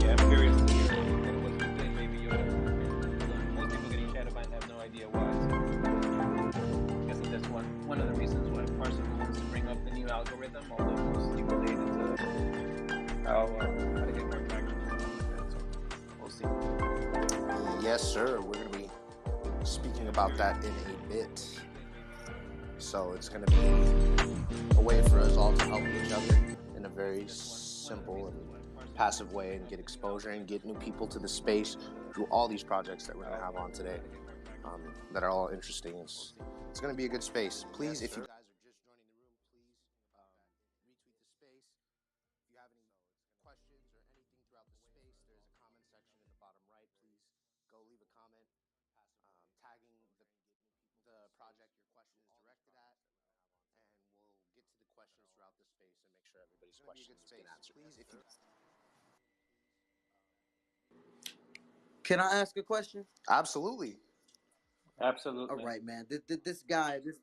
Yeah, I'm curious to hear what was replayed Baby Yoda. Most people getting shadow banned have no idea why. So guessing that's one of the reasons why Parsifal wants to bring up the new algorithm, although mostly related to how to get more traction. So we'll see. Yes, sir. We're going to be speaking about that in a bit. So it's going to be a way for us all to help each other in a very simple and passive way and get exposure and get new people to the space through all these projects that we're going to have on today that are all interesting. It's going to be a good space. Please, if you guys are just joining the room, please retweet the space. If you have any questions or anything throughout the space, there's a comment section in the bottom right. Please go leave a comment tagging the project your question is directed at, and we'll get to the questions throughout the space and make sure everybody's questions get answered. Please, if you Can I ask a question? absolutely. Absolutely. All right, man. This guy, this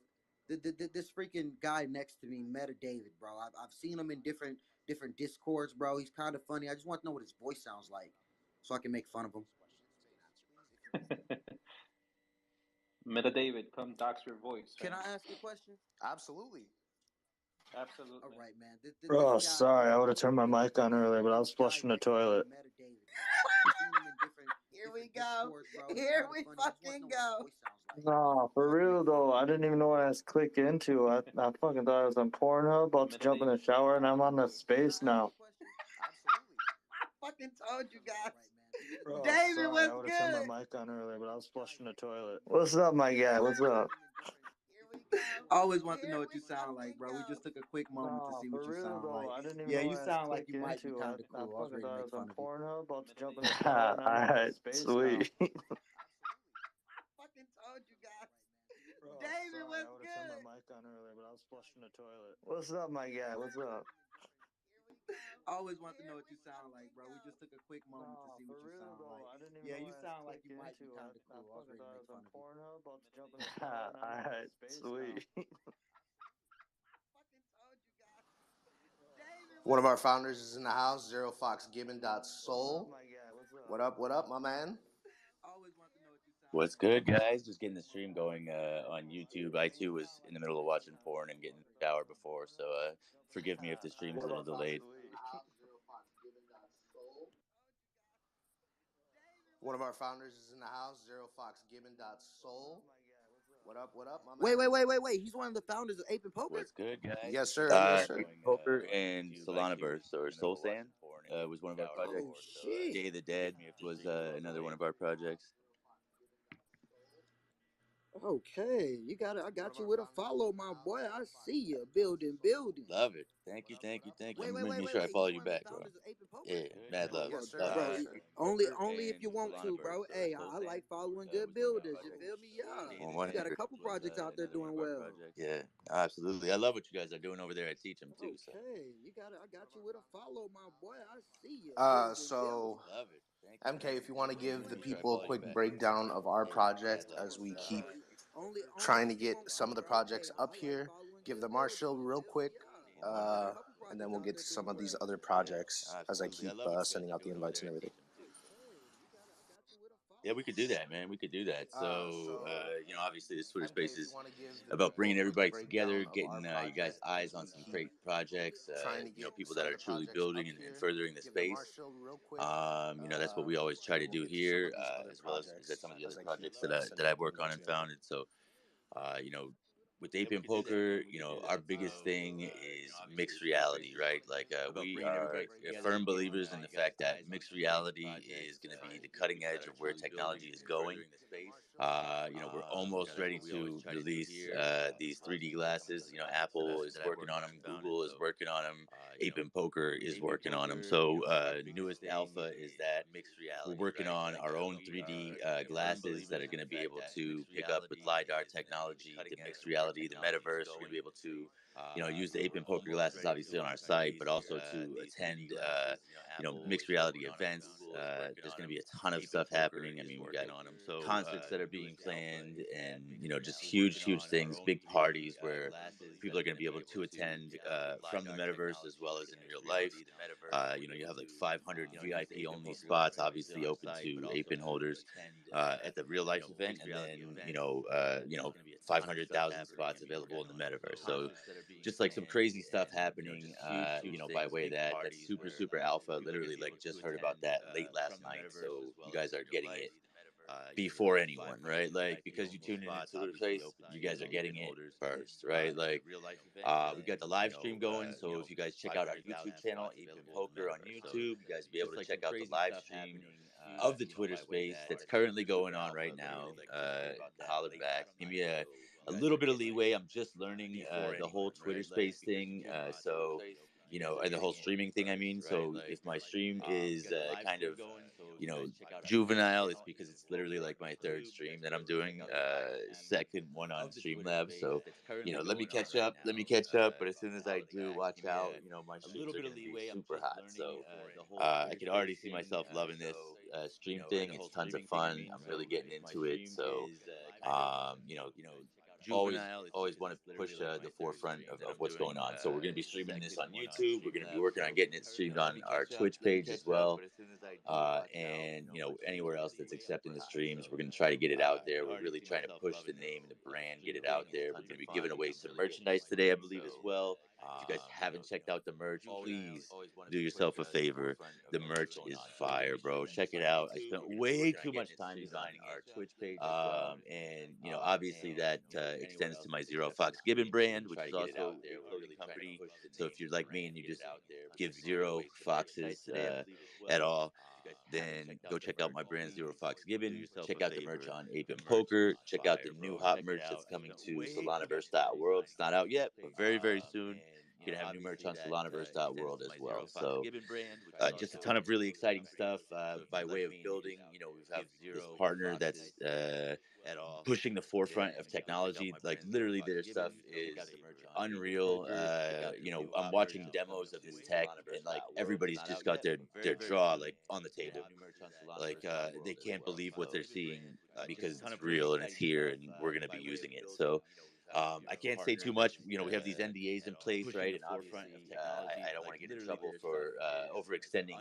freaking guy next to me, Meta David, bro. I've seen him in different discords, bro. He's kind of funny. I just want to know what his voice sounds like, so I can make fun of him. Meta David, come dox your voice. Can I ask a question? Absolutely. Absolutely. All right, man. Bro, sorry, I would have turned my mic on earlier, but I was flushing the toilet. Here we go. Here we fucking go. Nah, for real though, I didn't even know what I was clicked into. I fucking thought I was on Pornhub, about to jump in the shower, and I'm on the space now. Absolutely. I fucking told you guys. Bro, David, sorry, what's I would have turned good? my mic on earlier, but I was flushing the toilet. What's up, my guy? What's up? I always want to know what you sound like, bro. We just took a quick moment to see what you sound like. I didn't even Yeah, know you what I sound was like you might be into. kind of I cool. I was fucking ready to thought I make was fun on of you. Pornhub, about to jump in the shower, and I'm on Alright, space sweet. now. I fucking told you guys. Bro, David, sorry, what's I would have good? turned my mic on earlier, but I was flushing the toilet. What's up, my guy? What's up? I always want to know what you sound like, bro. We just took a quick moment to see what you sound like. I didn't even Yeah, know you what I was sound like you clicked might be into. kind of I cool. I was fucking ready to thought I make was fun on of you. Pornhub, about to jump in the shower, and I'm on Alright, space sweet. I fucking told you guys. David, One of our founders is in the house, ZeroFoxGibbon.soul. my guy? What's up? What up, my man? I always want to know what you sound What's like. good, guys? Just getting the stream going on YouTube. I too was in the middle of watching porn and getting in the shower before, so forgive me if the stream is a little delayed. One of our founders is in the house, ZeroFoxGibbon.soul. What up, my Wait, man? wait. He's one of the founders of Ape and Poker? What's good, guys? Yes, sir. Yes, sir. Ape Poker and Solanaverse or Solsan was one of our projects. Oh, shit. Day of the Dead was another one of our projects. Okay, I got you with a follow, my boy. I see you building. Love it. Thank you. Wait. Make sure I follow you back, bro. Yeah, mad love. Yes, sir. Bro, Yes, sir. only if you want to, bro. Hey, I like following good builders. You feel me? Yeah. You got a couple projects out there doing well. Yeah, absolutely. I love what you guys are doing over there. I teach them too. So. Okay, I got you with a follow, my boy. I see you. So, Love it. MK, if you want to give the people a quick breakdown of our project as we keep trying to get some of the projects up here, give them our show real quick, and then we'll get to some of these other projects as I keep sending out the invites and everything. Yeah, we could do that, man. We could do that. So, obviously, this Twitter Ten Space things is we want to give the about bringing people a everybody together, breakdown of our getting you guys' project eyes as on we some keep great projects. trying to get People some that of are the truly projects building up and here. furthering the Give the space. Marshall real quick. That's what we always try And to then we'll do get to some here, of these other as well as projects some of the as other I keep projects that sending I work things on and together. founded. So, uh, you know, with Ape and Poker, our biggest thing is mixed reality, right? Like we are firm believers in the fact that mixed reality is going to be the cutting edge of where technology is going. We're almost ready to release these 3D glasses. Apple is working on them, Google is working on them, Ape and Poker is working on them. So, newest alpha is that we're working on our own 3D glasses that are going to be able to pick up with LiDAR technology, the mixed reality, the metaverse. We're going to be able to, use the Ape and Poker glasses obviously on our site, but also to attend, mixed reality events. There's going to be a ton of stuff happening. I mean, we got concerts that are being planned, and just huge things, big parties where people are going to be able to attend from the metaverse as well as in real life. You have like 500 VIP only spots, obviously open to APIN holders at the real life event, and then 500,000 spots available in the metaverse. So just like some crazy stuff happening, by way of that. That's super alpha. Literally, like just heard about that late last night. So you guys are getting it before anyone, right? Like because you tuned in into the place, you guys are getting it first, right? Like we got the live stream going, so if you guys check out our YouTube channel, Ape and Poker on YouTube, you guys will be able to check out the live stream of the Twitter space that's currently going on right now. Holler back, give me a little bit of leeway. I'm just learning the whole Twitter space thing, and the whole streaming thing. I mean, so if my stream is kind of juvenile, it's because it's literally like my third stream that I'm doing, second one on Streamlabs. So let me catch up. But as soon as I do, watch out. My streams are going to be super hot. So I can already see myself loving this stream thing. It's tons of fun. I'm really getting into it. So, um, you know, always want to push the forefront of what's going on. So we're going to be streaming this on YouTube. We're going to be working on getting it streamed on our Twitch page as well, and anywhere else that's accepting the streams. We're going to try to get it out there. We're really trying to push the name and the brand, get it out there. We're going to be giving away some merchandise today, I believe, as well. If you guys haven't checked out the merch, please do yourself a favor. The merch is fire, bro. Check it out. I spent way too much time designing our Twitch page as well. And obviously that extends to my Zero Fox Gibbon brand, which is also a clothing company. So if you're like me and you just give Zero Foxes at all, then go check out my brand Zero Fox Gibbon. Check out the merch on Ape and Poker. Check out the new hot merch that's coming to Solanaverse.world. It's not out yet, but very soon. You're gonna have new merch on Solanaverse.world as well. So just a ton of really exciting stuff by way of building. We have this partner that's pushing the forefront of technology. Like literally, their stuff is unreal. I'm watching demos of this tech, and like everybody's just got their jaw like on the table. Like they can't believe what they're seeing because it's real and it's here, and we're gonna be using it. So I can't say too much. We have these NDAs in place, right? And obviously, I don't want to get in trouble for overextending,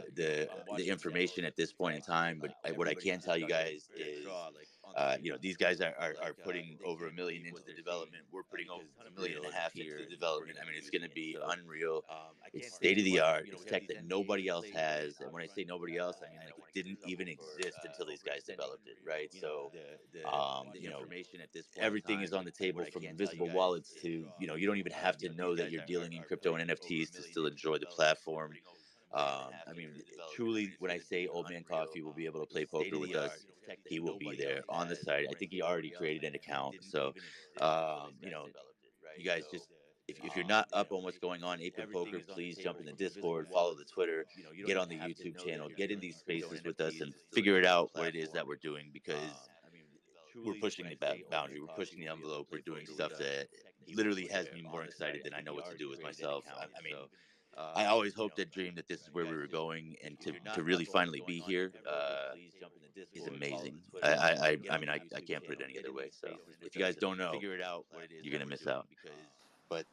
the information at this point in time. But what I can tell you guys is, these guys are putting over 1 million into the development. We're putting over 1.5 million into the development. I mean, it's going to be unreal. It's state of the art. It's tech that nobody else has. And when I say nobody else, I mean like it didn't even exist until these guys developed it, right? So, everything is on the table from invisible wallets to, you don't even have to know that you're dealing in crypto and NFTs to still enjoy the platform. I mean, truly, when I say Old Man Coffee will be able to play poker with us, he will be there on the site. I think he already created an account. So, you guys just, if you're not up on what's going on, Ape and Poker, please jump in the Discord, follow the Twitter, get on the YouTube channel, get in these spaces with us, and figure it out what it is that we're doing, because we're pushing the boundary, we're pushing the envelope, we're doing stuff that literally has me more excited than I know what to do with myself. I mean, I always hoped that dream that this is where we were going, and to really finally be here is amazing. I mean, I can't put it any other way. So if you guys don't know, you're gonna miss out. But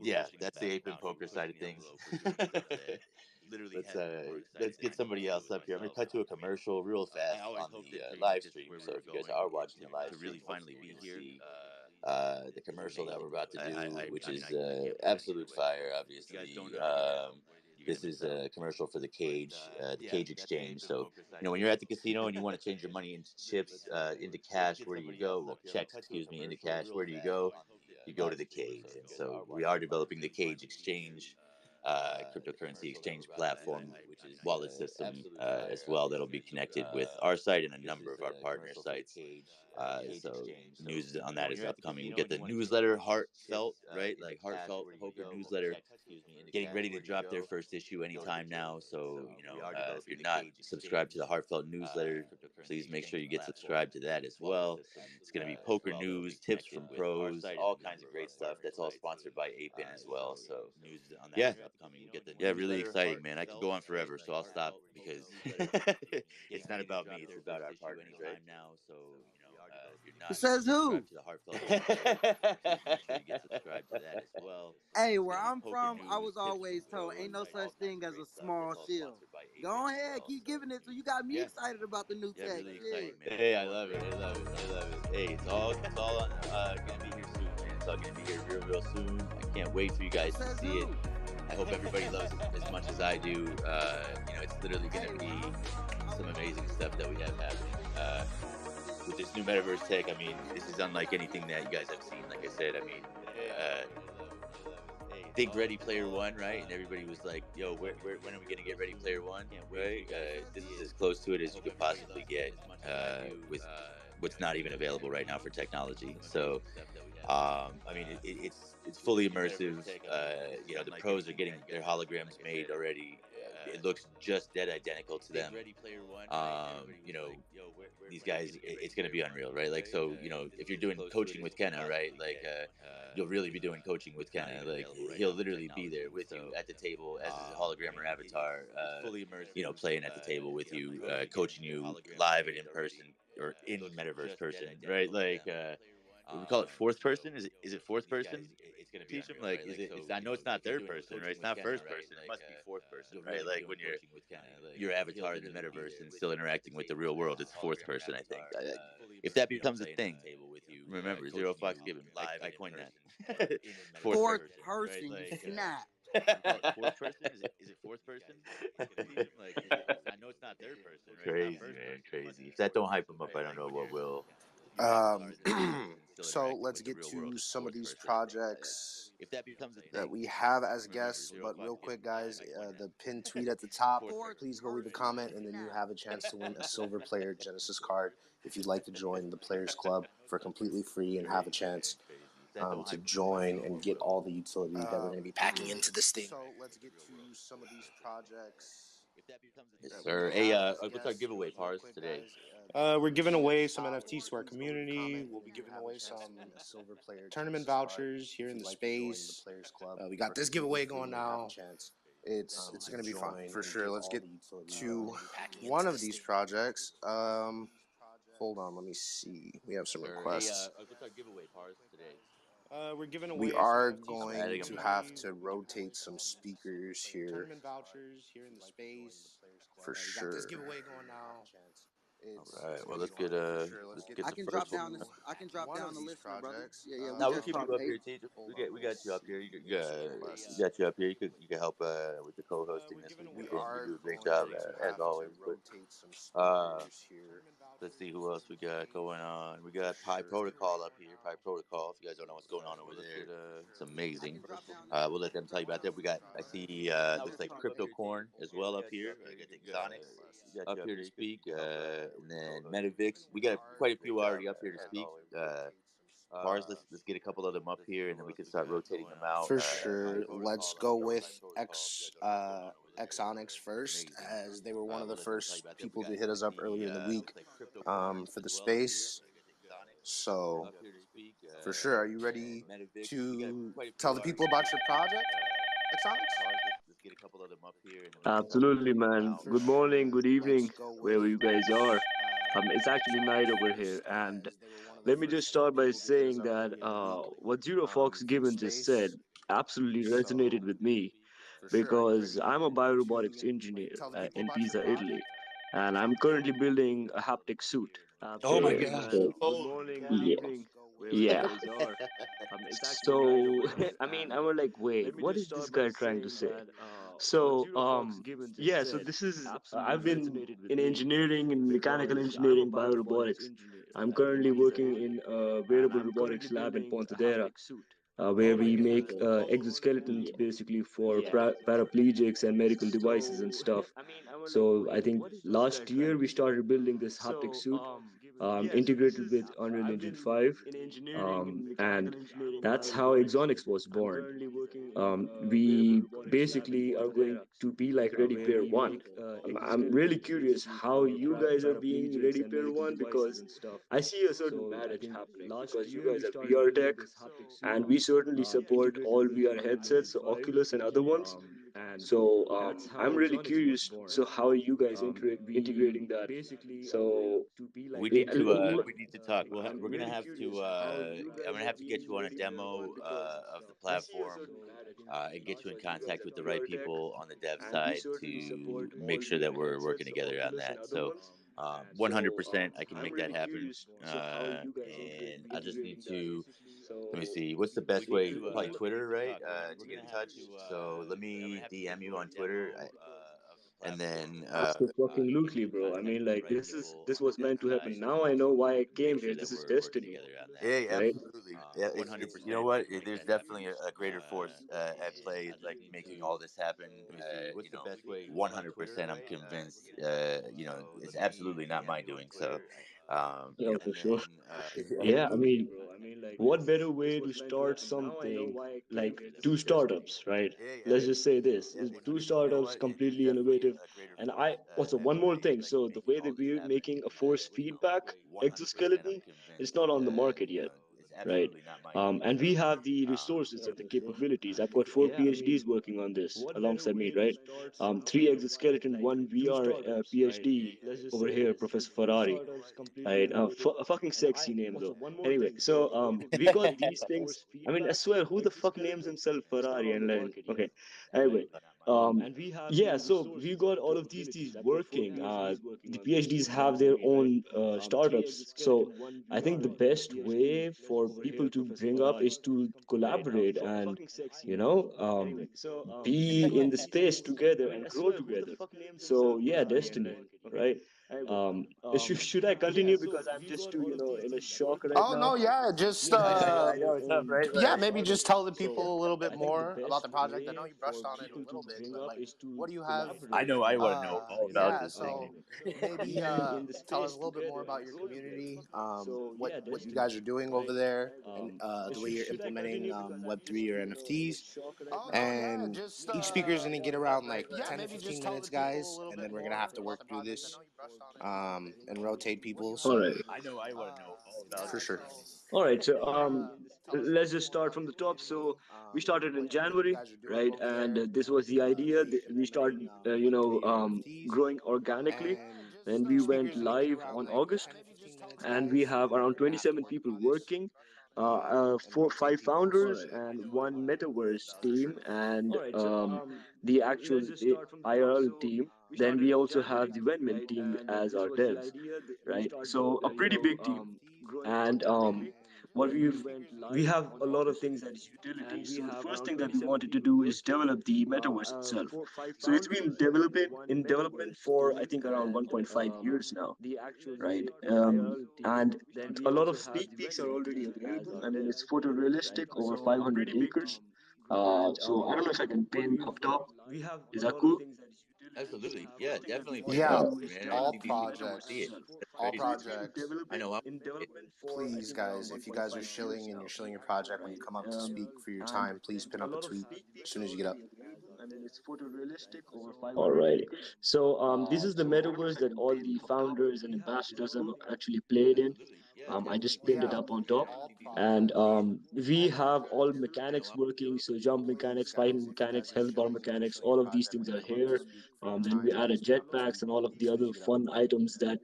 yeah, that's the Ape and Poker side of things. let's get somebody else up here. I'm gonna cut to a commercial real fast on the live stream. So if you guys are watching the live stream, hopefully you're gonna see the commercial that we're about to do, which is absolute fire. Obviously, this is a commercial for the Cage Exchange. So when you're at the casino and you want to change your money into chips, into cash, where do you go? Well, checks, excuse me, into cash. Where do you go? You go to the Cage. And so we are developing the Cage Exchange, cryptocurrency exchange platform, which is wallet system as well, that'll be connected with our site and a number of our partner sites. So news on that is upcoming. We get the newsletter Heartfelt, right? Like Heartfelt Poker newsletter, getting ready to drop their first issue anytime now. So if you're not subscribed to the Heartfelt newsletter, please make sure you get subscribed to that as well. It's going to be poker news, tips from pros, all kinds of great stuff. That's all sponsored by Apin as well. So yeah, really exciting, man. I could go on forever, so I'll stop because it's not about me; it's about our partners, right? Says who? To the Heartfelt newsletter, make sure you get subscribed to that as well. Hey, where I'm from, I was always told ain't no such thing as a small shield. Go ahead, keep giving it. So you got me excited about the new tech. Really exciting, man. Hey, I love it. I love it. I love it. Hey, it's all on gonna be here soon, man. It's all gonna be here real soon. I can't wait for you guys to see it. I hope everybody loves it as much as I do. It's literally gonna be some amazing stuff that we have happening. With this new metaverse tech, I mean, this is unlike anything that you guys have seen. Like I said, I mean, think Ready Player One, right? And everybody was like, "Yo, when are we gonna get Ready Player One?" Right? This is as close to it as you could possibly get with what's not even available right now for technology. So, I mean, it's fully immersive. The pros are getting their holograms made already. It looks just dead identical to them. These guys, it's going to be unreal, right? Like, so, if you're doing coaching with Kenna, right? Like, you'll really be doing coaching with Kenna. Like, he'll literally be there with you at the table as his hologram or avatar, fully immersive, playing at the table with you, coaching you live and in person or in metaverse person, right? Like, we call it fourth person. Is it fourth person? Teach them, like, is it? I know it's not third person, right? It's not first person. It must be fourth person, right? Like when you're your avatar in the metaverse and still interacting with the real world, it's fourth person. I think. If that becomes a thing, remember, Zero Fox Given. I coined that. Fourth person, you snap. Fourth person? Is it fourth person? Like, I know it's not third person, right? Crazy, man, crazy. If that don't hype them up, I don't know what will. So let's get to some of these projects that we have as guests. But real quick, guys, the pinned tweet at the top, please go leave a comment, and then you have a chance to win a Silver Player Genesis card if you'd like to join the Players Club for completely free and have a chance to join and get all the utility that we're going to be packing into this thing. So let's get to some of these projects. Yes, sir. Hey, what's our giveaway, Pars, today? We're giving away some NFTs to our community. We'll be giving away some Silver Player tournament vouchers here in the space. We got this giveaway going now. It's going to be fun for sure. Let's get to one of these projects. Hold on, let me see. We have some requests. What's our giveaway, Pars, today? We are going to have to rotate some speakers here. Tournament vouchers here in the space for sure. This giveaway going now. All right. Well, let's get I can drop down the list, brother. Yeah. No, we'll keep you up here, T. We got you up here. You got you up here. You can help with the co-hosting this week. You do a great job as always. But let's see who else we got going on. We got Pi Protocol up here. Pi Protocol. If you guys don't know what's going on over there, it's amazing. We'll let them tell you about that. I see looks like Crypto Corn as well up here. I think Sonics up here to speak. And then Metavix. We got quite a few already up here to speak. Pars, let's get a couple of them up here, and then we can start rotating them out. For sure. Let's go with Exonics first, as they were one of the first people to hit us up earlier in the week for the space. So, for sure, are you ready to tell the people about your project, Exonics? Absolutely, man. Good morning, good evening, wherever you guys are. It's actually night over here, and let me just start by saying that what Zero Fox Given just said absolutely resonated with me. because I'm a biorobotics engineer in Pisa, Italy, and I'm currently building a haptic suit. Oh my Okay, God! so Holy yeah, cow! yeah. So I mean, I was like, wait, what is this guy trying to say? So yeah, so this is I've been in engineering, in mechanical engineering, biorobotics. I'm currently working in a wearable robotics lab in Pontedera, Oh where my we make God! exoskeletons basically for paraplegics and medical devices and stuff. So I think last year we started building this haptic suit, integrated with Unreal Engine 5, and that's how Exonix was born. We basically are going to be like Ready Player One. I'm really curious how you guys are being Ready Player One, because I see a certain marriage happening because you guys are VR tech, and we certainly support all VR headsets, so Oculus and other ones. So I'm really curious. So how are you guys integrating that? So yeah, We need to talk. We're gonna have to. I'm gonna have to get you on a demo of the platform and get you in contact with the right people on the dev side to make sure that we're working together on that. So, 100%, I can make that happen. And I just need to let me see. What's the best way? Probably Twitter, right? To get in touch. So let me DM you on Twitter, and then Absolutely, bro. I mean, like this was meant to happen. Now I know why I came here. This is destiny, yeah, yeah, right? absolutely. Yeah, it's you know what? There's definitely a greater force at play, like making all this happen. 100%. I'm convinced. It's absolutely not my doing. So, Yeah, for sure. yeah. Yeah, I mean, what better way to start something like two startups, right? Let's just say this is two startups, completely innovative. And I also one more thing. So the way that we're making a force feedback exoskeleton, it's not on the market yet, right? And we have the resources and the capabilities. I've got four PhDs working on this alongside me, right? Three exoskeleton, one VR PhD over here, Professor Ferrari, right? A fucking sexy name though. Anyway, so we got these things. I mean, I swear, who the fuck names himself Ferrari? And then, okay, anyway, yeah. So we got all of these working. The PhDs have their own startups. So I think the best way for people to bring up is to collaborate and, you know, be in the space together and grow together. So yeah, destiny, right? Should I continue because I'm just too, in a shock right Oh now? no, yeah, just I know it's tough, right? yeah, Like, maybe just tell the people a little bit more about the project. I know you brushed on it a little bit, but like, what do you have? I know I want to know all about Yeah, this thing. so maybe tell us a little bit more about your community, what you guys are doing over there, and the way you're implementing Web3 or NFTs. And each speaker is gonna get around like 10 to 15 minutes, guys, and then we're gonna have to work through this and rotate people. All So right. I know I want to know all about for this sure. thing. All right, so let's just start from the top. So we started in January, right? And this was the idea. We started, growing organically. Then we went live on August, and we have around 27 people working, four, five founders, and one metaverse team, and the actual IRL team. Then we also have the Webmin team as our devs, right? So a pretty big team, and what we have a lot of things that is utilities. So the first thing that we wanted to do is develop the metaverse itself. So it's been developing in development for I think around 1.5 years now, right? And a lot of sneak peeks are already available. I mean, it's photorealistic over 500 acres. So I don't know if I can pin up top. Is that cool? Absolutely, yeah, definitely pin it Yeah, up Uh, to me, man. I all think these people want to see it. projects, It's all crazy. projects. I know. Please, guys, if you guys are shilling and you're shilling your project when you come up to speak for your time, please pin up a tweet as soon as you get up. All right. So this is the metaverse that all the founders and ambassadors have actually played in. I just pinned it Yeah, up on top. all And projects. we have all mechanics working. So jump mechanics, Please, fighting guys, if you mechanics, guys are health bar shilling and you're mechanics, shilling all your of these project things when you are come up to here. speak for your Then we time, added please pin up a tweet jetpacks and all of as the soon as other you get up. fun items that,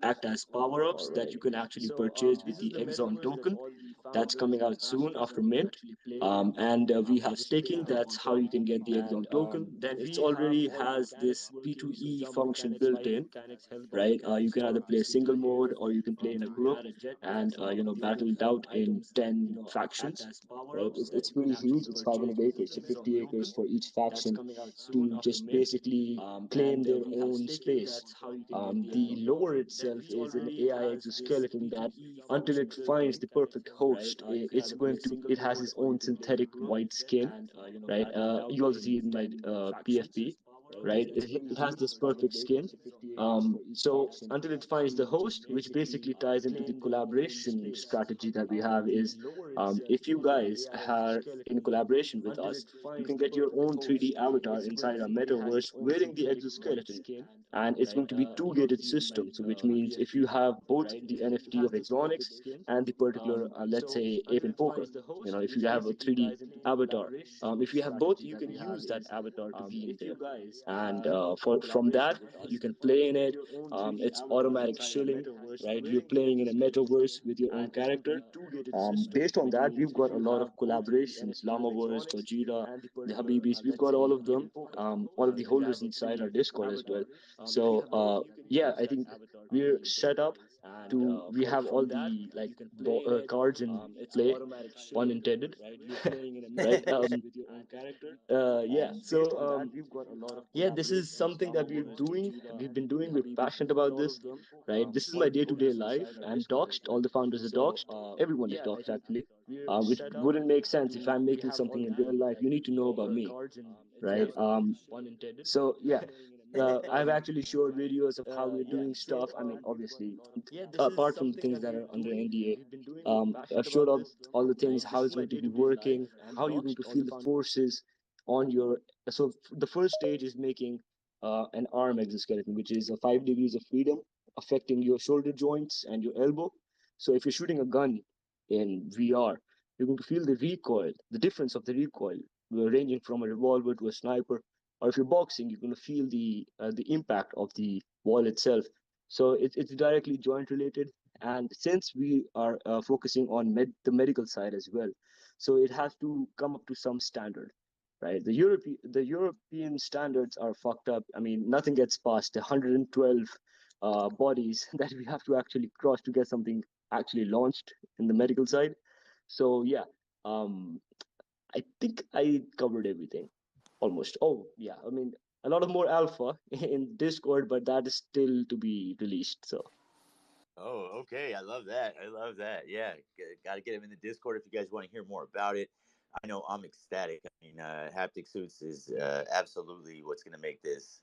act as power-ups that you can actually purchase with the Exxon token. That's coming out soon after Mint. And we have staking. That's how you can get the Exxon token. Then it's already has this P2E function built in, right? You can either play single mode or you can play in a group and battle it out in 10 factions. Right? It's pretty huge. It's 500 acres, so 50 acres for each faction to just basically claim their own space. The lore itself is an AI exoskeleton that, until it finds the perfect host, it has its own synthetic white skin, right? You also see it in my PFP, right? It has this perfect skin. So until it finds the host, which basically ties into the collaboration strategy that we have, is if you guys are in collaboration with us, you can get your own 3D avatar inside our metaverse wearing the exoskeleton. And it's going to be two-gated system, so which means if you have both the NFT of Exonix and the particular, let's say, Ape in Poker, if you have a 3D avatar, if you have both, you can use that avatar to be in there. And from that, you can play in it. It's automatic shilling, right? You're playing in a metaverse with your own character. Based on that, we've got a lot of collaborations, Llamaverse, Gojira, the Habibis. We've got all of them, all of the holders inside our Discord as well. So yeah, I think we're set up we have all the cards in play, pun intended, right? Yeah. So yeah, this is something that we've been doing. We're passionate about this, right? This is my day-to-day life. I'm doxxed. All the founders are doxxed. Everyone is doxxed, actually. Which wouldn't make sense if I'm making something in real life. You need to know about me, right? So yeah, I've actually showed videos of how we're doing stuff. I mean, obviously, apart from the things that are under NDA, I've showed up all the things, how it's going to be working, how you're going to feel the forces on your. So the first stage is making an arm exoskeleton, which is a 5 degrees of freedom, affecting your shoulder joints and your elbow. So if you're shooting a gun in VR, you're going to feel the recoil, the difference of the recoil, ranging from a revolver to a sniper. Or if you're boxing, you're going to feel the impact of the wall itself. So it's directly joint related. And since we are focusing on the medical side as well, so it has to come up to some standard, right? The European standards are fucked up. I mean, nothing gets past the 112 bodies that we have to actually cross to get something actually launched in the medical side. So yeah, um, I think I covered everything almost. Oh yeah, I mean a lot of more alpha in Discord, but that is still to be released. So Oh, okay. I love that. I love that. Yeah, got to get him in the Discord if you guys want to hear more about it. I know I'm ecstatic. I mean, Haptic Suits is absolutely what's going to make this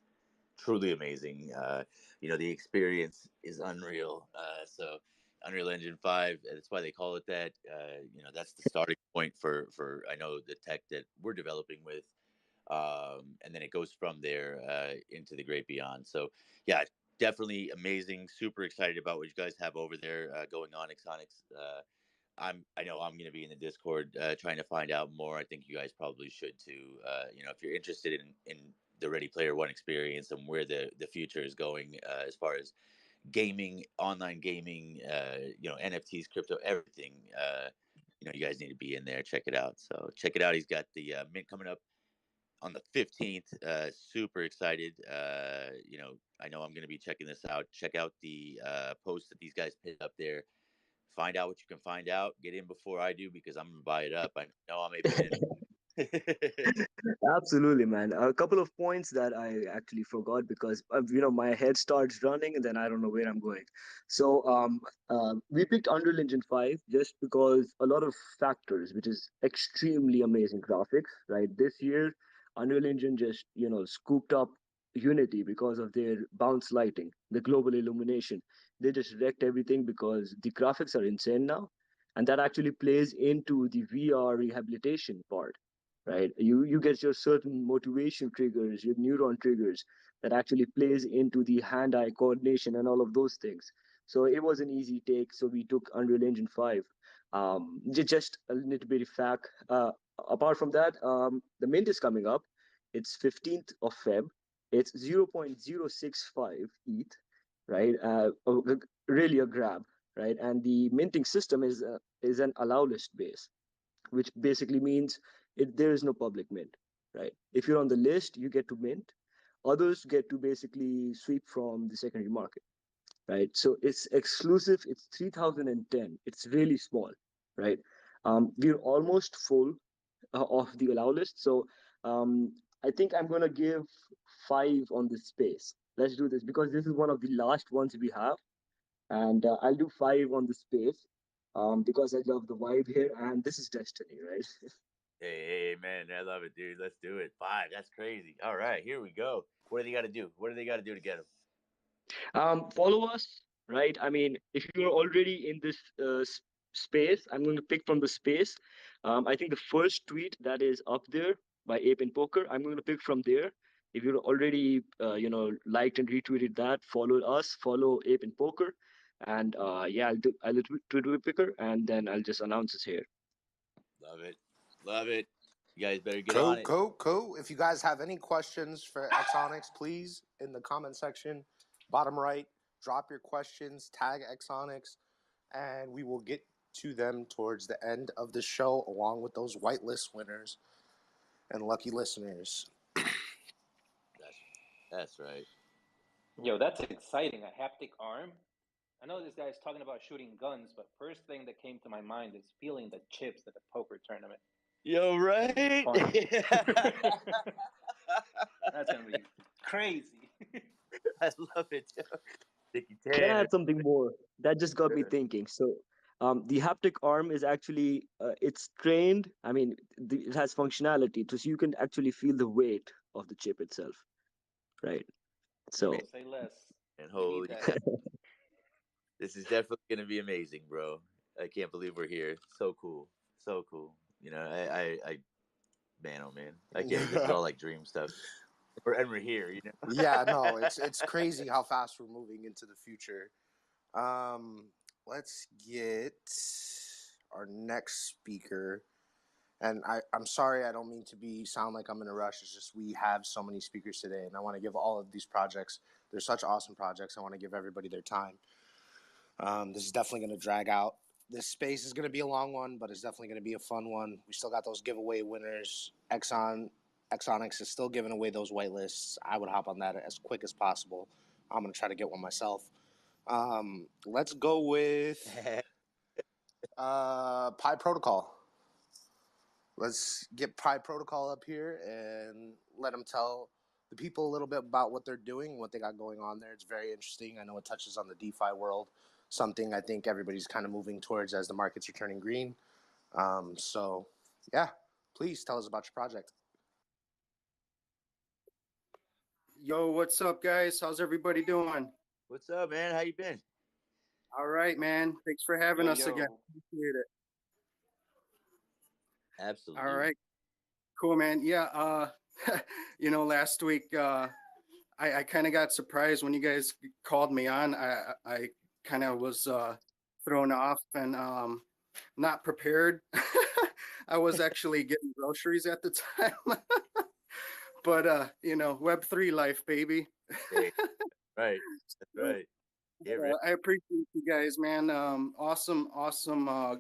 truly amazing. The experience is unreal. So Unreal Engine 5, that's why they call it that. That's the starting point for I know the tech that we're developing with. And then it goes from there into the great beyond. So yeah, definitely amazing. Super excited about what you guys have over there going on, Exonics. I know I'm going to be in the Discord trying to find out more. I think you guys probably should too. If you're interested in the Ready Player One experience and where the future is going as far as gaming, online gaming, NFTs, crypto, everything. You guys need to be in there. Check it out. So check it out. He's got the mint coming up on the 15th. Super excited. I know I'm going to be checking this out. Check out the posts that these guys put up there. Find out what you can find out. Get in before I do because I'm going to buy it up. I know I'm a bit. absolutely, man. A couple of points that I actually forgot because my head starts running and then I don't know where I'm going. So we picked Unreal Engine 5 just because a lot of factors, which is extremely amazing graphics, right? This year, Unreal Engine just scooped up Unity because of their bounce lighting, the global illumination. They just wrecked everything because the graphics are insane now, and that actually plays into the VR rehabilitation part, right? You get your certain motivation triggers, your neuron triggers that actually plays into the hand-eye coordination and all of those things. So it was an easy take. So we took Unreal Engine 5. Just a little bit of fact. Apart from that, the mint is coming up. It's 15th of Feb. It's 0.065 ETH, right? Really a grab, right? And the minting system is is an allow list base, which basically means there is no public mint, right? If you're on the list, you get to mint. Others get to basically sweep from the secondary market, right? So it's exclusive. It's 3010. It's really small, right? We're almost full of the allow list. So I think I'm going to give 5 on this space. Let's do this because this is one of the last ones we have. And I'll do 5 on the space because I love the vibe here. And this is destiny, right? Hey, man, I love it, dude. Let's do it. 5. That's crazy. All right, here we go. What do they got to do? What do they got to do to get them? Follow us, right? I mean, if you're already in this space, I'm going to pick from the space. I think the first tweet that is up there by Ape in Poker, I'm going to pick from there. If you're already, liked and retweeted that, follow us, follow Ape in Poker, and I'll do a picker, and then I'll just announce this here. Love it. You guys better get on it. Cool. If you guys have any questions for Exonix, please in the comment section, bottom right, drop your questions, tag Exonix, and we will get to them towards the end of the show, along with those whitelist winners and lucky listeners. That's right. Yo, that's exciting. A haptic arm. I know this guy's talking about shooting guns, but first thing that came to my mind is feeling the chips at the poker tournament. Yo, right? That's gonna be crazy. I love it. Can I add something more? That just got me thinking. So, the haptic arm is actually it's trained. I mean, it has functionality, so you can actually feel the weight of the chip itself, right? So say less. And holy, this is definitely gonna be amazing, bro. I can't believe we're here. So cool. You know, man, oh man, I can't. This is all like dream stuff. And we're here, you know. Yeah, no, it's crazy how fast we're moving into the future. Let's get our next speaker. And I'm sorry, I don't mean to sound like I'm in a rush. It's just we have so many speakers today, and I want to give all of these projects. They're such awesome projects. I want to give everybody their time. This is definitely going to drag out. This space is going to be a long one, but it's definitely going to be a fun one. We still got those giveaway winners. Exonix is still giving away those whitelists. I would hop on that as quick as possible. I'm going to try to get one myself. Let's go with Pi Protocol. Let's get Pi Protocol up here and let them tell the people a little bit about what they're doing, what they got going on there. It's very interesting. I know it touches on the DeFi world, something I think everybody's kind of moving towards as the markets are turning green. So, yeah, please tell us about your project. Yo, what's up, guys? How's everybody doing? What's up, man? How you been? All right, man. Thanks for having us again. Appreciate it. Absolutely. All right. Cool, man. Yeah. Last week, I kind of got surprised when you guys called me on. I kind of was thrown off and not prepared. I was actually getting groceries at the time. But, Web3 life, baby. Right. That's right. Yeah, right. I appreciate you guys, man. Awesome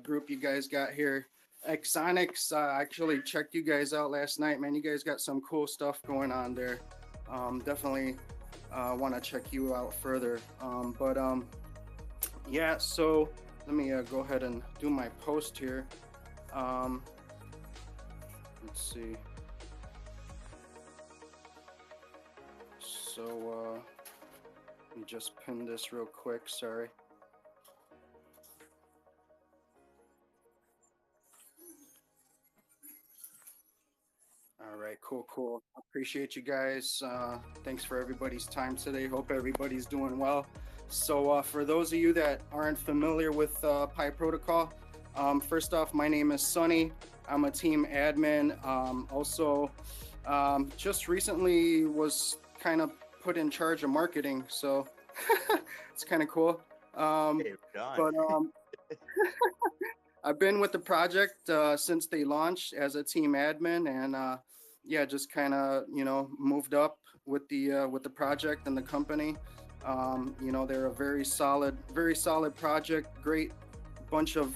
group you guys got here. Exonix, actually checked you guys out last night, man. You guys got some cool stuff going on there. Definitely want to check you out further. Yeah, so let me go ahead and do my post here. Let's see. So let me just pin this real quick, sorry. All right, cool. Appreciate you guys. Thanks for everybody's time today. Hope everybody's doing well. So for those of you that aren't familiar with Pi Protocol, first off, my name is Sonny. I'm a team admin. Also, just recently was kind of put in charge of marketing, so it's kind of cool. I've been with the project since they launched as a team admin, and just kind of moved up with the project and the company. They're a very solid project, great bunch of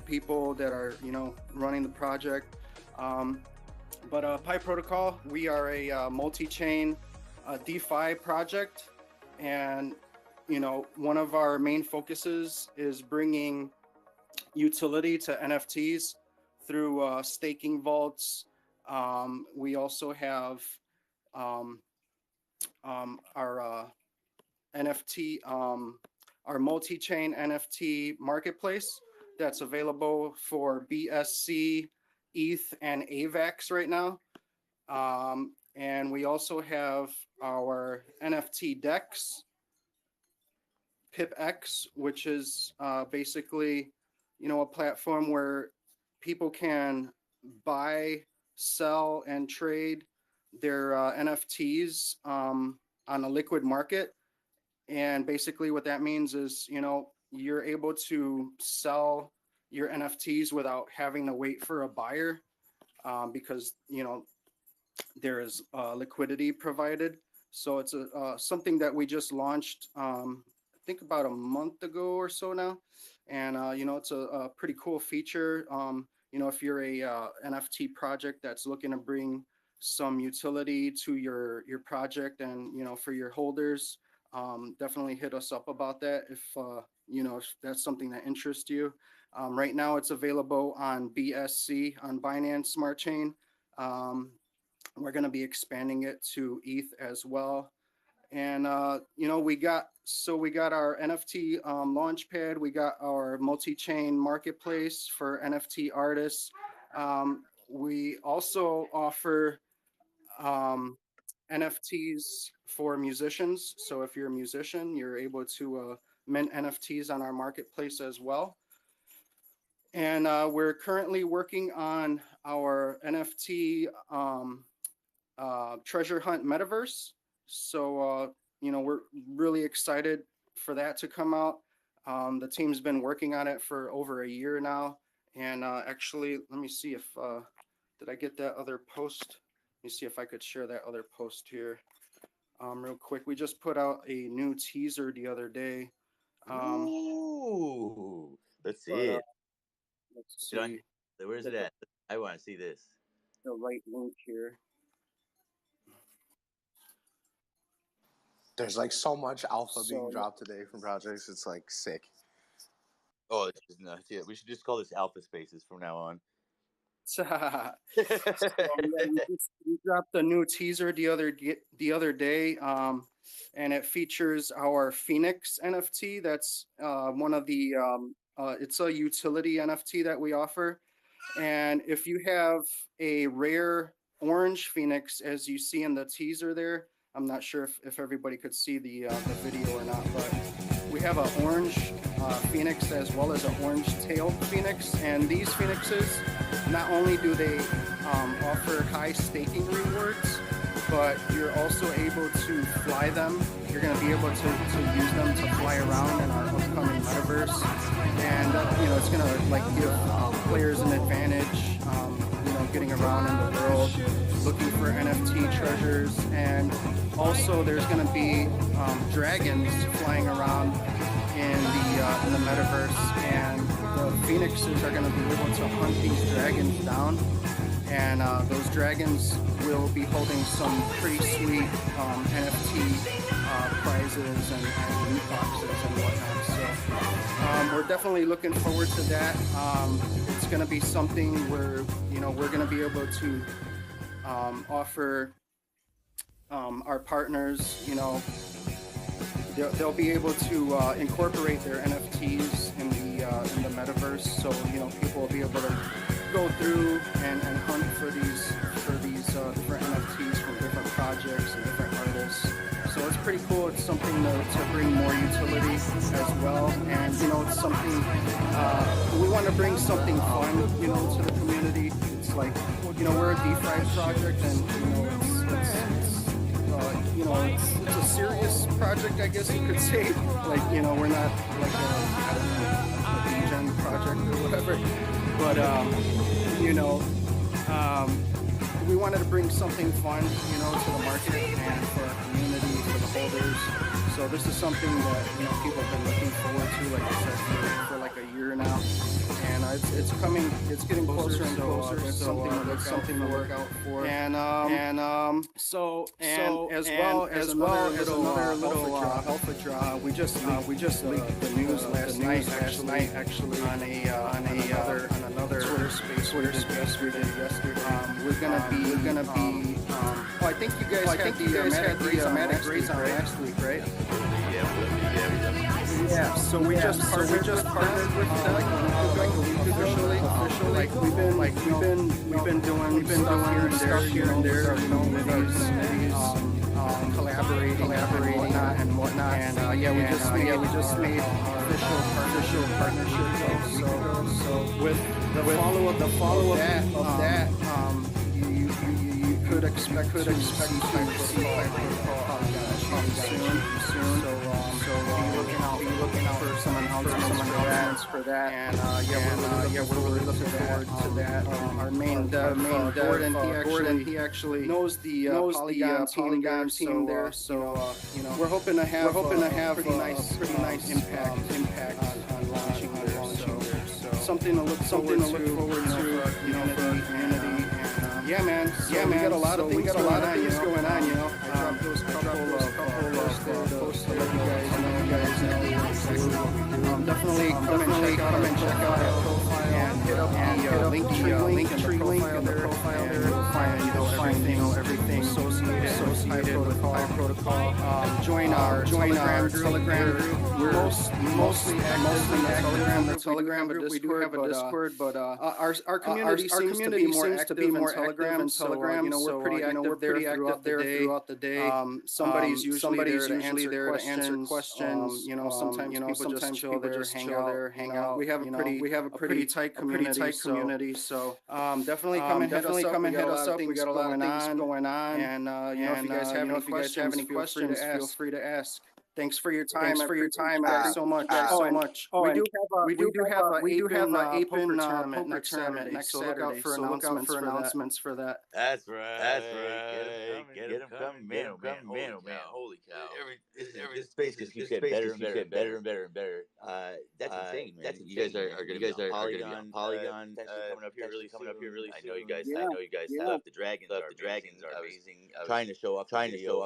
people that are, you know, running the project. But Pi Protocol, we are a multi-chain DeFi project, and you know, one of our main focuses is bringing utility to NFTs through staking vaults. We also have our NFT, our multi-chain NFT marketplace that's available for BSC, ETH, and AVAX right now. And we also have our NFT DEX, PipX, which is basically, you know, a platform where people can buy, sell, and trade their NFTs on a liquid market. And basically what that means is, you know, you're able to sell your NFTs without having to wait for a buyer, because, you know, there is liquidity provided. So it's something that we just launched, I think about a month ago or so now. And, you know, it's a pretty cool feature. You know, if you're a NFT project that's looking to bring some utility to your project and, you know, for your holders, definitely hit us up about that if, you know, if that's something that interests you. Right now it's available on BSC, on Binance Smart Chain. We're going to be expanding it to ETH as well. And, you know, we got our NFT launchpad. We got our multi-chain marketplace for NFT artists. We also offer NFTs for musicians. So if you're a musician, you're able to mint NFTs on our marketplace as well. And we're currently working on our NFT treasure hunt metaverse. So, you know, we're really excited for that to come out. The team's been working on it for over a year now. And actually, let me see if, did I get that other post? Let me see if I could share that other post here real quick. We just put out a new teaser the other day. Ooh, let's see it. Let's see. Where's it at? I want to see this. The right link here. There's like so much alpha being dropped today from projects. It's like sick. Oh, it's just nuts. Yeah, we should just call this Alpha Spaces from now on. So, we dropped a new teaser the other day, and it features our Phoenix NFT. That's one of the it's a utility NFT that we offer. And if you have a rare orange Phoenix, as you see in the teaser there, I'm not sure if everybody could see the video or not, but we have an orange Phoenix as well as an orange-tailed Phoenix. And these Phoenixes, not only do they offer high staking rewards, but you're also able to fly them. You're going to be able to use them to fly around in our upcoming metaverse. And, you know, it's going to like give players an advantage, you know, getting around in the world, looking for NFT treasures. And also there's going to be dragons flying around in the metaverse, and the Phoenixes are going to be able to hunt these dragons down, and those dragons will be holding some pretty sweet NFT prizes and loot boxes and whatnot. So we're definitely looking forward to that. It's going to be something where, you know, we're going to be able to offer our partners, you know, they'll be able to incorporate their NFTs in the metaverse. So, you know, people will be able to go through and hunt for these different NFTs from different projects and different artists. So it's pretty cool. It's something to bring more utility as well. And, you know, it's something, we want to bring something fun, you know, to the community. It's like, you know, we're a DeFi project, and, you know, you know, it's a serious project, I guess you could say. Like, you know, we're not like a degen project or whatever. But, you know, we wanted to bring something fun, you know, to the market and for our community, for the holders. So this is something that, you know, people have been looking forward to, like I said, for like a year now, and it's getting closer and closer. It's something to look out for. And as well as another little alpha draw. We just leaked the news last night actually on another Twitter space we did yesterday. We're gonna be. I think you guys had the Matic Grays on last week, right? Yeah. So we just partnered with them like a week officially. Like we've been doing stuff here and there, you know, with these collaborating and whatnot. And we just made official partnership. So with the follow up of that, you could expect to see Protocol soon. So be looking out for some announcements for that. And we're really looking forward to that. Our main Gordon, he actually knows the Polygon team there. So you know, we're hoping to have pretty nice impact on launching there. So something to look forward to, you know, for our community. Yeah, man. We got a lot of things going on, you know. I dropped those couple of posts to let you guys know. Definitely come and check out our profile and hit up the Linktree link in the profile there. You'll find everything associated with High Protocol. Join our Telegram group. We're mostly active in the Telegram group. We do have a Discord, but our community seems to be more active in Telegram. You know, we're pretty active there throughout the day. Somebody's usually there to answer questions. You know, sometimes people just chill there, hang out. We have a pretty tight community. So definitely come and hit us up. We got a lot of things going on. And you know, if you guys have any questions, feel free to ask. Thanks for your time. Thanks so much. We do have an Apen poker tournament next Saturday. So look out for announcements for that. That's right. Get them coming, man. Holy cow! This space just keeps getting better and better. That's insane, man. You guys are going to be Polygon coming up here really soon. I know you guys have the dragons. The dragons are amazing. Trying to show up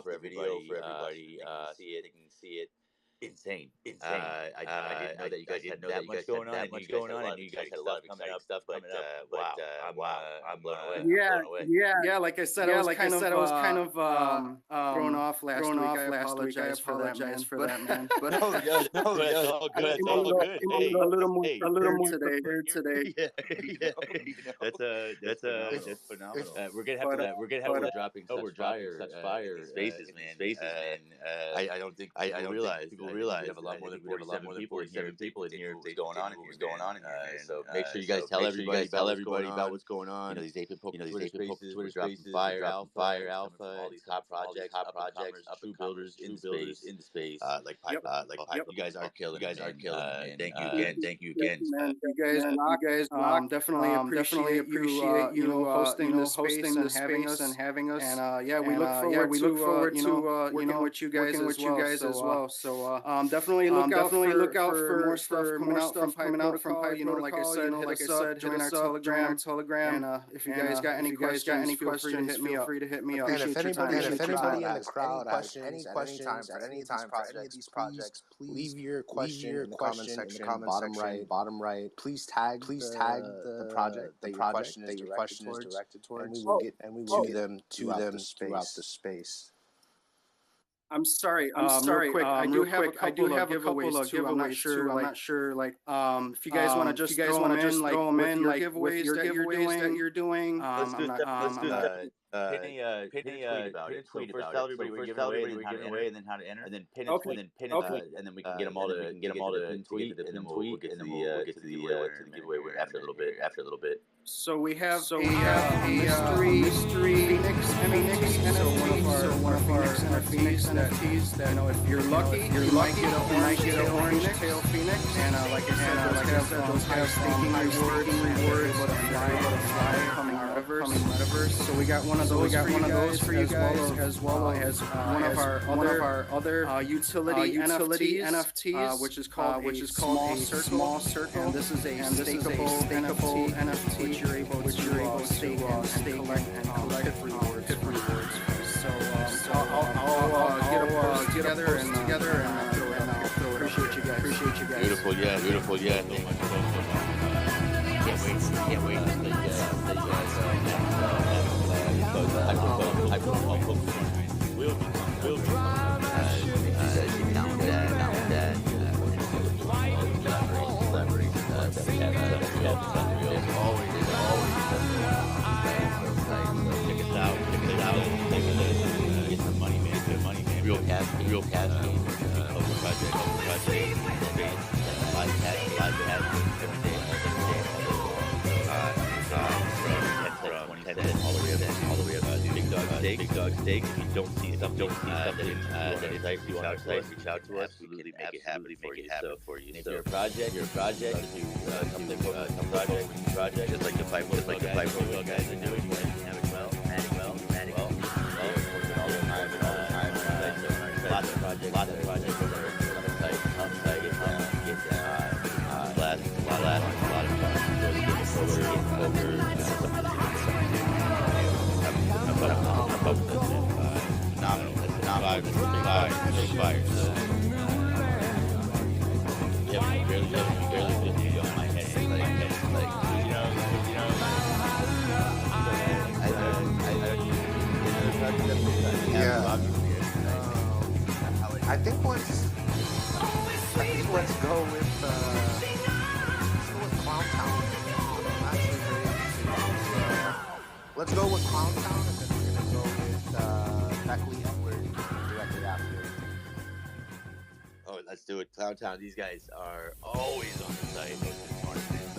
for everybody. They can see it. Insane. I didn't know that you guys had that much going on. And you guys had a lot of exciting stuff. But wow, I'm blown away. Yeah. Like I said, I was kind of thrown off last week. I apologize for that, man. But oh yeah, it's all good. A little more today. That's phenomenal. We're gonna have to dropping such fire spaces, man. I don't think I realize we have a lot more than 47 people in here. What's going on in here? So make sure you guys tell everybody about what's going on. These Apen Poker Twitter spaces, Fire Alpha, all these hot projects, true builders in the space. Like Pipe. You guys are killing. Thank you again. You guys definitely appreciate you hosting the space and having us. And we look forward to working with you guys as well. So definitely look out for more stuff coming out from Pipe. You know, like I said, join our Telegram. And if you guys got any questions, feel free to hit me up. And if anybody in the crowd has any questions at any time for any of these projects, please leave your question in the comment section, bottom right. Please tag the project that your question is directed towards, and we will get them throughout the space. I'm sorry. Real quick. I do have a couple of giveaways too. I'm not sure. Like, if you guys want to just throw them in, like with your giveaways that you're doing. Let's do that. Tweet about it. Everybody we're giving away, and then how to enter, and then pin it, and then we can get them all to tweet, and then we'll get to the giveaway after a little bit. So we have a mystery Phoenix NFT. So one of our Phoenix NFTs that, you know, if you're lucky, you might get an orange tail Phoenix. And like I said, those have staking reward, but a fly coming our So we got one of those for you guys, as well as one of our other utility NFTs, which is called a small circle. And this is a stakeable NFT, which you're able to stake and collect rewards. So I'll get a post together and throw it. Appreciate you guys. Beautiful, yeah. Can't wait. We'll be down with that. Celebrities that we have. Always. Check us out. Get some money, man. Real cash. Project. Live cash. All the way up. Big Dog Steak. If you don't see something that is on our site, reach out to us. We can make it happen for you. If you're a project, something project, just like the Five Roll guys are doing. Manning well. Lots of projects on the site. A lot of phenomenal. Fire. So, barely just on my head. I think let's go with Clown Town. Let's go with Clown Town, and then we're gonna go with Beckley Edward directly after. Oh, let's do it. Clown Town. These guys are always on the site.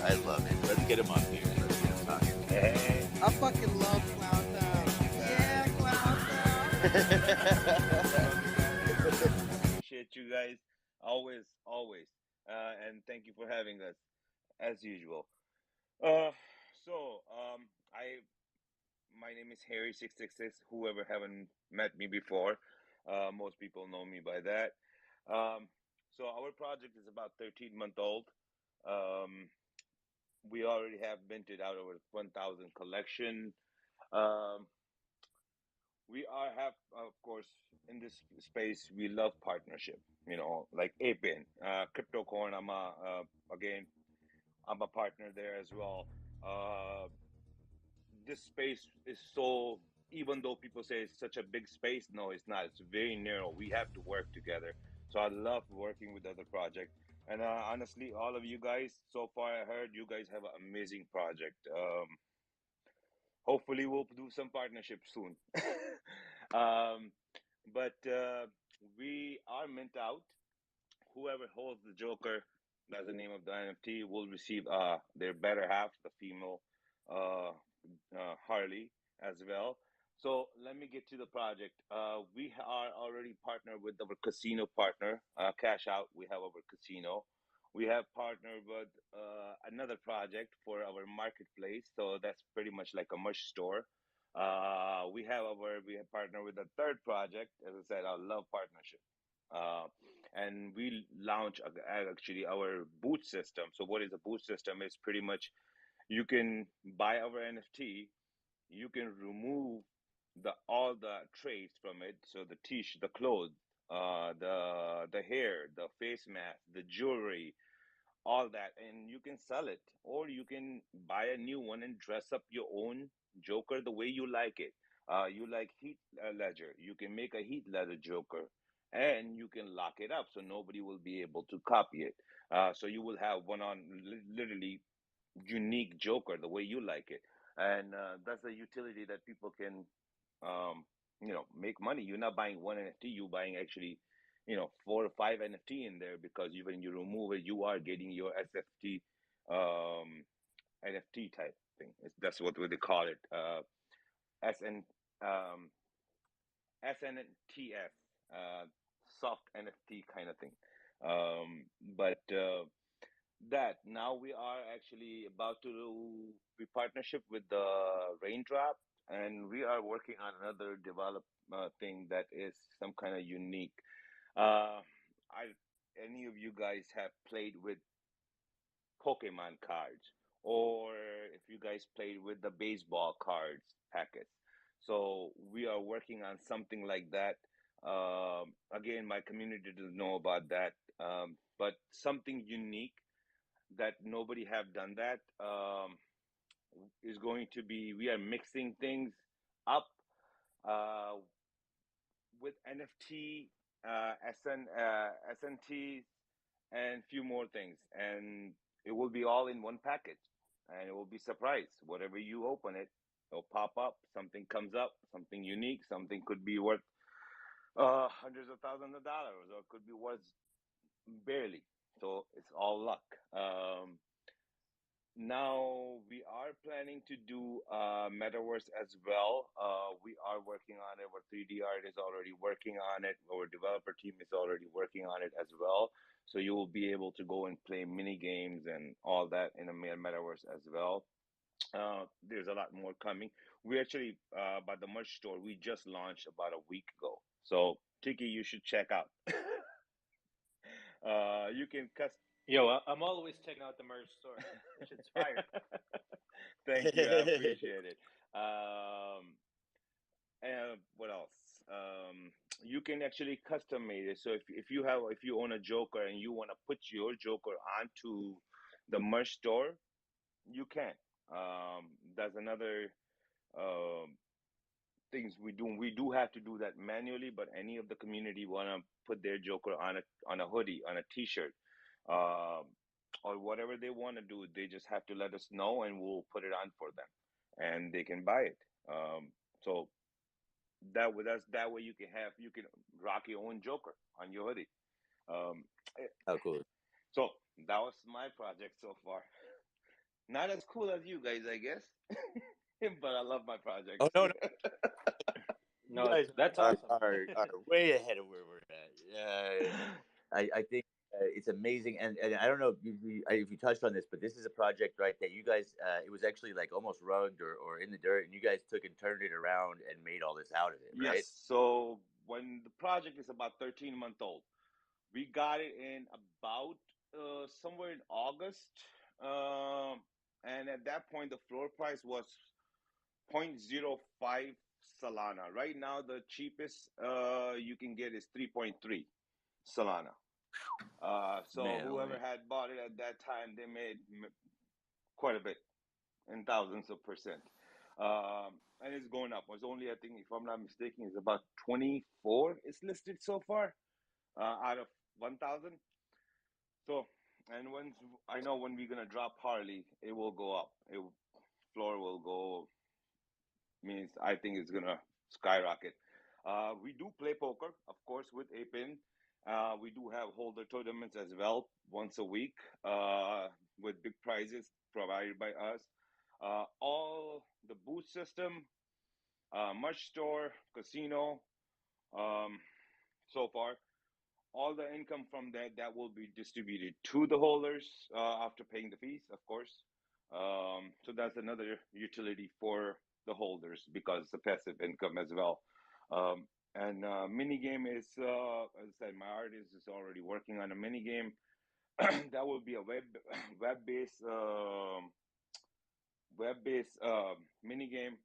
I love it. Let's get them up here. Let's get them talking. Hey. I fucking love Clown Town. Yeah, Clown Town. Appreciate you guys. Always. And thank you for having us, as usual. My name is Harry666. Whoever haven't met me before, most people know me by that. So our project is about 13-month old. We already have minted out over 1,000 collection. We have, of course, in this space, we love partnership. Like Apin, CryptoCorn. I'm a partner there as well. This space is so, even though people say it's such a big space, no, it's not. It's very narrow. We have to work together. So I love working with other projects. And honestly, all of you guys, so far I heard you guys have an amazing project. Hopefully we'll do some partnerships soon. But we are mint out. Whoever holds the Joker, that's the name of the NFT, will receive their better half, the female Harley as well. So let me get to the project. We are already partnered with our casino partner, Cash Out. We have our casino. We have partnered with another project for our marketplace. So that's pretty much like a merch store. We have partnered with a third project. As I said, I love partnership. And we launch actually our boot system. So what is a boot system? It's pretty much you can buy our NFT, you can remove all the traits from it. So the t-shirt, the clothes, the hair, the face mask, the jewelry, all that, and you can sell it, or you can buy a new one and dress up your own Joker the way you like it. You like Heath Ledger, you can make a Heath Ledger Joker, and you can lock it up so nobody will be able to copy it. So you will have one on literally unique Joker the way you like it, and that's a utility that people can, make money. You're not buying one NFT; you're buying actually, 4 or 5 NFT in there, because when you remove it, you are getting your SFT, NFT type thing. That's what they call it, SN, SNTF, soft NFT kind of thing. But that now we are actually about to be partnership with the Raindrop, and we are working on another develop thing that is some kind of unique. I any of you guys have played with Pokemon cards, or if you guys played with the baseball cards packets. So we are working on something like that. Again, my community doesn't know about that, but something unique that nobody have done that is going to be. We are mixing things up uh, with NFT, SNTs, and few more things, and it will be all in one package, and it will be surprise. Whatever you open it, it'll pop up. Something comes up, something unique. Something could be worth hundreds of thousands of dollars, or it could be worth barely. So it's all luck. Now we are planning to do metaverse as well. We are working on it. Our 3D art is already working on it. Our developer team is already working on it as well. So you will be able to go and play mini games and all that in a metaverse as well. There's a lot more coming. We actually, by the merch store, we just launched about a week ago. So Tiki, you should check out. You can custom. Yo, I'm always checking out the merch store. That shit's fire. Thank you. I appreciate it. And what else? You can actually custom made it. So if you own a Joker and you want to put your Joker onto the merch store, you can. That's another things we do. We do have to do that manually, but any of the community want to put their Joker on a hoodie, on a T-shirt, or whatever they want to do, they just have to let us know, and we'll put it on for them, and they can buy it. So that way you can rock your own Joker on your hoodie. Oh, cool. So that was my project so far. Not as cool as you guys, I guess, but I love my project. Oh no, No, guys that's are, awesome. are way ahead of where we're at. I think it's amazing, and I don't know if you touched on this, but this is a project, right, that you guys, it was actually like almost rugged or in the dirt, and you guys took and turned it around and made all this out of it, right? Yes. So when the project is about 13 months old, we got it in about somewhere in August, and at that point the floor price was 0.05 Solana. Right now, the cheapest you can get is 3.3 Solana. So Man, whoever had bought it at that time, they made quite a bit, in thousands of percent. And it's going up. It's only, I think, if I'm not mistaken, it's about 24 it's listed so far out of 1,000. So, and once I know when we're gonna drop Harley, it will go up. Floor will go. Means I think it's gonna skyrocket. We do play poker, of course, with Apin. We do have holder tournaments as well once a week with big prizes provided by us. All the booth system, merch store, casino, so far, all the income from that will be distributed to the holders after paying the fees, of course. So that's another utility for the holders because it's a passive income as well. And mini game is, as I said, my artist is already working on a mini game. That will be a web-based mini game.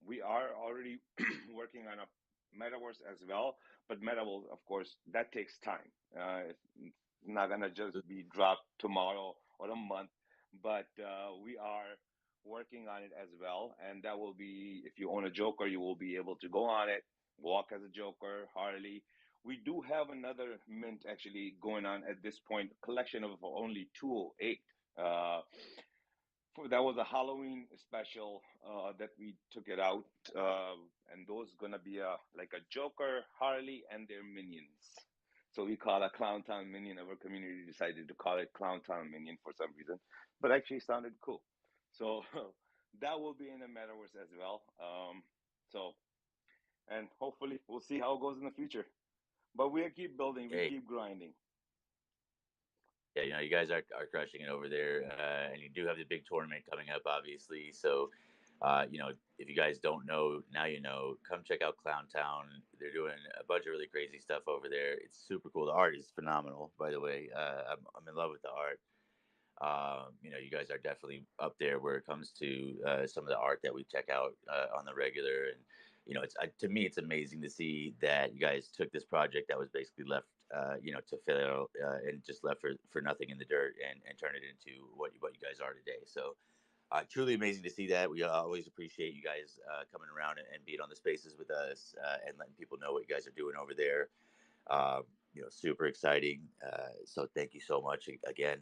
We are already working on a metaverse as well, but metaverse, of course, that takes time. It's not gonna just be dropped tomorrow or a month, but we are working on it as well, and that will be, if you own a Joker, you will be able to go on it, walk as a Joker, Harley. We do have another mint actually going on at this point, collection of only 208. That was a Halloween special that we took it out, and those gonna be like a Joker, Harley, and their minions. So we call a Clown Town minion. Our community decided to call it Clown Town minion for some reason, but actually sounded cool. So that will be in the metaverse as well. So, and hopefully we'll see how it goes in the future. But we keep building, we keep grinding. Yeah, you guys are crushing it over there, and you do have the big tournament coming up, obviously. So, if you guys don't know, now you know. Come check out Clown Town. They're doing a bunch of really crazy stuff over there. It's super cool. The art is phenomenal, by the way. I'm in love with the art. You guys are definitely up there where it comes to some of the art that we check out on the regular. And it's to me, it's amazing to see that you guys took this project that was basically left, to fail and just left for nothing in the dirt and turn it into what you guys are today. So. Truly amazing to see that. We always appreciate you guys coming around and being on the spaces with us and letting people know what you guys are doing over there. Super exciting. So thank you so much again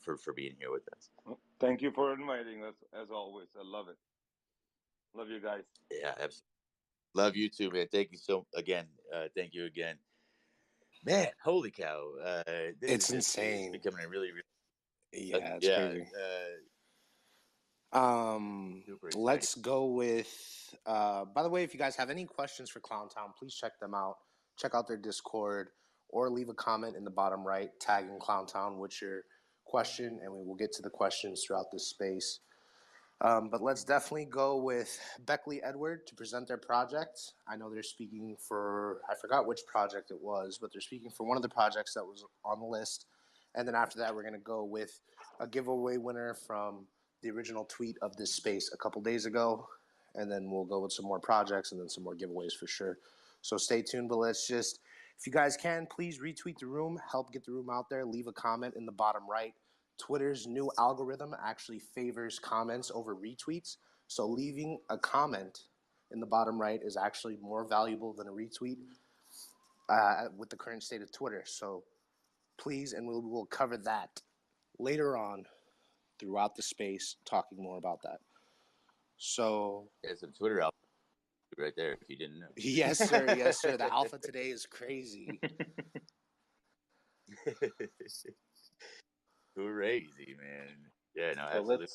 for being here with us. Thank you for inviting us, as always. I love it. Love you guys. Yeah, absolutely. Love you too, man. Thank you thank you again. Man, holy cow. It's insane. It's becoming a really, really... Yeah, it's crazy. Let's go with, by the way, if you guys have any questions for Clown Town, please check them out. Check out their Discord or leave a comment in the bottom right tagging Clown Town with your question, and we will get to the questions throughout this space. But let's definitely go with Beckley Edward to present their project. I know they're speaking for, I forgot which project it was, but they're speaking for one of the projects that was on the list. And then after that, we're going to go with a giveaway winner from the original tweet of this space a couple days ago. And then we'll go with some more projects and then some more giveaways for sure. So stay tuned, but let's just, if you guys can, please retweet the room, help get the room out there, leave a comment in the bottom right. Twitter's new algorithm actually favors comments over retweets. So leaving a comment in the bottom right is actually more valuable than a retweet with the current state of Twitter. So please, and we'll cover that later on throughout the space, talking more about that. So it's a Twitter alpha right there, if you didn't know. Yes, sir. Yes, sir. The alpha today is crazy. Crazy, man. Yeah, no, So absolutely.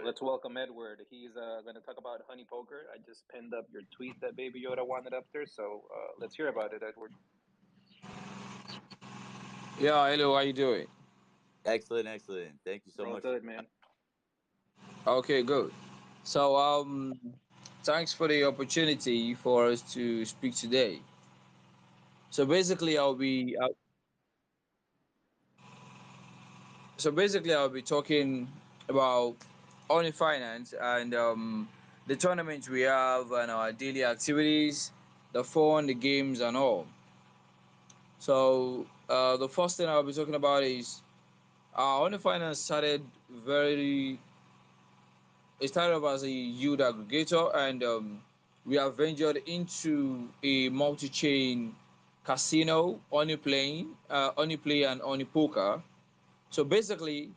let's welcome Edward. He's going to talk about Honey Poker. I just pinned up your tweet that Baby Yoda wanted up there, so let's hear about it, Edward. Yeah, hello, how you doing? Excellent. Thank you so much. Good, man. Okay, good. So, thanks for the opportunity for us to speak today. So basically, I'll be talking about Only Finance and the tournaments we have and our daily activities, the fun, the games, and all. So the first thing I'll be talking about is Only Finance started off as a yield aggregator, and we have ventured into a multi-chain casino, Only and Only Poker. So basically,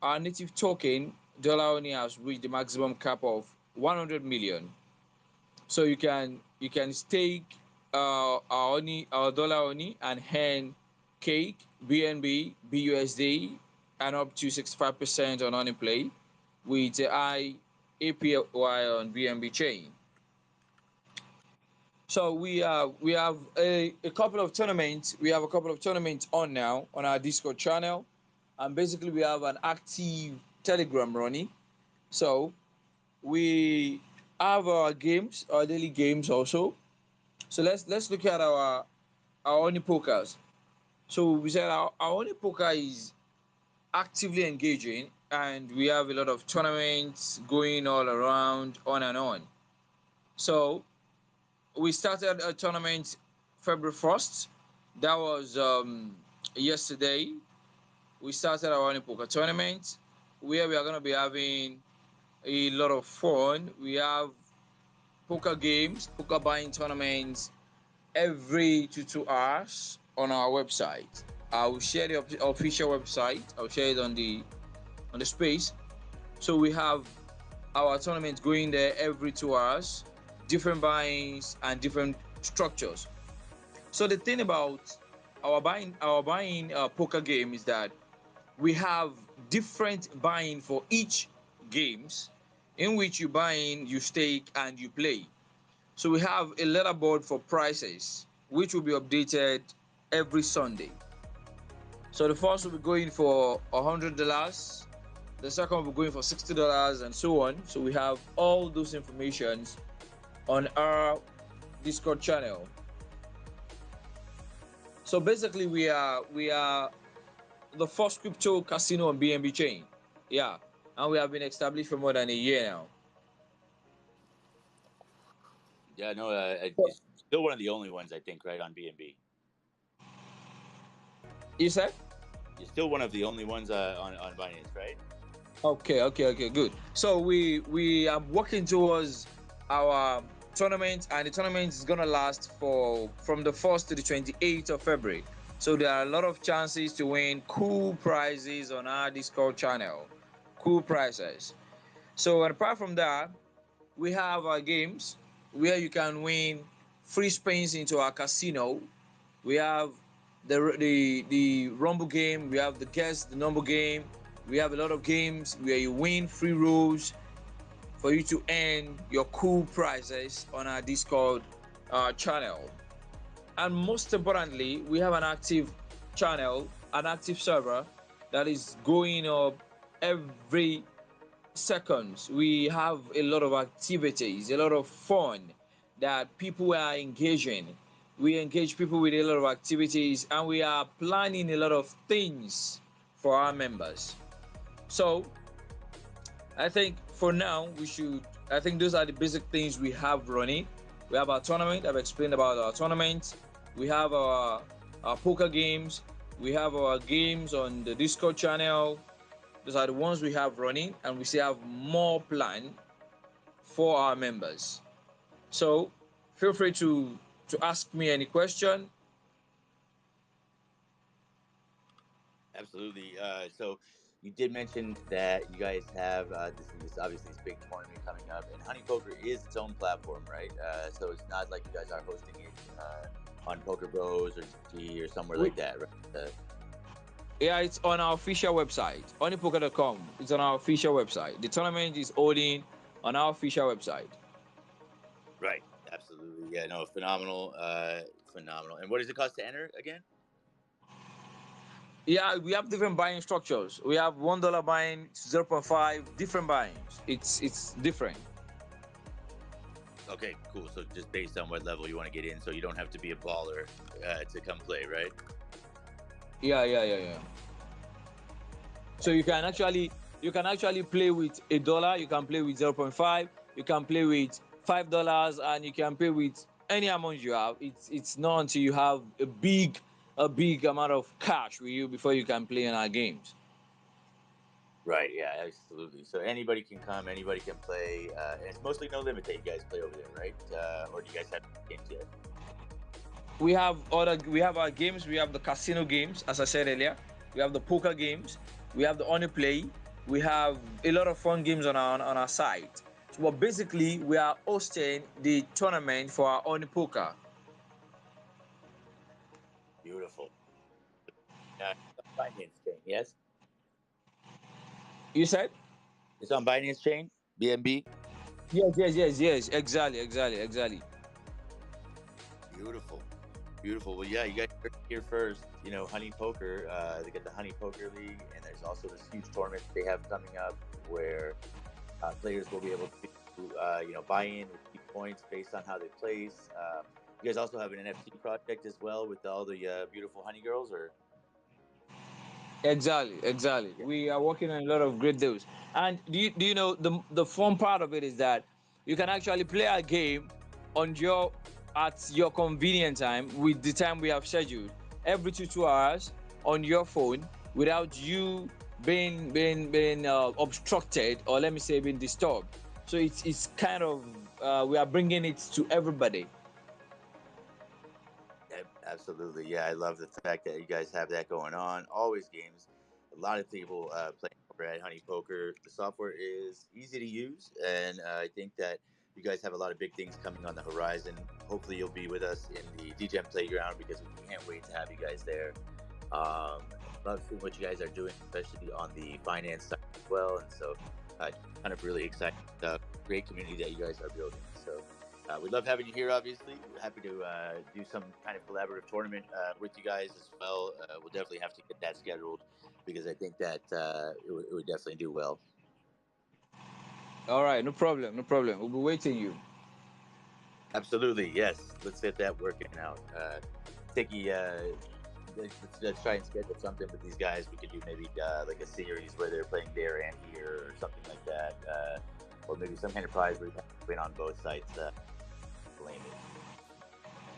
our native token, Dollar Oni, has reached the maximum cap of 100 million. So you can stake our Dollar Oni and earn cake, BNB, BUSD, and up to 65% on Oniplay with a high APY on BNB chain. So we have a couple of tournaments. We have a couple of tournaments on now on our Discord channel, and basically we have an active Telegram running. So we have our games, our daily games also. So let's look at our Oni Pokers. So we said our Oni Poker is actively engaging, and we have a lot of tournaments going all around, on and on. So we started a tournament February 1st. That was yesterday. We started our Only Poker tournament where we are going to be having a lot of fun. We have poker games, poker buying tournaments every 2 hours on our website. I will share the official website. I'll share it on the space. So we have our tournament going there every 2 hours, different buyings and different structures. So the thing about our buying poker game is that we have different buying for each games, in which you buy in, you stake, and you play. So we have a leaderboard for prices, which will be updated every Sunday. So the first will be going for $100. The second will be going for $60 and so on. So we have all those informations on our Discord channel. So basically we are the first crypto casino on BNB chain. Yeah. And we have been established for more than a year now. Yeah, no, it's still one of the only ones, I think, right, on BNB. You said? You're still one of the only ones on Binance, right? Okay, good. So we are working towards our tournament, and the tournament is gonna last from the 1st to the 28th of February. So there are a lot of chances to win cool prizes on our Discord channel. Cool prizes. So apart from that, we have our games where you can win free spins into our casino. We have the Rumble game. We have the Guess the Number game. We have a lot of games where you win free rolls for you to earn your cool prizes on our Discord channel. And most importantly, we have an active channel, an active server that is going up every seconds. We have a lot of activities, a lot of fun that people are engaging. We engage people with a lot of activities, and we are planning a lot of things for our members. So I think for now I think those are the basic things we have running. We have our tournament. I've explained about our tournament. We have our poker games. We have our games on the Discord channel. Those are the ones we have running, and we still have more planned for our members. So feel free to ask me any question. Absolutely. So you did mention that you guys have this obviously this big tournament coming up, and Honey Poker is its own platform, right? So it's not like you guys are hosting it on Poker Bros or G or somewhere like that, right? Yeah, it's on our official website, honeypoker.com. It's on our official website. The tournament is holding on our official website. Right. Absolutely. Yeah. No. Phenomenal. Phenomenal. And what does it cost to enter again? Yeah, we have different buying structures. We have $1 buying, 0.5, different buyings. It's different. Okay, cool. So just based on what level you want to get in, so you don't have to be a baller to come play, right? Yeah. So you can actually play with $1. You can play with 0.5. You can play with $5, and you can play with any amount you have. It's not until you have a big amount of cash with you before you can play in our games. Right. Yeah. Absolutely. So anybody can come. Anybody can play. And it's mostly no limit that you guys play over there, right? Or do you guys have games yet? We have our games. We have the casino games, as I said earlier. We have the poker games. We have the Honey Play. We have a lot of fun games on our site. So, but basically, we are hosting the tournament for our Honey Poker. Beautiful. Binance chain, yes. You said? It's on Binance chain, BNB. Yes. Exactly. Beautiful. Well, yeah, you guys are here first. You know, Honey Poker. They got the Honey Poker League, and there's also this huge tournament they have coming up where players will be able to, buy in with key points based on how they place. You guys also have an NFT project as well with all the beautiful honey girls, or? Exactly. We are working on a lot of great deals. And do you know the fun part of it is that you can actually play a game at your convenient time with the time we have scheduled every 2 hours on your phone without you being obstructed, or let me say being disturbed. So it's kind of we are bringing it to everybody. Absolutely. Yeah, I love the fact that you guys have that going on. Always games. A lot of people playing over at Honey Poker. The software is easy to use, and I think that you guys have a lot of big things coming on the horizon. Hopefully, you'll be with us in the DGEM Playground because we can't wait to have you guys there. Love seeing what you guys are doing, especially on the finance side as well. And so, kind of really excited. Great community that you guys are building. So, we love having you here. Obviously, we're happy to do some kind of collaborative tournament with you guys as well. We'll definitely have to get that scheduled because I think that it would definitely do well. All right, no problem, no problem. We'll be waiting you. Absolutely, yes. Let's get that working out. Tiki, let's try and schedule something with these guys. We could do maybe like a series where they're playing there and here or something like that. Or maybe some kind of prize where you can win on both sites.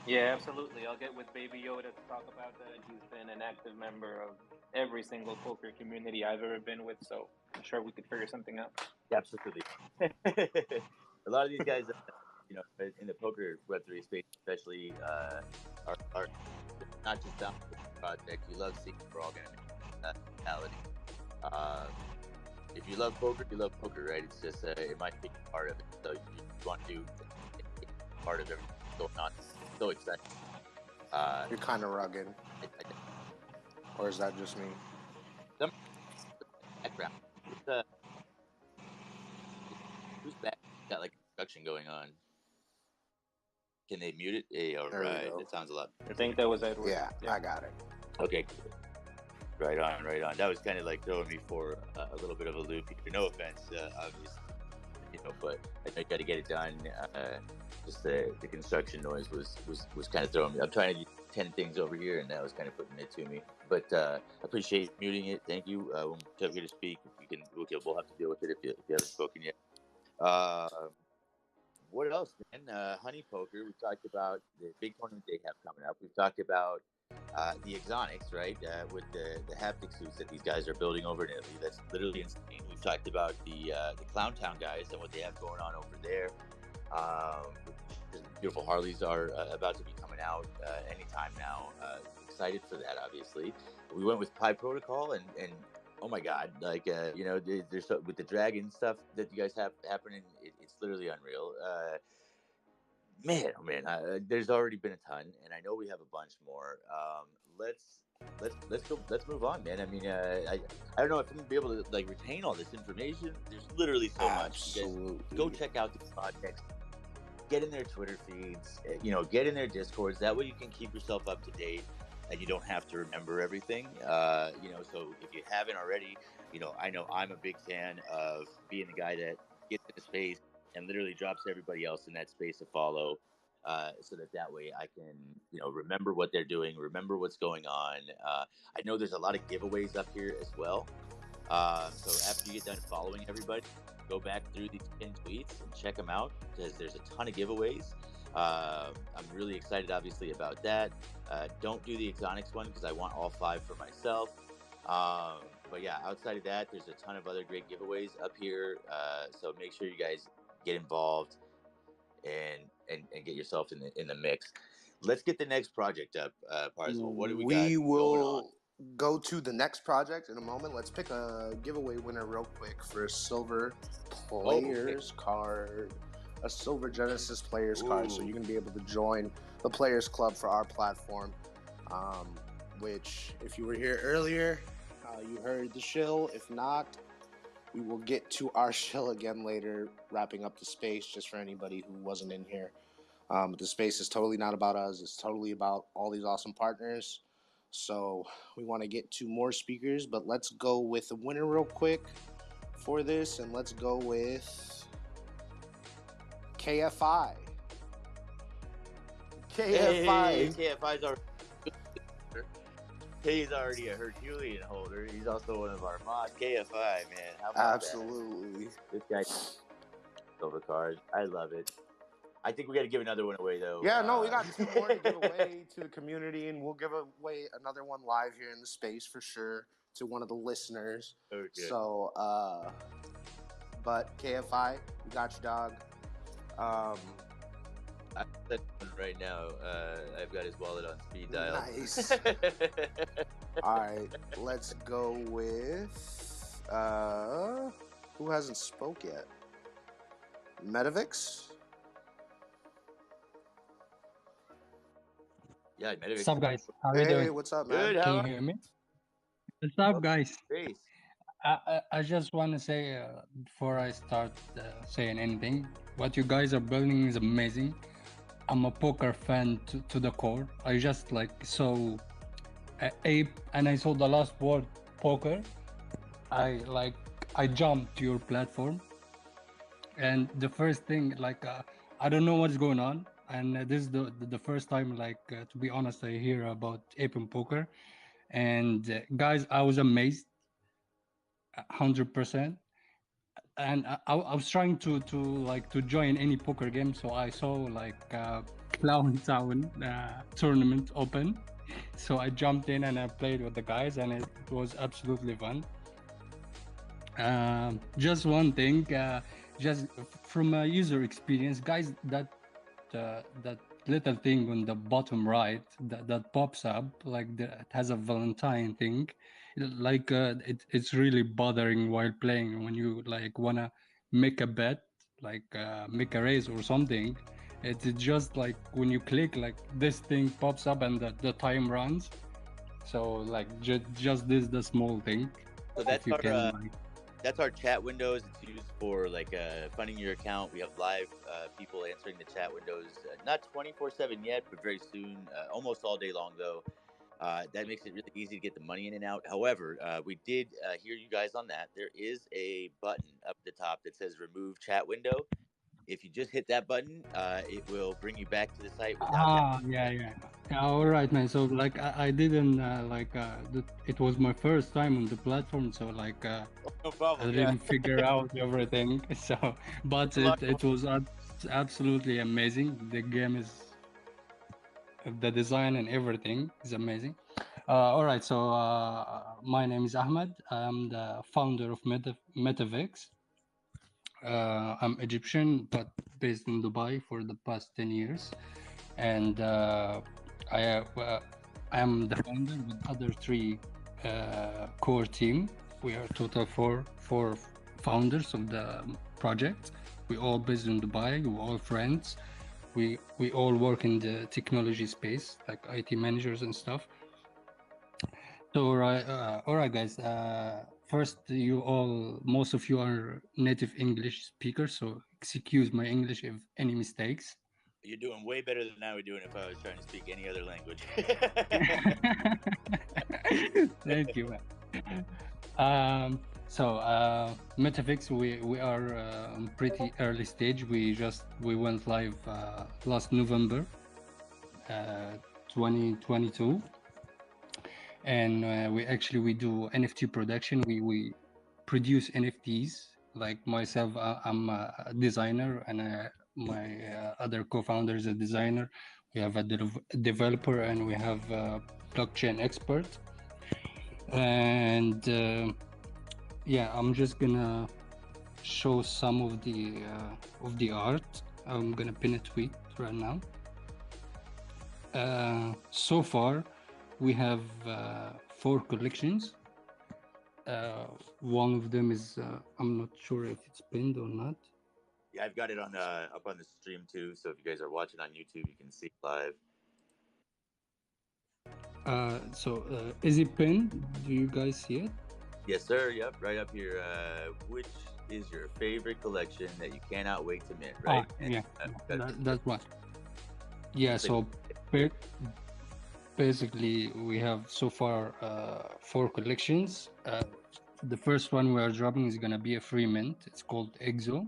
Yeah, absolutely. I'll get with Baby Yoda to talk about that. He's been an active member of every single poker community I've ever been with, so I'm sure we could figure something out. Absolutely. A lot of these guys, you know, in the poker Web3 space, especially, are not just down for the project. You love seeing we're all going to make that mentality. If you love poker, you love poker, right? It's just it might be part of it. So you want to be part of everything going on. So excited. You're kind of rugged. Or is that just me? Some background. Who's back? Got like construction going on. Can they mute it? Hey, all right. That sounds a lot. I think that was Edward. Yeah, I got it. Okay. Right on, right on. That was kind of like throwing me for a little bit of a loop. No offense, obviously, you know, but I know you got to get it done. Just the construction noise was kind of throwing me. I'm trying to do 10 things over here, and that was kind of putting it to me. But appreciate muting it. Thank you. When we come here to speak, we'll have to deal with it if you haven't spoken yet. What else, man? Honey Poker. We talked about the big tournament they have coming up. We've talked about the Exonics, right? With the haptic suits that these guys are building over in Italy. That's literally insane. We've talked about the Clown Town guys and what they have going on over there. The beautiful Harleys are about to be coming out anytime now. Excited for that, obviously. We went with Pi Protocol and oh my God, like, you know, there's with the dragon stuff that you guys have happening, it's literally unreal. Man, oh man, there's already been a ton, and I know we have a bunch more. Let's move on, man. I mean, I don't know if I'm gonna be able to like retain all this information. There's literally so much. You guys go check out these projects. Get in their Twitter feeds. You know, get in their Discords. That way you can keep yourself up to date, and you don't have to remember everything. You know, so if you haven't already, you know I'm a big fan of being the guy that gets in the space and literally drops everybody else in that space to follow, so that way I can, you know, remember what they're doing, remember what's going on. I know there's a lot of giveaways up here as well. So after you get done following everybody, go back through these pinned tweets and check them out because there's a ton of giveaways. I'm really excited, obviously, about that. Don't do the Exonics one because I want all 5 for myself. But yeah, outside of that, there's a ton of other great giveaways up here. So make sure you guys get involved and get yourself in the mix. Let's get the next project up, Parzival. What do we got? We will go to the next project in a moment. Let's pick a giveaway winner real quick for a silver players card. A silver Genesis players card, so you can be able to join the Players Club for our platform, which if you were here earlier, you heard the shill. If not, we will get to our shill again later, wrapping up the space just for anybody who wasn't in here. The space is totally not about us. It's totally about all these awesome partners. So we want to get to more speakers, but let's go with the winner real quick for this, and let's go with KFI. KFI's already. He's already a Herculean holder. He's also one of our mods. KFI, man. How about Absolutely. That? This guy, silver card. I love it. I think we got to give another one away, though. Yeah, no, we got 2 more to give away to the community, and we'll give away another one live here in the space for sure to one of the listeners. Okay. So, but KFI, we got you, dog. I'm right now. I've got his wallet on speed dial. Nice. All right, let's go with who hasn't spoke yet? Metavix. Yeah, Metavix. What's up, guys? How are you doing? Hey, what's up, man? Good. Can you hear me? What's up, guys? Peace. I just want to say before I start saying anything, what you guys are building is amazing. I'm a poker fan to the core. I just like saw Ape and I saw the last World Poker. I jumped to your platform, and the first thing I don't know what's going on, and this is the first time to be honest I hear about Ape and Poker, and guys I was amazed, 100%. And I was trying to join any poker game, so I saw Clown Town tournament open, so I jumped in and I played with the guys, and it was absolutely fun. Just one thing, just from a user experience, guys, that little thing on the bottom right that pops up, it has a Valentine thing. It's really bothering while playing when you wanna make a bet, make a raise or something. It's just when you click, this thing pops up and the time runs. So just this the small thing. So that's our chat windows. It's used for funding your account. We have live people answering the chat windows, not 24/7 yet, but very soon, almost all day long though. That makes it really easy to get the money in and out. However, we did hear you guys on that. There is a button up at the top that says remove chat window. If you just hit that button, it will bring you back to the site without yeah, all right, man. So I didn't it was my first time on the platform, so no problem. I didn't figure out everything. So but it was absolutely amazing. The game is, the design and everything is amazing. All right, so my name is Ahmed. I'm the founder of MetaVix. I'm Egyptian, but based in Dubai for the past 10 years. And I am the founder with other three core team. We are total four founders of the project. We all based in Dubai. We're all friends. We all work in the technology space, like IT managers and stuff. So all right, guys. First, most of you are native English speakers, so excuse my English if any mistakes. You're doing way better than I would do if I was trying to speak any other language. Thank you. So MetaVix, we are on pretty early stage. We went live last November 2022, and we do NFT production. We produce NFTs. Like myself, I'm a designer, and my other co-founder is a designer. We have a developer, and we have a blockchain expert. And yeah, I'm just gonna show some of the art. I'm gonna pin a tweet right now. So far, we have 4 collections. One of them is I'm not sure if it's pinned or not. Yeah, I've got it on up on the stream too. So if you guys are watching on YouTube, you can see live. Is it pinned? Do you guys see it? Yes, sir. Yep, right up here. Which is your favorite collection that you cannot wait to mint? Right? Yeah, that's one. Yeah. So basically, we have so far 4 collections. The first one we are dropping is gonna be a free mint. It's called EXO,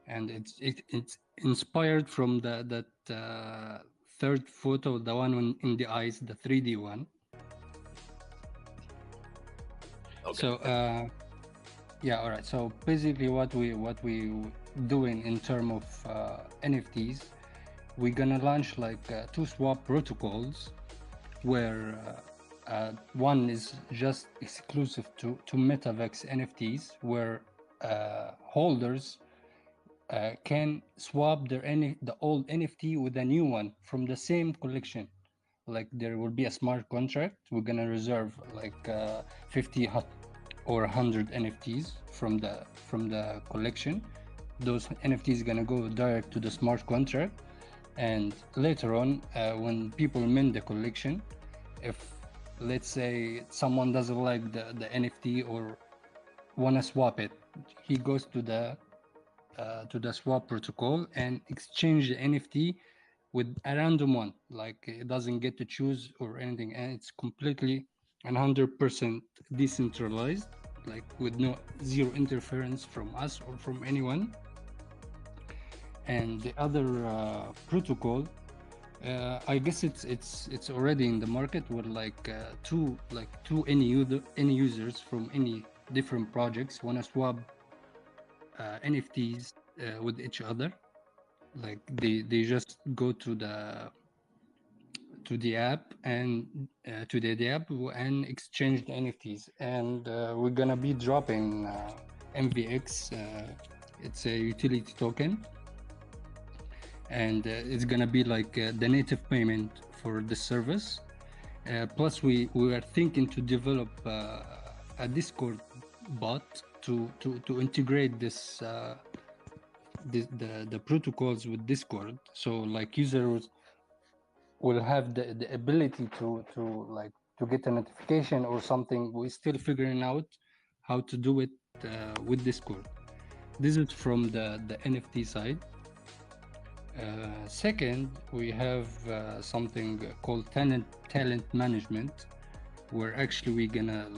and it's inspired from that third photo, the one in the eyes, the 3D one. Okay. So yeah, all right. So basically, what we doing in terms of NFTs, we're gonna launch 2 swap protocols, where one is just exclusive to MetaVix NFTs, where holders can swap the old NFT with a new one from the same collection. There will be a smart contract. We're gonna reserve 50 or 100 NFTs from the collection. Those NFTs gonna go direct to the smart contract, and later on, when people mint the collection, if let's say someone doesn't like the NFT or wanna swap it, he goes to the the swap protocol and exchange the NFT with a random one. Like it doesn't get to choose or anything, and it's completely 100% decentralized, like with no zero interference from us or from anyone. And the other protocol, I guess it's already in the market with two any users from any different projects wanna swap NFTs with each other. Like they just go to the app and to the app and exchange the NFTs. And we're gonna be dropping MVX. It's a utility token, and it's gonna be like the native payment for the service. Plus, we are thinking to develop a Discord bot to integrate this the protocols with Discord. So like users will have the ability to get a notification or something. We're still figuring out how to do it with Discord. This is from the NFT side. Second, we have something called talent management, where actually we're gonna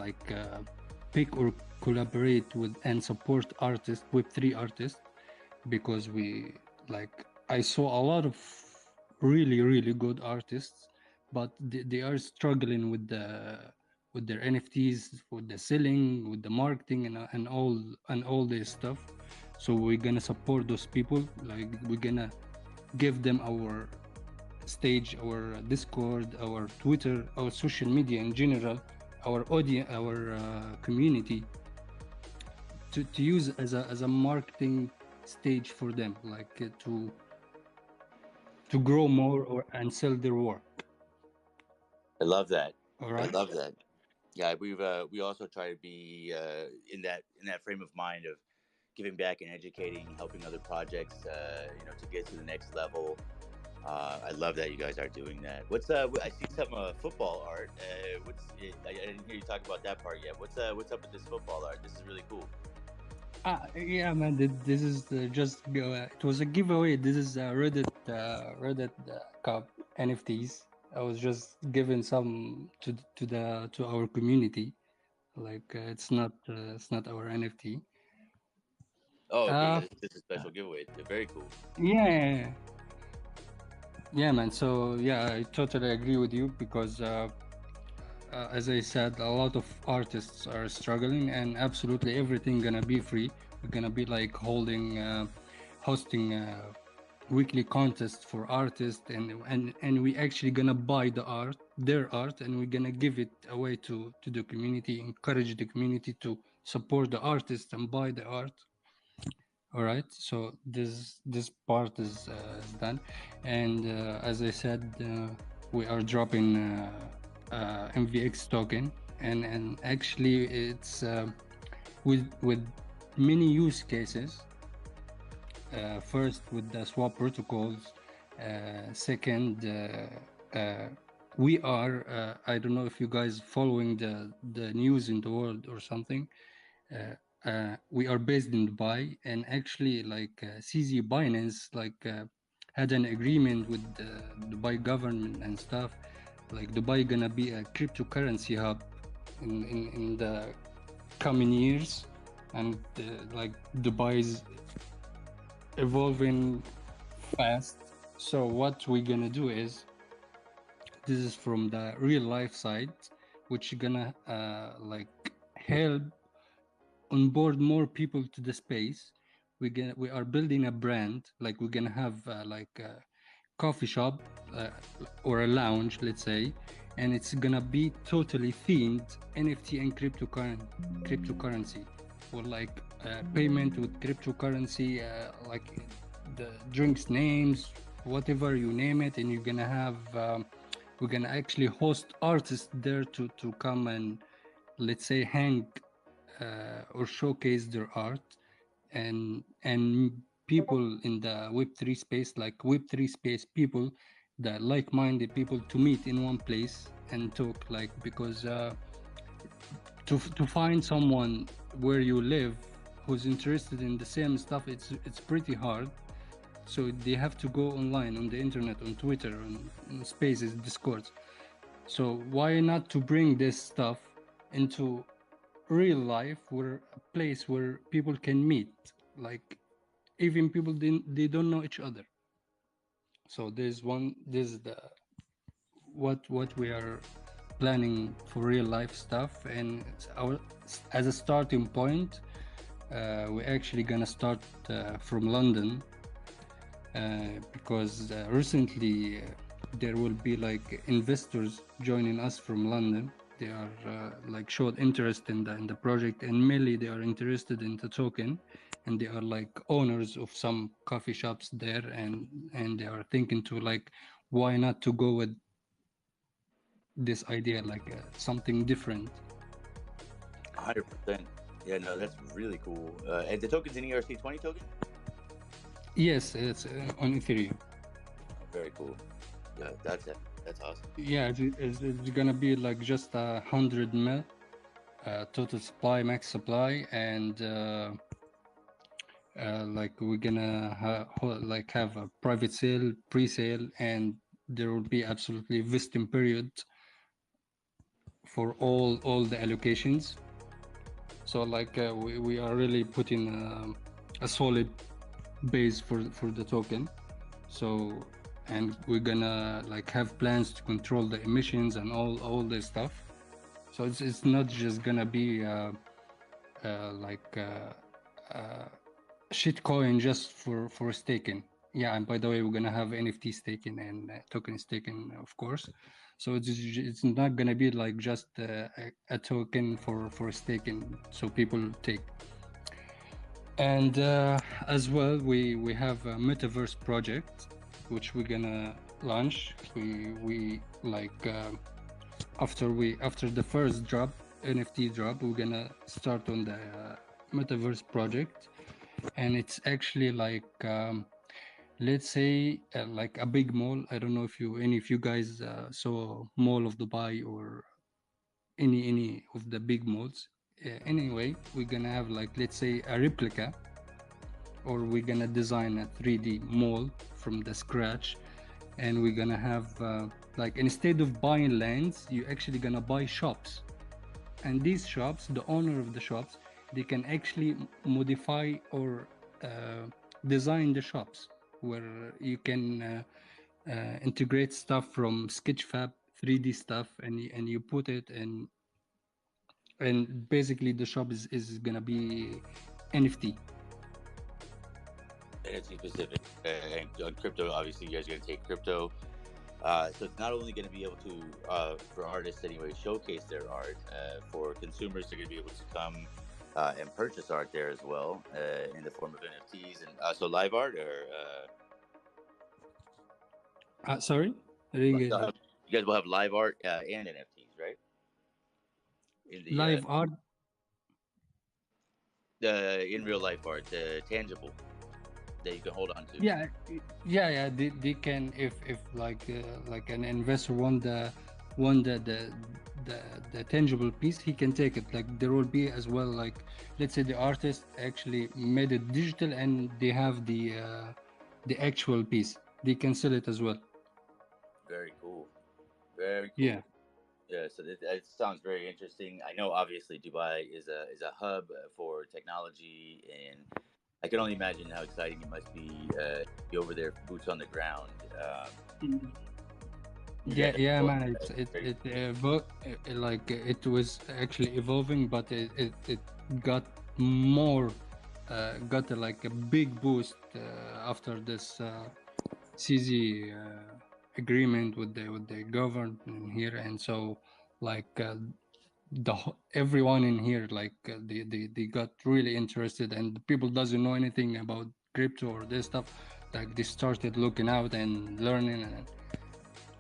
pick or collaborate with and support artists, Web3 artists, because I saw a lot of really good artists, but they are struggling with their NFTs, with the selling, with the marketing, and all this stuff. So we're gonna support those people. Like we're gonna give them our stage, our Discord, our Twitter, our social media in general, our audience, our community, to use as a marketing stage for them, to grow more and sell their work. I love that. All right. I love that. Yeah, we also try to be in that frame of mind of giving back and educating, helping other projects, to get to the next level. I love that you guys are doing that. I see some football art. I didn't hear you talk about that part yet. What's up with this football art? This is really cool. Yeah, man. This is it was a giveaway. This is Reddit Cup NFTs. I was just giving some to our community. It's not our NFT. Oh, okay. This is a special giveaway. They're very cool. Yeah, man. So yeah, I totally agree with you because as I said, a lot of artists are struggling, and absolutely everything gonna be free. We're gonna be hosting weekly contests for artists, and we actually gonna buy their art, and we're gonna give it away to the community, encourage the community to support the artist and buy the art. All right, so this part is done, and as I said, we are dropping MVX token, and actually it's with many use cases. First with the swap protocols. Second, we are I don't know if you guys following the news in the world or something. We are based in Dubai, and actually CZ Binance had an agreement with the Dubai government and stuff. Dubai gonna be a cryptocurrency hub in the coming years, and Dubai's evolving fast. So what we're gonna do is, this is from the real life side, which gonna help onboard more people to the space. We are building a brand. We're gonna have a coffee shop or a lounge, let's say, and it's gonna be totally themed NFT and cryptocurrency, or payment with cryptocurrency, the drinks names, whatever you name it, and you're gonna have we're gonna actually host artists there to come and, let's say, hang or showcase their art, and people in the Web3 space, Web3 space people, the like-minded people, to meet in one place and talk, because to find someone where you live who's interested in the same stuff, it's pretty hard. So they have to go online on the internet, on Twitter, on Spaces, Discord. So why not to bring this stuff into real life, where a place where people can meet, like even people they don't know each other. So this is the what we are planning for real life stuff, and as a starting point, we're actually gonna start from London, because recently there will be like investors joining us from London. They are like showed interest in the project, and mainly they are interested in the token, and they are like owners of some coffee shops there, and they are thinking to like, why not to go with this idea, like something different. 100%. Yeah, no, that's really cool. And the token's an ERC20 token? Yes, it's on Ethereum. Very cool. Yeah, that's awesome. Yeah, it's gonna be like just 100 mil total supply, max supply, and like we're gonna have a private sale, pre-sale, and there will be absolutely vesting period for all the allocations. So like we are really putting a solid base for the token. So, and we're gonna like have plans to control the emissions and all this stuff. So it's not just gonna be like shitcoin just for staking. Yeah, and by the way, we're gonna have NFT staking and token staking, of course. So it's not gonna be like just a token for staking, so people take. And as well, we have a metaverse project which we're gonna launch. We like after the first drop, NFT drop, we're gonna start on the metaverse project, and it's actually like let's say like a big mall. I don't know if any of you guys saw Mall of Dubai or any of the big malls. Anyway, we're gonna have like, let's say, a replica, or we're gonna design a 3D mall from the scratch, and we're gonna have like, instead of buying lands, you're actually gonna buy shops, and these shops, the owner of the shops, they can actually modify or design the shops, where you can integrate stuff from Sketchfab 3D stuff, and you put it in, and basically the shop is gonna be NFT. NFT specific. And on crypto, obviously, you guys are going to take crypto. So it's not only going to be able to, for artists anyway, showcase their art. For consumers, they're going to be able to come and purchase art there as well, in the form of NFTs and so live art, or sorry, I didn't get that. You guys will have live art and NFTs, right? In the, live art. In real life art, tangible, that you can hold on to. Yeah. They can, if like an investor want the tangible piece, he can take it. Like there will be as well, like let's say the artist actually made it digital and they have the actual piece, they can sell it as well. Very cool. Very cool. Yeah. Yeah, so it sounds very interesting. I know obviously Dubai is a hub for technology, and I can only imagine how exciting it must be over there, boots on the ground. Yeah, man. It was actually evolving, but it got more, got like a big boost after this CZ agreement with the government here, and so like everyone in here, like they got really interested, and people doesn't know anything about crypto or this stuff, like they started looking out and learning, and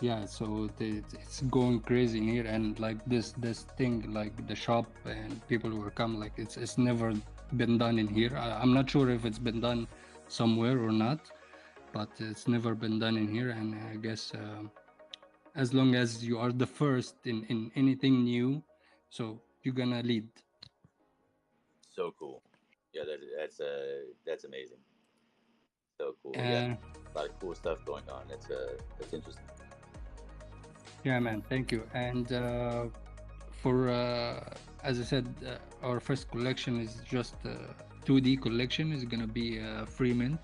yeah, so it's going crazy in here. And like this thing, like the shop and people will come, like it's never been done in here. I'm not sure if it's been done somewhere or not, but it's never been done in here. And I guess as long as you are the first in anything new, so you're gonna lead. So cool. Yeah, that's amazing. So cool. Yeah, a lot of cool stuff going on. That's interesting. Yeah, man. Thank you. And for as I said, our first collection is just 2D collection. Is gonna be free mint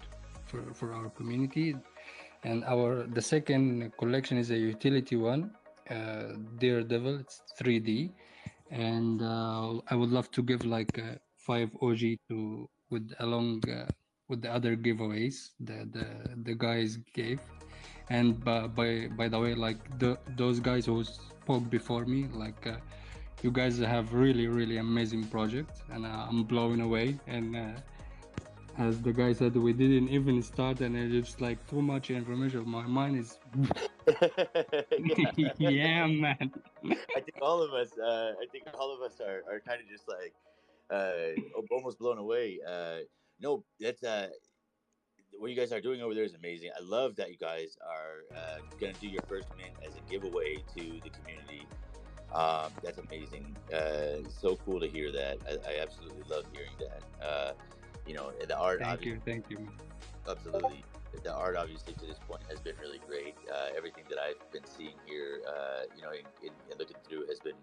for our community, and the second collection is a utility one, Daredevil. It's 3D, and I would love to give like 5 OG to along with the other giveaways that the guys gave. And by the way, like those guys who spoke before me, like you guys have really amazing projects, and I'm blown away. And as the guy said, we didn't even start, and it's just like too much information. My mind is yeah, man. I think all of us are kind of just like almost blown away. No, that's what you guys are doing over there is amazing. I love that you guys are going to do your first mint as a giveaway to the community. That's amazing. So cool to hear that. I absolutely love hearing that. The art. Thank you. Absolutely. The art, obviously, to this point has been really great. Everything that I've been seeing here, and looking through has been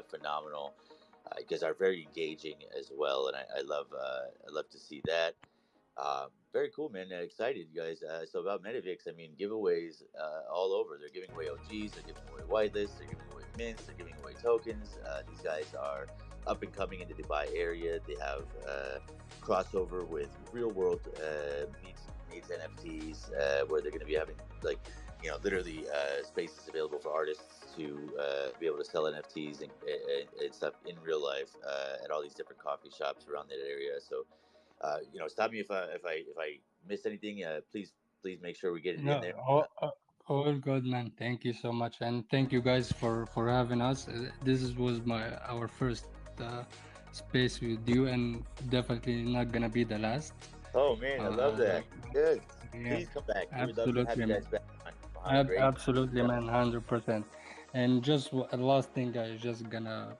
phenomenal. You guys are very engaging as well, and I love to see that. Very cool, man. Excited, you guys. So about Metavix, I mean, giveaways all over. They're giving away OGs, they're giving away whitelists, they're giving away mints, they're giving away tokens. These guys are up and coming in the Dubai area. They have crossover with real world meets NFTs, where they're going to be having literally spaces available for artists to be able to sell NFTs and stuff in real life at all these different coffee shops around that area. So. Stop me if I miss anything. Please make sure we get it in there. All good, man. Thank you so much, and thank you guys for having us. This was our first space with you, and definitely not gonna be the last. Oh man, I love that. Good. Yeah, please come back. Absolutely, have you guys back. Absolutely, man. 100%. And just a last thing, I just gonna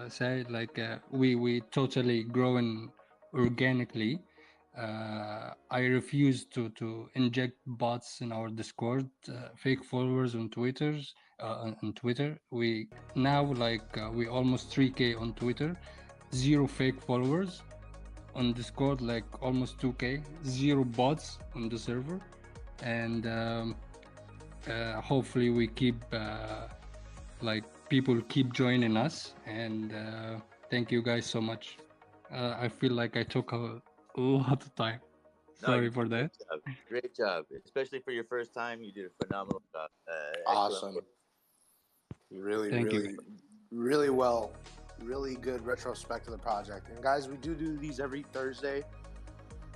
say, like we totally growing organically. I refuse to inject bots in our Discord, fake followers on Twitter. We now we almost 3K on Twitter, 0 fake followers on Discord, like almost 2K, 0 bots on the server, and hopefully we keep people keep joining us. And thank you guys so much. I feel like I took a lot of time. Sorry for that. Great job. Especially for your first time. You did a phenomenal job. Awesome. Really well. Really good retrospect of the project. And guys, we do these every Thursday.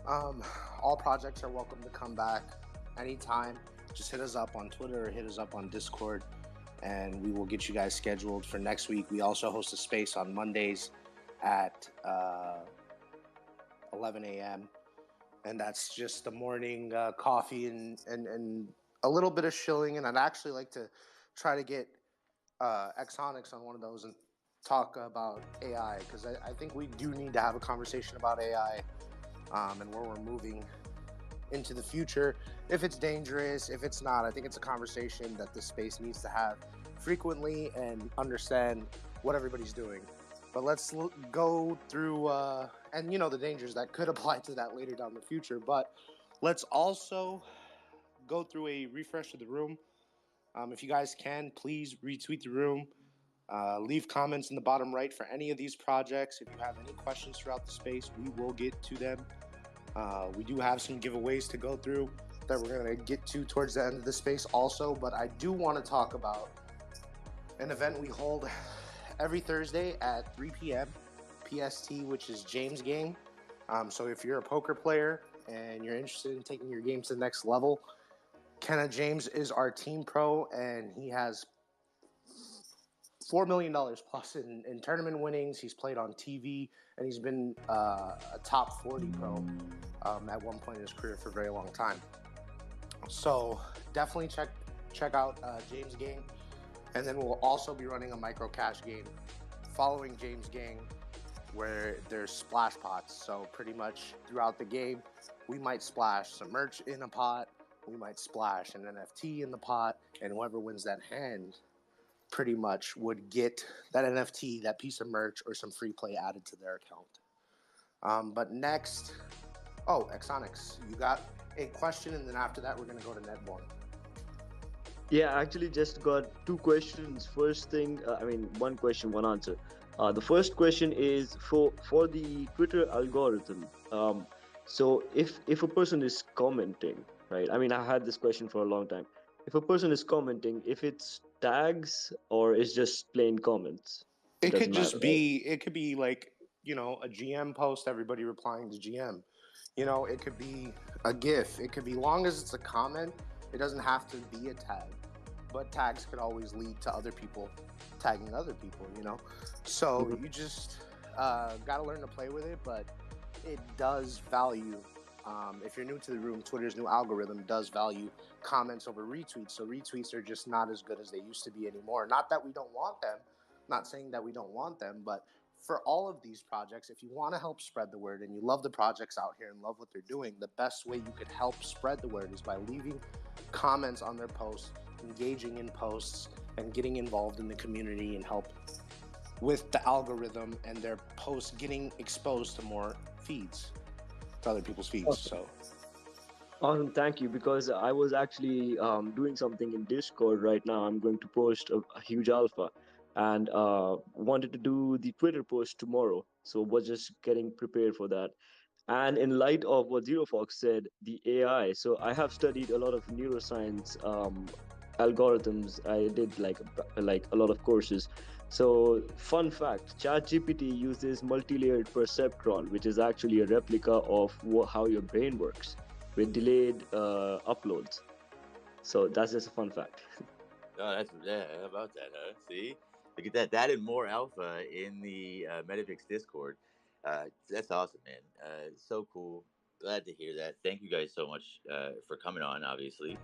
All projects are welcome to come back anytime. Just hit us up on Twitter or hit us up on Discord, and we will get you guys scheduled for next week. We also host a space on Mondays at 11 a.m. and that's just the morning coffee and a little bit of shilling. And I'd actually like to try to get Exonix on one of those and talk about AI, because I think we do need to have a conversation about AI and where we're moving into the future. If it's dangerous, if it's not, I think it's a conversation that this space needs to have frequently and understand what everybody's doing. But let's go through, and the dangers that could apply to that later down the future. But let's also go through a refresh of the room. If you guys can, please retweet the room. Leave comments in the bottom right for any of these projects. If you have any questions throughout the space, we will get to them. We do have some giveaways to go through that we're going to get to towards the end of the space also. But I do want to talk about an event we hold every Thursday at 3 p.m. PST, which is James Gang. So if you're a poker player and you're interested in taking your game to the next level, Kenna James is our team pro, and he has $4 million plus in tournament winnings. He's played on TV, and he's been a top 40 pro at one point in his career for a very long time. So definitely check out James Gang. And then we'll also be running a micro cash game following James Gang where there's splash pots. So pretty much throughout the game, we might splash some merch in a pot, we might splash an NFT in the pot, and whoever wins that hand pretty much would get that NFT, that piece of merch, or some free play added to their account. But next, Exonix, you got a question, and then after that, we're going to go to Netborn. Yeah, actually, just got two questions. First thing, one question, one answer. The first question is for the Twitter algorithm. So if a person is commenting, right? I mean, I had this question for a long time. If a person is commenting, if it's tags or it's just plain comments, it could doesn't just matter, right? be, it could be like, you know, a GM post, everybody replying to GM. You know, it could be a GIF. It could be, long as it's a comment, it doesn't have to be a tag. But tags could always lead to other people tagging other people, you know? So you just got to learn to play with it, but it does value, if you're new to the room, Twitter's new algorithm does value comments over retweets. So retweets are just not as good as they used to be anymore. Not that we don't want them, not saying that we don't want them, but for all of these projects, if you want to help spread the word and you love the projects out here and love what they're doing, the best way you could help spread the word is by leaving comments on their posts, engaging in posts, and getting involved in the community and help with the algorithm and their posts getting exposed to more feeds, to other people's feeds. Awesome. So Awesome, thank you. Because I was actually doing something in Discord right now. I'm going to post a huge alpha, and wanted to do the Twitter post tomorrow. So was just getting prepared for that. And in light of what Zero Fox said, the AI. So I have studied a lot of neuroscience algorithms. I did like a lot of courses. So fun fact: ChatGPT uses multi-layered perceptron, which is actually a replica of how your brain works, with delayed uploads. So that's just a fun fact. Oh, how about that, huh? See, look at that. That and more alpha in the Metafix Discord. That's awesome, man. So cool. Glad to hear that. Thank you guys so much for coming on. Obviously,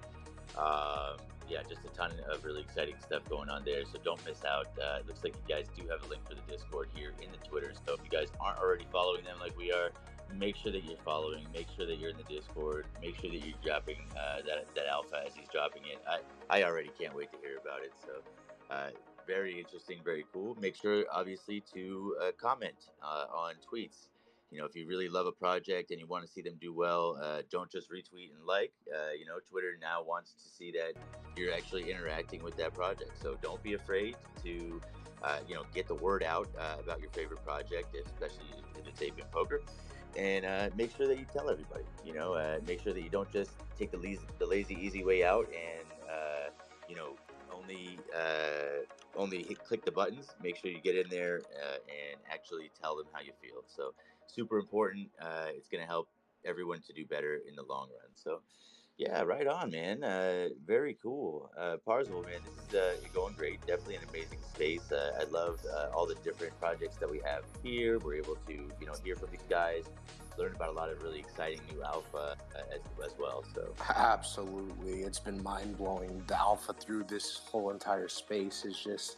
yeah, just a ton of really exciting stuff going on there. So don't miss out. It looks like you guys do have a link for the Discord here in the Twitter. So if you guys aren't already following them like we are, make sure that you're following. Make sure that you're in the Discord. Make sure that you're dropping that alpha as he's dropping it. I already can't wait to hear about it. So very interesting, very cool. Make sure, obviously, to comment on tweets. You know, if you really love a project and you want to see them do well, don't just retweet and like. You know, Twitter now wants to see that you're actually interacting with that project. So don't be afraid to, you know, get the word out about your favorite project, especially if it's Ape and Poker. And make sure that you tell everybody. You know, make sure that you don't just take the lazy, easy way out and, you know, only click the buttons. Make sure you get in there and actually tell them how you feel. So super important. It's going to help everyone to do better in the long run. So yeah, right on, man. Very cool. Parzival, man, this is going great. Definitely an amazing space. I love all the different projects that we have here. We're able to, you know, hear from these guys, learn about a lot of really exciting new alpha as well. So absolutely, it's been mind-blowing. The alpha through this whole entire space is just,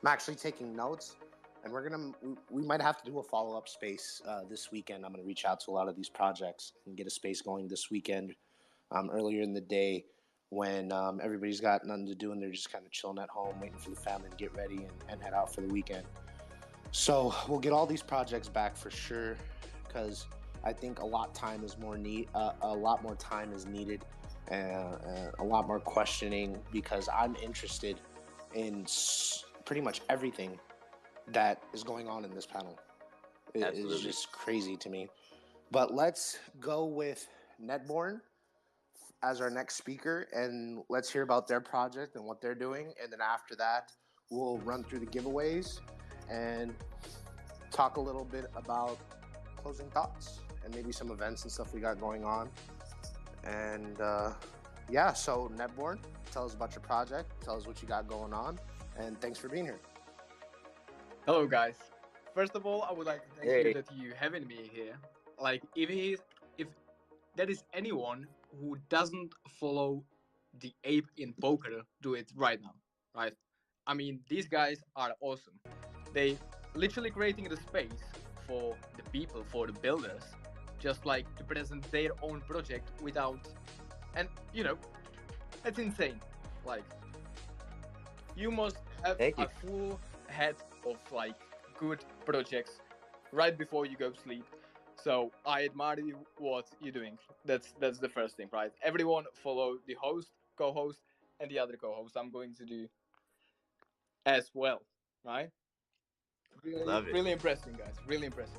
I'm actually taking notes, and we might have to do a follow-up space this weekend. I'm going to reach out to a lot of these projects and get a space going this weekend, earlier in the day, when everybody's got nothing to do and they're just kind of chilling at home waiting for the family to get ready and head out for the weekend. So we'll get all these projects back for sure, because I think a lot more time is needed, and a lot more questioning, because I'm interested in pretty much everything that is going on in this panel. It is just crazy to me. But let's go with Netborn as our next speaker, and let's hear about their project and what they're doing. And then after that, we'll run through the giveaways and talk a little bit about closing thoughts and maybe some events and stuff we got going on. And yeah, so Netborn, tell us about your project, tell us what you got going on, and thanks for being here. Hello guys. First of all, I would like to thank you that you having me here. Like, if there is anyone who doesn't follow the Ape in Poker, do it right now, right? I mean, these guys are awesome. They literally creating the space for the people, for the builders, just like to present their own project without, and you know, it's insane. Like, you must have Thank you. a full head of like good projects right before you go sleep. So I admire you what you're doing. That's the first thing, right? Everyone follow the host, co-host, and the other co-host. I'm going to do as well, right? Really, Love it. really impressing, guys. Really impressive.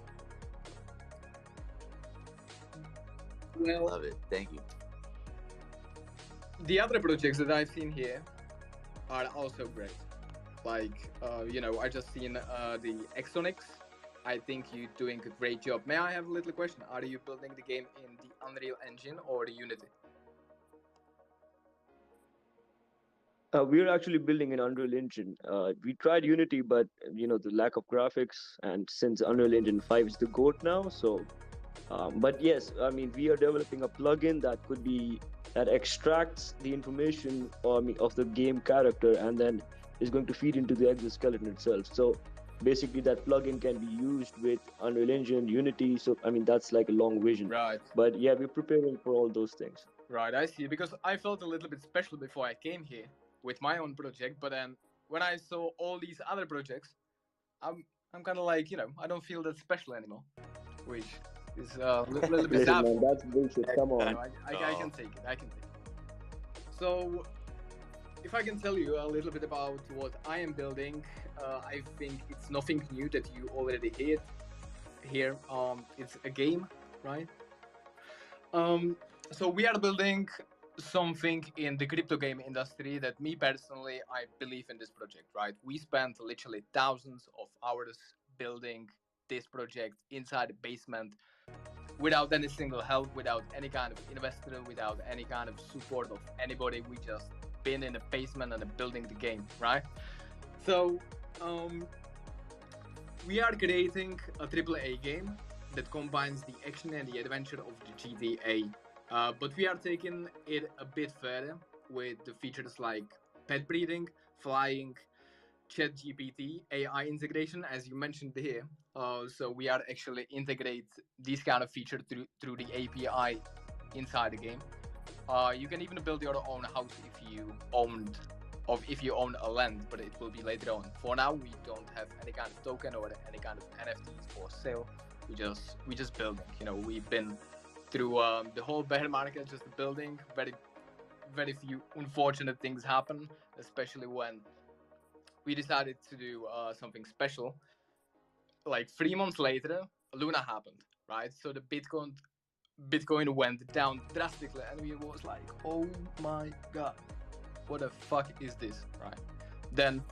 Well, Love it. Thank you. the other projects that I've seen here are also great. Like, you know, I just seen the Exonix. I think you're doing a great job. May I have a little question? Are you building the game in the Unreal Engine or the Unity? We're actually building an Unreal Engine. We tried Unity, but you know the lack of graphics, and since Unreal Engine 5 is the goat now, so. But yes, I mean we are developing a plugin that extracts the information of the game character and then is going to feed into the exoskeleton itself. So basically, that plugin can be used with Unreal Engine, Unity. So I mean that's like a long vision. Right. But yeah, we're preparing for all those things. Right, I see. Because I felt a little bit special before I came here with my own project, but then when I saw all these other projects, I'm kind of like, you know, I don't feel that special anymore, which is a little bit Listen, sad. man, that's bullshit. Come on. I can take it. I can take it. So, if I can tell you a little bit about what I am building, I think it's nothing new that you already heard here. It's a game, right? So we are building something in the crypto game industry that me personally, I believe in this project, right? We spent literally thousands of hours building this project inside the basement without any single help, without any kind of investor, without any kind of support of anybody. We just been in the basement and building the game, right? So we are creating a AAA game that combines the action and the adventure of the GTA. But we are taking it a bit further with the features like pet breeding, flying, ChatGPT, AI integration, as you mentioned here. So we are actually integrate these kind of features through the API inside the game. You can even build your own house if you own a land, but it will be later on. For now, we don't have any kind of token or any kind of NFTs for sale. We just building. You know, we've been through the whole bear market just building. Very few unfortunate things happen, especially when we decided to do something special. Like 3 months later, Luna happened, right? So the Bitcoin went down drastically, and we was like, oh my god, what the fuck is this, right? Then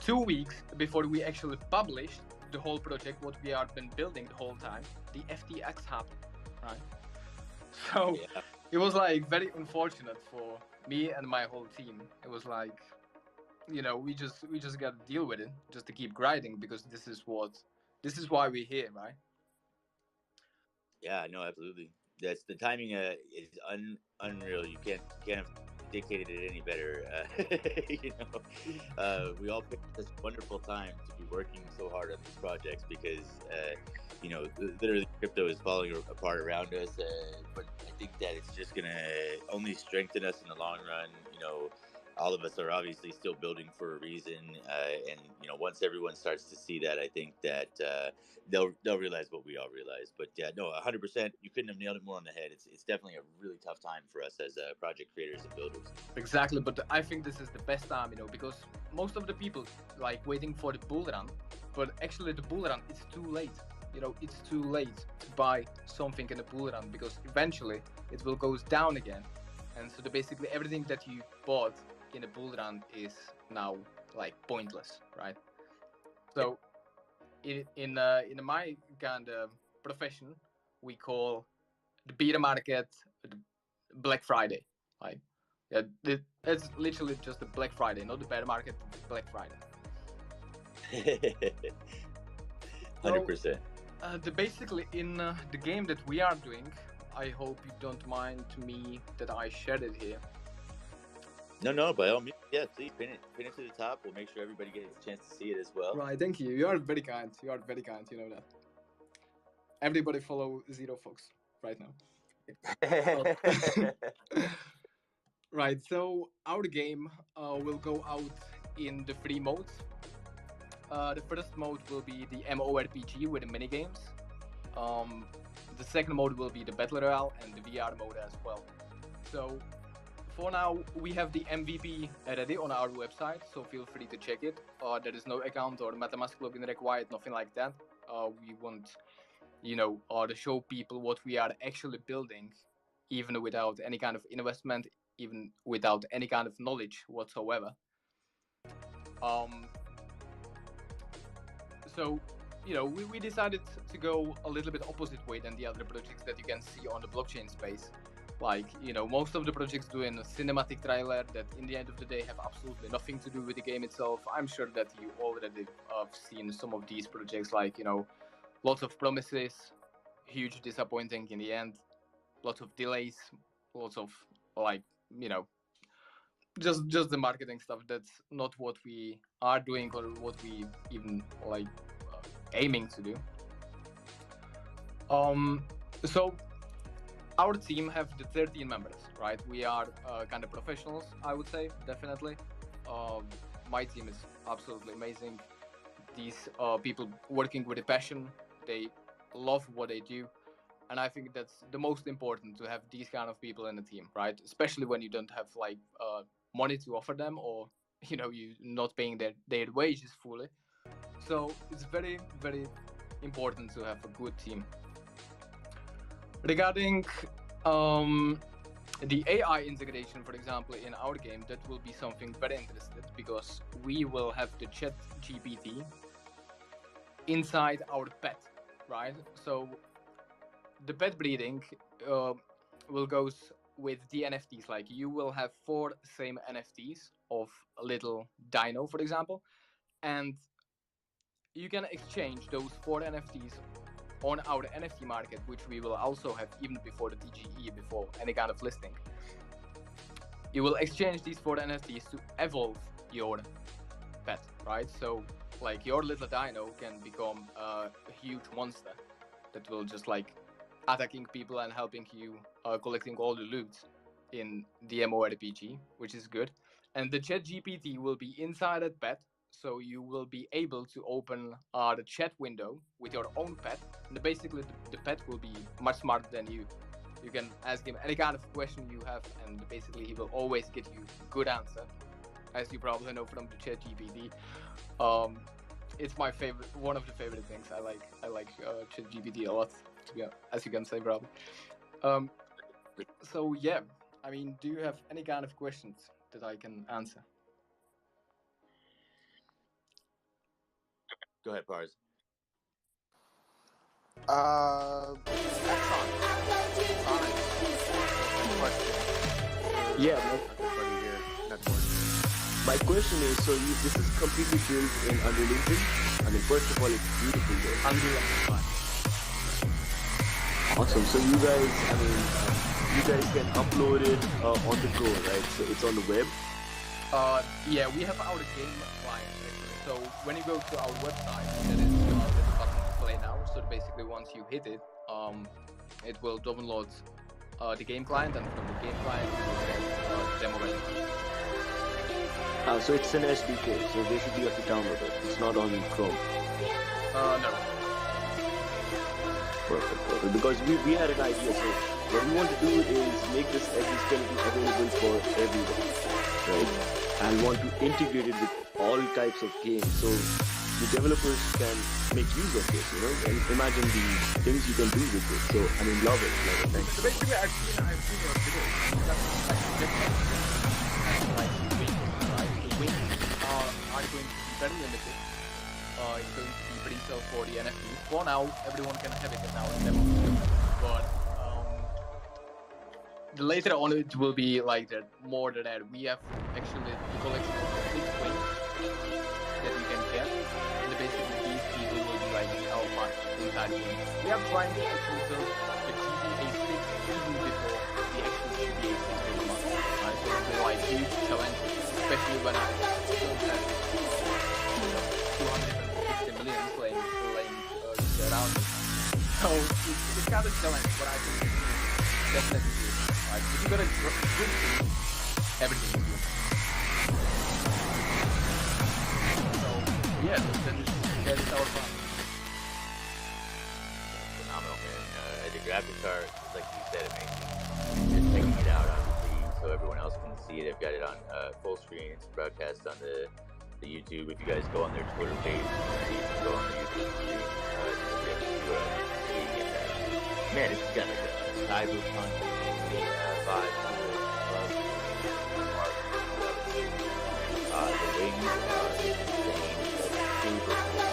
2 weeks before we actually published the whole project, what we have been building the whole time, the FTX happened, right? So yeah. It was like very unfortunate for me and my whole team. It was like, you know, we just got to deal with it, just to keep grinding, because this is why we're here, right? Yeah, no, absolutely. That's the timing is unreal. You can't have dictated it any better. You know, we all picked this wonderful time to be working so hard on these projects because you know, literally crypto is falling apart around us. But I think that it's just gonna only strengthen us in the long run. You know, all of us are obviously still building for a reason, and you know, once everyone starts to see that, I think that they'll realize what we all realize. But yeah, no, 100%. You couldn't have nailed it more on the head. It's definitely a really tough time for us as project creators and builders. Exactly, but I think this is the best time, you know, because most of the people like waiting for the bull run, but actually the bull run is too late. You know, it's too late to buy something in a bull run because eventually it will go down again, and so basically everything that you bought in a bull run is now like pointless, right? So in my kind of profession, we call the beer market the Black Friday. Like, yeah, it's literally just the Black Friday, not the bear market. It's Black Friday. 100%. Basically in the game that we are doing, I hope you don't mind to me that I shared it here. No, by all means, yeah, please pin it to the top. We'll make sure everybody gets a chance to see it as well. Right, thank you. You are very kind. You know that. everybody follow Zero Fox right now. Right, so our game will go out in the 3 modes. The first mode will be the MMORPG with the minigames. The second mode will be the Battle Royale and the VR mode as well. So for now, we have the MVP ready on our website, so feel free to check it. There is no account or MetaMask login required, nothing like that. We want, to show people what we are actually building, even without any kind of investment, even without any kind of knowledge whatsoever. So, we decided to go a little bit opposite way than the other projects that you can see on the blockchain space. Like, most of the projects doing a cinematic trailer that in the end of the day have absolutely nothing to do with the game itself. I'm sure that you already have seen some of these projects, like, lots of promises, huge disappointing in the end, lots of delays, lots of, just the marketing stuff. That's not what we are doing or what we even, aiming to do. So our team have the 13 members, right? We are kind of professionals, I would say, definitely. My team is absolutely amazing. These people working with a passion, they love what they do. And I think that's the most important, to have these kind of people in the team, right? Especially when you don't have money to offer them, or you're not paying their wages fully. So it's very, very important to have a good team. Regarding the AI integration, for example, in our game, that will be something very interesting, because we will have the ChatGPT inside our pet, right? So the pet breeding will go with the NFTs. Like, you will have 4 same NFTs of a little dino, for example, and you can exchange those 4 NFTs on our NFT market, which we will also have even before the TGE, before any kind of listing. You will exchange these 4 NFTs to evolve your pet, right? So, your little dino can become a huge monster that will just attacking people and helping you collecting all the loot in the MMORPG, which is good. And the ChatGPT will be inside that pet, so you will be able to open the chat window with your own pet. And basically, the pet will be much smarter than you. You can ask him any kind of question you have, and basically he will always get you a good answer, as you probably know from the ChatGPT. It's my favorite, one of the favorite things. I like ChatGPT a lot, as you can say, probably. So yeah, I mean, do you have any kind of questions that I can answer? Go ahead, Pars. Yeah, my question is, so this is completely built in Unreal Engine? I mean, first of all, it's beautiful there. Unreal Engine 5. Awesome. So you guys can upload it on the go, right? So it's on the web? Yeah, we have our game client actually. So when you go to our website, there is the button play now. So basically, once you hit it, it will download the game client, and from the game client, you will get demo version. So it's an SDK, so basically you have to download it. It's not on Chrome. No. Perfect. Because we had an idea. So what we want to do is make this exoskeleton available for everyone, right? And want to integrate it with all types of games, so the developers can make use of this, and imagine the things you can do with it. So I mean, love it. Thanks. So basically, I've seen your video. The wings are going to be very limited. It's going to be pre-sale for the NFTs. For now, everyone can have it in our demo. But later on, it will be like that, more than that. We have actually the collection of 6 wings that you can get. And basically, these people will be like our part inside the game. We are trying to actually build the GTA 6 even before the actual GTA 6 will come out. Right? So it's like huge challenge, especially when I don't have 260 million playing around. So not a challenge, but I think definitely do. Like, if you got a good team, everything is good. So yeah, that is our plan. Phenomenal, man. The graphics are, like you said, amazing. Just checking it out on the feed so everyone else can see it. I've got it on full screen. It's broadcast on the YouTube. If you guys go on their Twitter page, you can go on the YouTube stream. Man, it's got like a cyberpunk vibe to it. The wings are insane. That's super cool.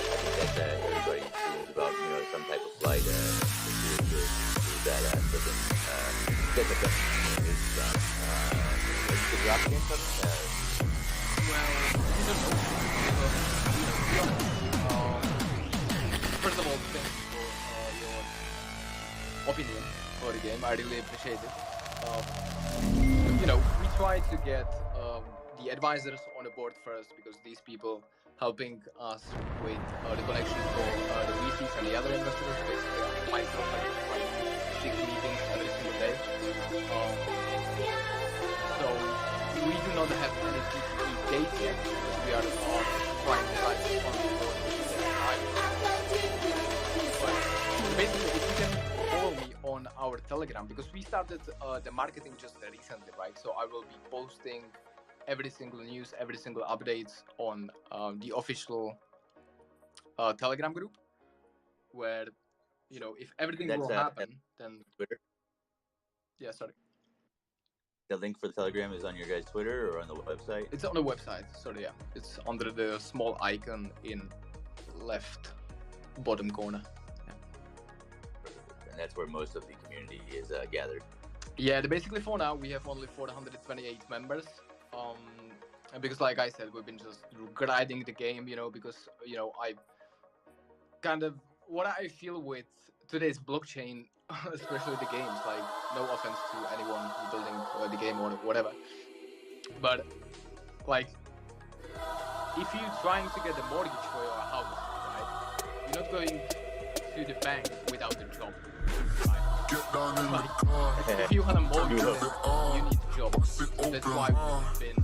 I think that everybody dreams about, some type of flight. It's really badass looking. Get the best. Is the drop game coming? Well, we don't know. First of all, thanks for your opinion for the game. I really appreciate it. We try to get the advisors on the board first, because these people helping us with the connection for the VCs and the other investors. Basically, myself, like 6 meetings every single day. So we do not have any TTE dates yet, because we are trying to write on the board. But basically, if you can follow me on our Telegram, because we started the marketing just recently, right? So I will be posting every single news, every single updates on the official Telegram group, where if everything will happen, then Twitter. Yeah, sorry. The link for the Telegram is on your guys' Twitter or on the website? It's on the website. Sorry, yeah. It's under the small icon in left bottom corner. Yeah. And that's where most of the community is gathered. Yeah, basically for now we have only 428 members. And because, like I said, we've been just grinding the game, because I kind of what I feel with today's blockchain, especially the games, like, no offense to anyone building the game or whatever, but like, if you're trying to get a mortgage for your house, right, you're not going to the bank without a job, right? Like, if you want a mortgage, you need a job. That's why we've been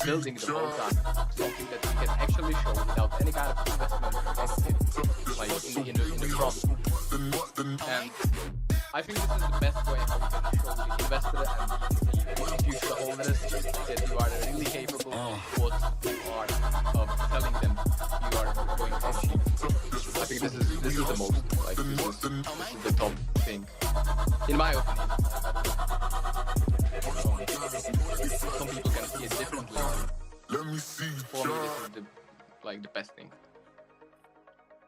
building the whole time, something that we can actually show without any kind of investment or anything, like in the front. And I think this is the best way how we can show the investor and the future holders that you are really capable of what you are telling them you are going to achieve. I think this is the most, like, this is the top thing, in my opinion. Some people can see it differently. For me, this is the best thing.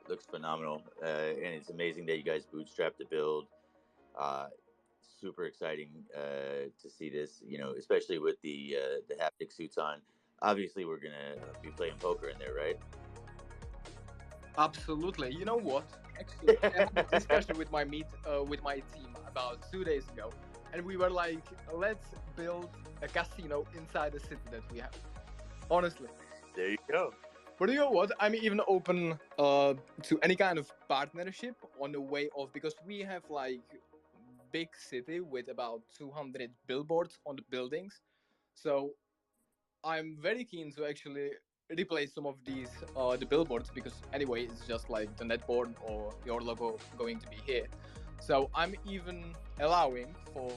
Looks phenomenal, and it's amazing that you guys bootstrapped the build. Super exciting to see this, especially with the haptic suits on. Obviously, we're gonna be playing poker in there, right? Absolutely. You know what? Actually, I had a discussion with my team about 2 days ago, and we were like, let's build a casino inside the city that we have. Honestly. There you go. But you know what? I'm even open to any kind of partnership on the way of, because we have like big city with about 200 billboards on the buildings. So I'm very keen to actually replace some of these the billboards, because anyway it's just like the netboard or your logo going to be here. So I'm even allowing for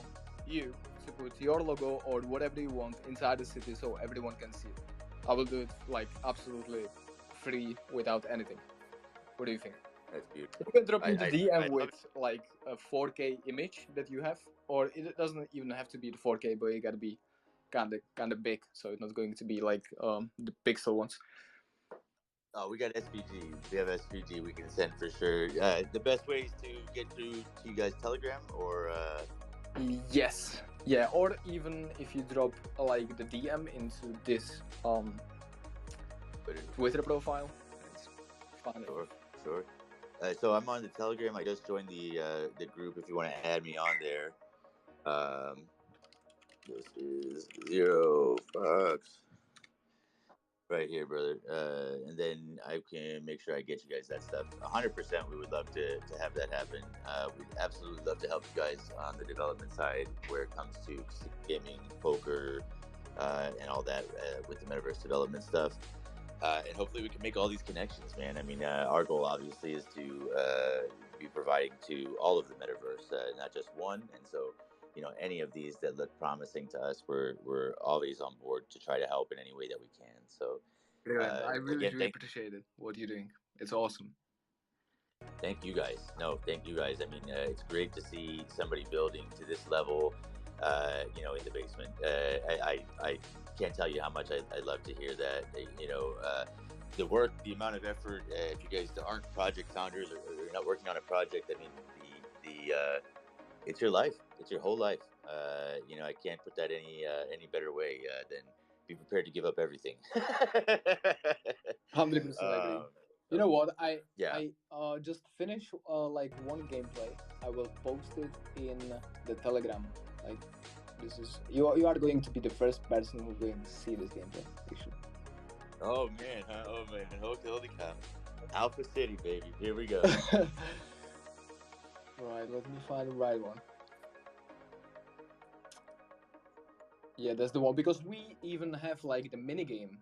you to put your logo or whatever you want inside the city so everyone can see it. I will do it like absolutely free without anything. What do you think? That's beautiful. You can drop me the DM with like a 4K image that you have, or it doesn't even have to be the 4K, but you gotta be kind of big, so it's not going to be like the pixel ones. Oh, we got SVG. We have SVG we can send for sure. The best way is to get through to you guys Telegram or Yes. Yeah, or even if you drop like the DM into this Twitter profile, it's fine. Sure. So I'm on the Telegram. I just joined the group. If you want to add me on there, this is Zero Fox. right here, brother. And then I can make sure I get you guys that stuff. 100%. We would love to have that happen. We'd absolutely love to help you guys on the development side where it comes to gaming, poker, and all that with the metaverse development stuff. And hopefully we can make all these connections, man. I mean, our goal obviously is to be providing to all of the metaverse, not just one. And so, any of these that look promising to us, we're always on board to try to help in any way that we can. So, I really, again, really appreciate it. What you're doing, it's awesome. Thank you guys. No, thank you guys. I mean, it's great to see somebody building to this level. In the basement. I can't tell you how much I love to hear that. The work, the amount of effort. If you guys aren't project founders or you're not working on a project, I mean, it's your life. It's your whole life. I can't put that any better way than be prepared to give up everything. 100% agree. You know what? I just finished like one gameplay. I will post it in the Telegram. Like, this is you are going to be the first person who's going to see this gameplay. Actually. Oh man! Holy cow! Alpha City, baby. Here we go. Right. Let me find the right one. Yeah, that's the one, because we even have like the mini game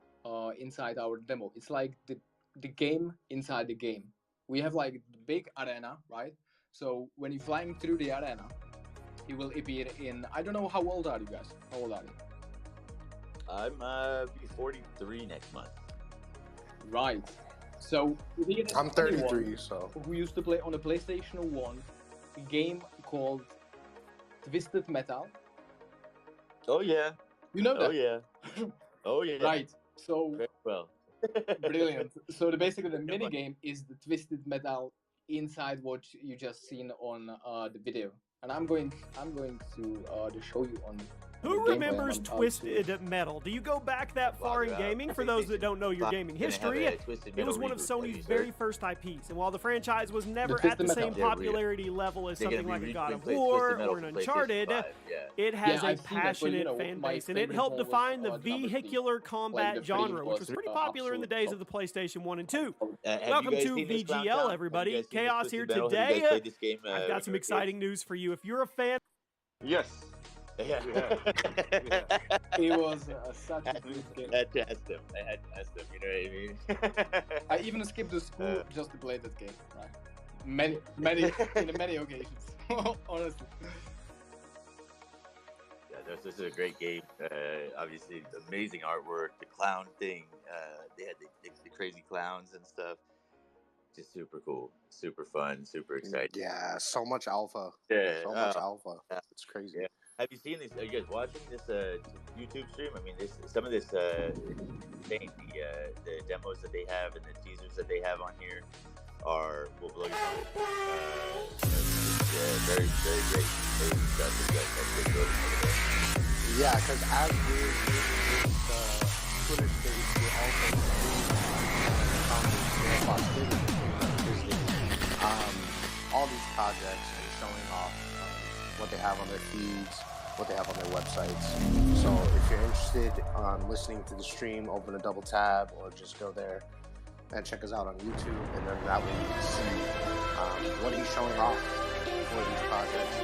inside our demo. It's like the game inside the game. We have like the big arena, right? So when you're flying through the arena, you will appear in. I don't know, how old are you guys? How old are you? I'm be 43 next month. Right. So I'm 33. So who used to play on a PlayStation 1 a game called Twisted Metal? Oh yeah. You know that? Oh yeah. Oh yeah. Right. So very well. Brilliant. So basically the mini game is the Twisted Metal inside what you just seen on the video, and I'm going to show you on. Who remembers Twisted Metal? Do you go back that far in gaming? For those that don't know your gaming history, it was one of Sony's very first IPs. And while the franchise was never at the same popularity level as something like a God of War or an Uncharted, it has a passionate fan base. And it helped define the vehicular combat genre, which was pretty popular in the days of the PlayStation 1 and 2. Welcome to VGL, everybody. Chaos here today. I've got some exciting news for you. If you're a fan... Yes. Yeah. It was such a good game. I had to ask them. You know what I mean? I even skipped the school just to play that game. Right? Many occasions. Honestly. Yeah, this is a great game. Obviously, amazing artwork. The clown thing. They had the crazy clowns and stuff. Just super cool, super fun, super exciting. Yeah, so much alpha. Yeah, so much alpha. It's crazy. Yeah. Have you seen this? Are you guys watching this YouTube stream? I mean, some of this thing, the demos that they have and the teasers that they have on here will blow your mind. It's very, very great. Yeah, because as we're doing this Twitter space, we're also all these projects and showing off what they have on their feeds, what they have on their websites. So if you're interested on listening to the stream, open a double tab or just go there and check us out on YouTube, and then that way you can see what he's showing off for these projects.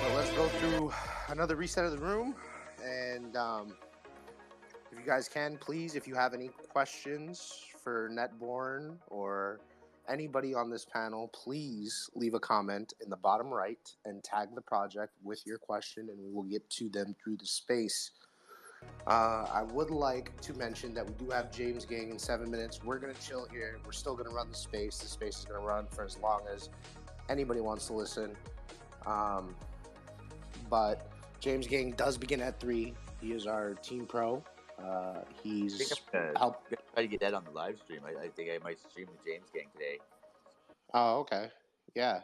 But let's go through another reset of the room, and if you guys can, please, if you have any questions for Netborn or anybody on this panel, please leave a comment in the bottom right and tag the project with your question, and we will get to them through the space. I would like to mention that we do have James Gang in 7 minutes. We're going to chill here. We're still going to run the space. The space is going to run for as long as anybody wants to listen. But James Gang does begin at 3. He is our team pro. He's helped try to get that on the live stream. I think I might stream the James Gang today. Oh, okay. Yeah.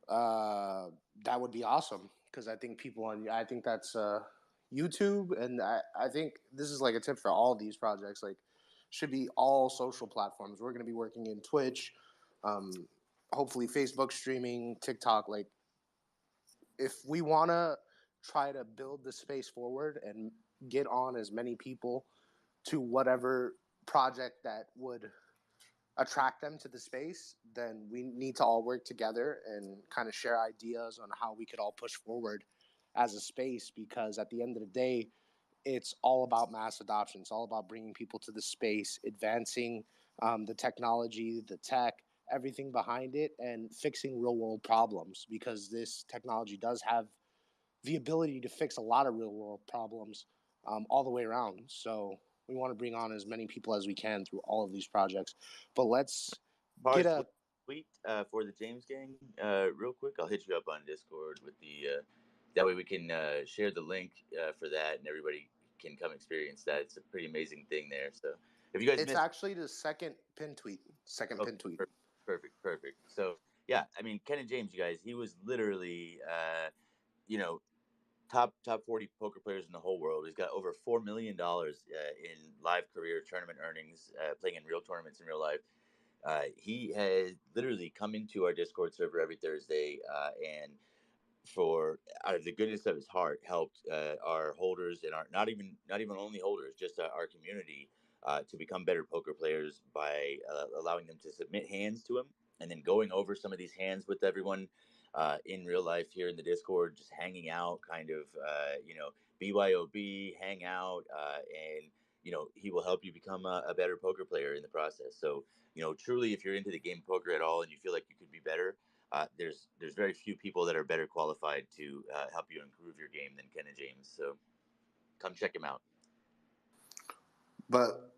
That would be awesome, because I think I think that's YouTube, and I think this is like a tip for all of these projects. Like, should be all social platforms. We're going to be working in Twitch, hopefully Facebook streaming, TikTok. Like, if we want to try to build the space forward and get on as many people to whatever project that would attract them to the space, then we need to all work together and kind of share ideas on how we could all push forward as a space, because at the end of the day, it's all about mass adoption. It's all about bringing people to the space, advancing the technology, the tech, everything behind it, and fixing real world problems, because this technology does have the ability to fix a lot of real world problems all the way around. So we want to bring on as many people as we can through all of these projects. But let's get a tweet for the James Gang real quick. I'll hit you up on Discord with the that way we can share the link for that, and everybody can come experience that. It's a pretty amazing thing there. So if you guys it's actually the second pin tweet. Pin tweet. Perfect. So yeah, I mean, Ken and James, you guys, he was literally you know, top 40 poker players in the whole world. He's got over $4 million in live career tournament earnings, playing in real tournaments in real life. He has literally come into our Discord server every Thursday, and for out of the goodness of his heart, helped our holders and our not even only holders, just our community to become better poker players by allowing them to submit hands to him, and then going over some of these hands with everyone in real life here in the Discord, just hanging out, kind of BYOB, hang out, and he will help you become a better poker player in the process. So truly, if you're into the game of poker at all and you feel like you could be better, there's very few people that are better qualified to help you improve your game than Ken and James. So come check him out. But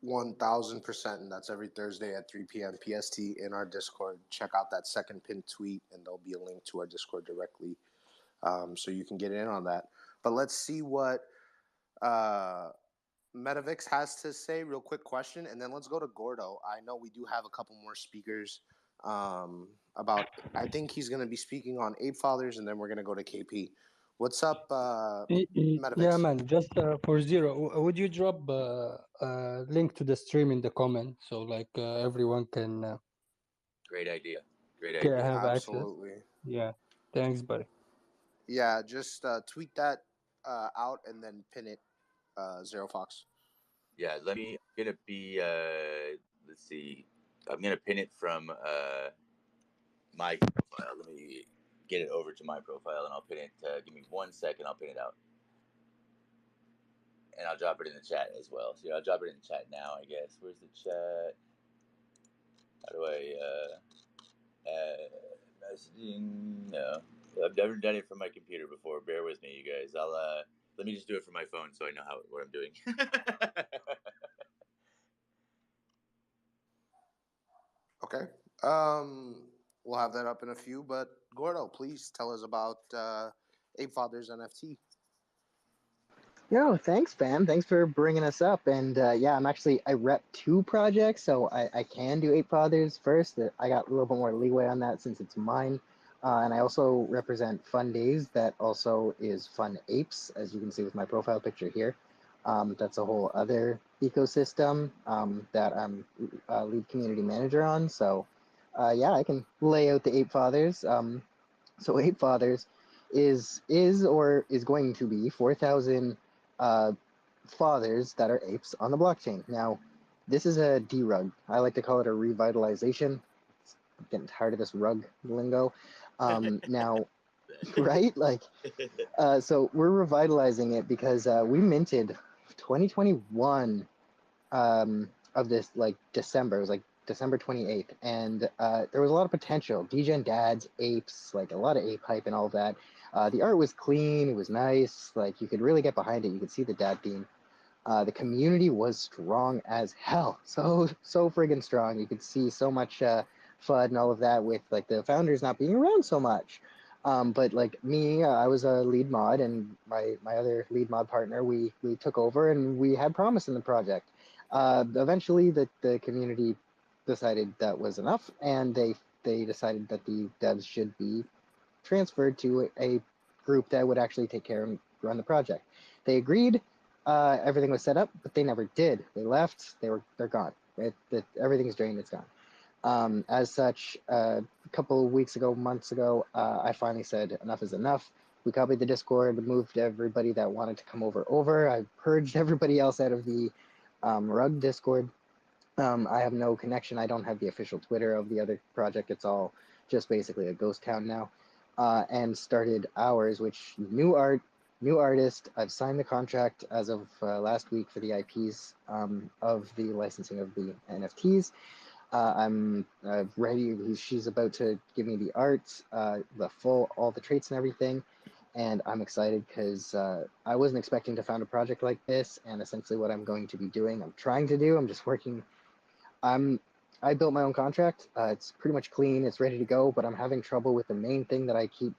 1,000%, and that's every Thursday at 3 p.m. PST in our Discord. Check out that second pinned tweet, and there'll be a link to our Discord directly, so you can get in on that. But let's see what Metavix has to say. Real quick question, and then let's go to Gordo. I know we do have a couple more speakers about. I think he's going to be speaking on Ape Fathers, and then we're going to go to KP. What's up, Metavix? Yeah, man. Just for Zero, would you drop a link to the stream in the comment so like everyone can? Great idea. Have Absolutely. access. Yeah. Thanks, buddy. Yeah, just tweet that out and then pin it, Zero Fox. Yeah, I'm gonna be. Let's see. I'm gonna pin it from my profile. Let me get it over to my profile, and I'll pin it. Give me 1 second. I'll pin it out, and I'll drop it in the chat as well. So I'll drop it in the chat now, I guess. Where's the chat? How do I messaging? No, I've never done it from my computer before. Bear with me, you guys. I'll let me just do it from my phone so I know what I'm doing. Okay. We'll have that up in a few, but Gordo, please tell us about Ape Fathers NFT. Yo, thanks, fam. Thanks for bringing us up. And yeah, I rep 2 projects, so I can do Ape Fathers first. I got a little bit more leeway on that since it's mine. And I also represent Fun Days, that also is Fun Apes, as you can see with my profile picture here. That's a whole other ecosystem that I'm lead community manager on. So yeah, I can lay out the Ape Fathers. So Ape Fathers is going to be 4,000 fathers that are apes on the blockchain. Now, this is a derug. I like to call it a revitalization. I'm getting tired of this rug lingo. Now, right? Like, so we're revitalizing it because we minted 2021 of this like December. It was like December 28th, and there was a lot of potential. Degen dads, apes, like a lot of ape hype and all of that. The art was clean, it was nice, like you could really get behind it. You could see the dad theme. The community was strong as hell, so friggin' strong. You could see so much FUD and all of that with like the founders not being around so much. But like me, I was a lead mod, and my other lead mod partner, we took over, and we had promise in the project. Eventually, the community decided that was enough, and they decided that the devs should be transferred to a group that would actually take care and run the project. They agreed, everything was set up, but they never did. They left. They're gone. Everything's drained. It's gone. As such, a couple of weeks ago, months ago, I finally said enough is enough. We copied the Discord, moved everybody that wanted to come over. I purged everybody else out of the Rug Discord. I have no connection. I don't have the official Twitter of the other project. It's all just basically a ghost town now. And started ours, which new artist. I've signed the contract as of last week for the IPs of the licensing of the NFTs. I'm ready. She's about to give me the art, all the traits and everything. And I'm excited because I wasn't expecting to found a project like this. And essentially what I'm going to be doing, I'm trying to do, I'm just working. I built my own contract. It's pretty much clean. It's ready to go, but I'm having trouble with the main thing that I keep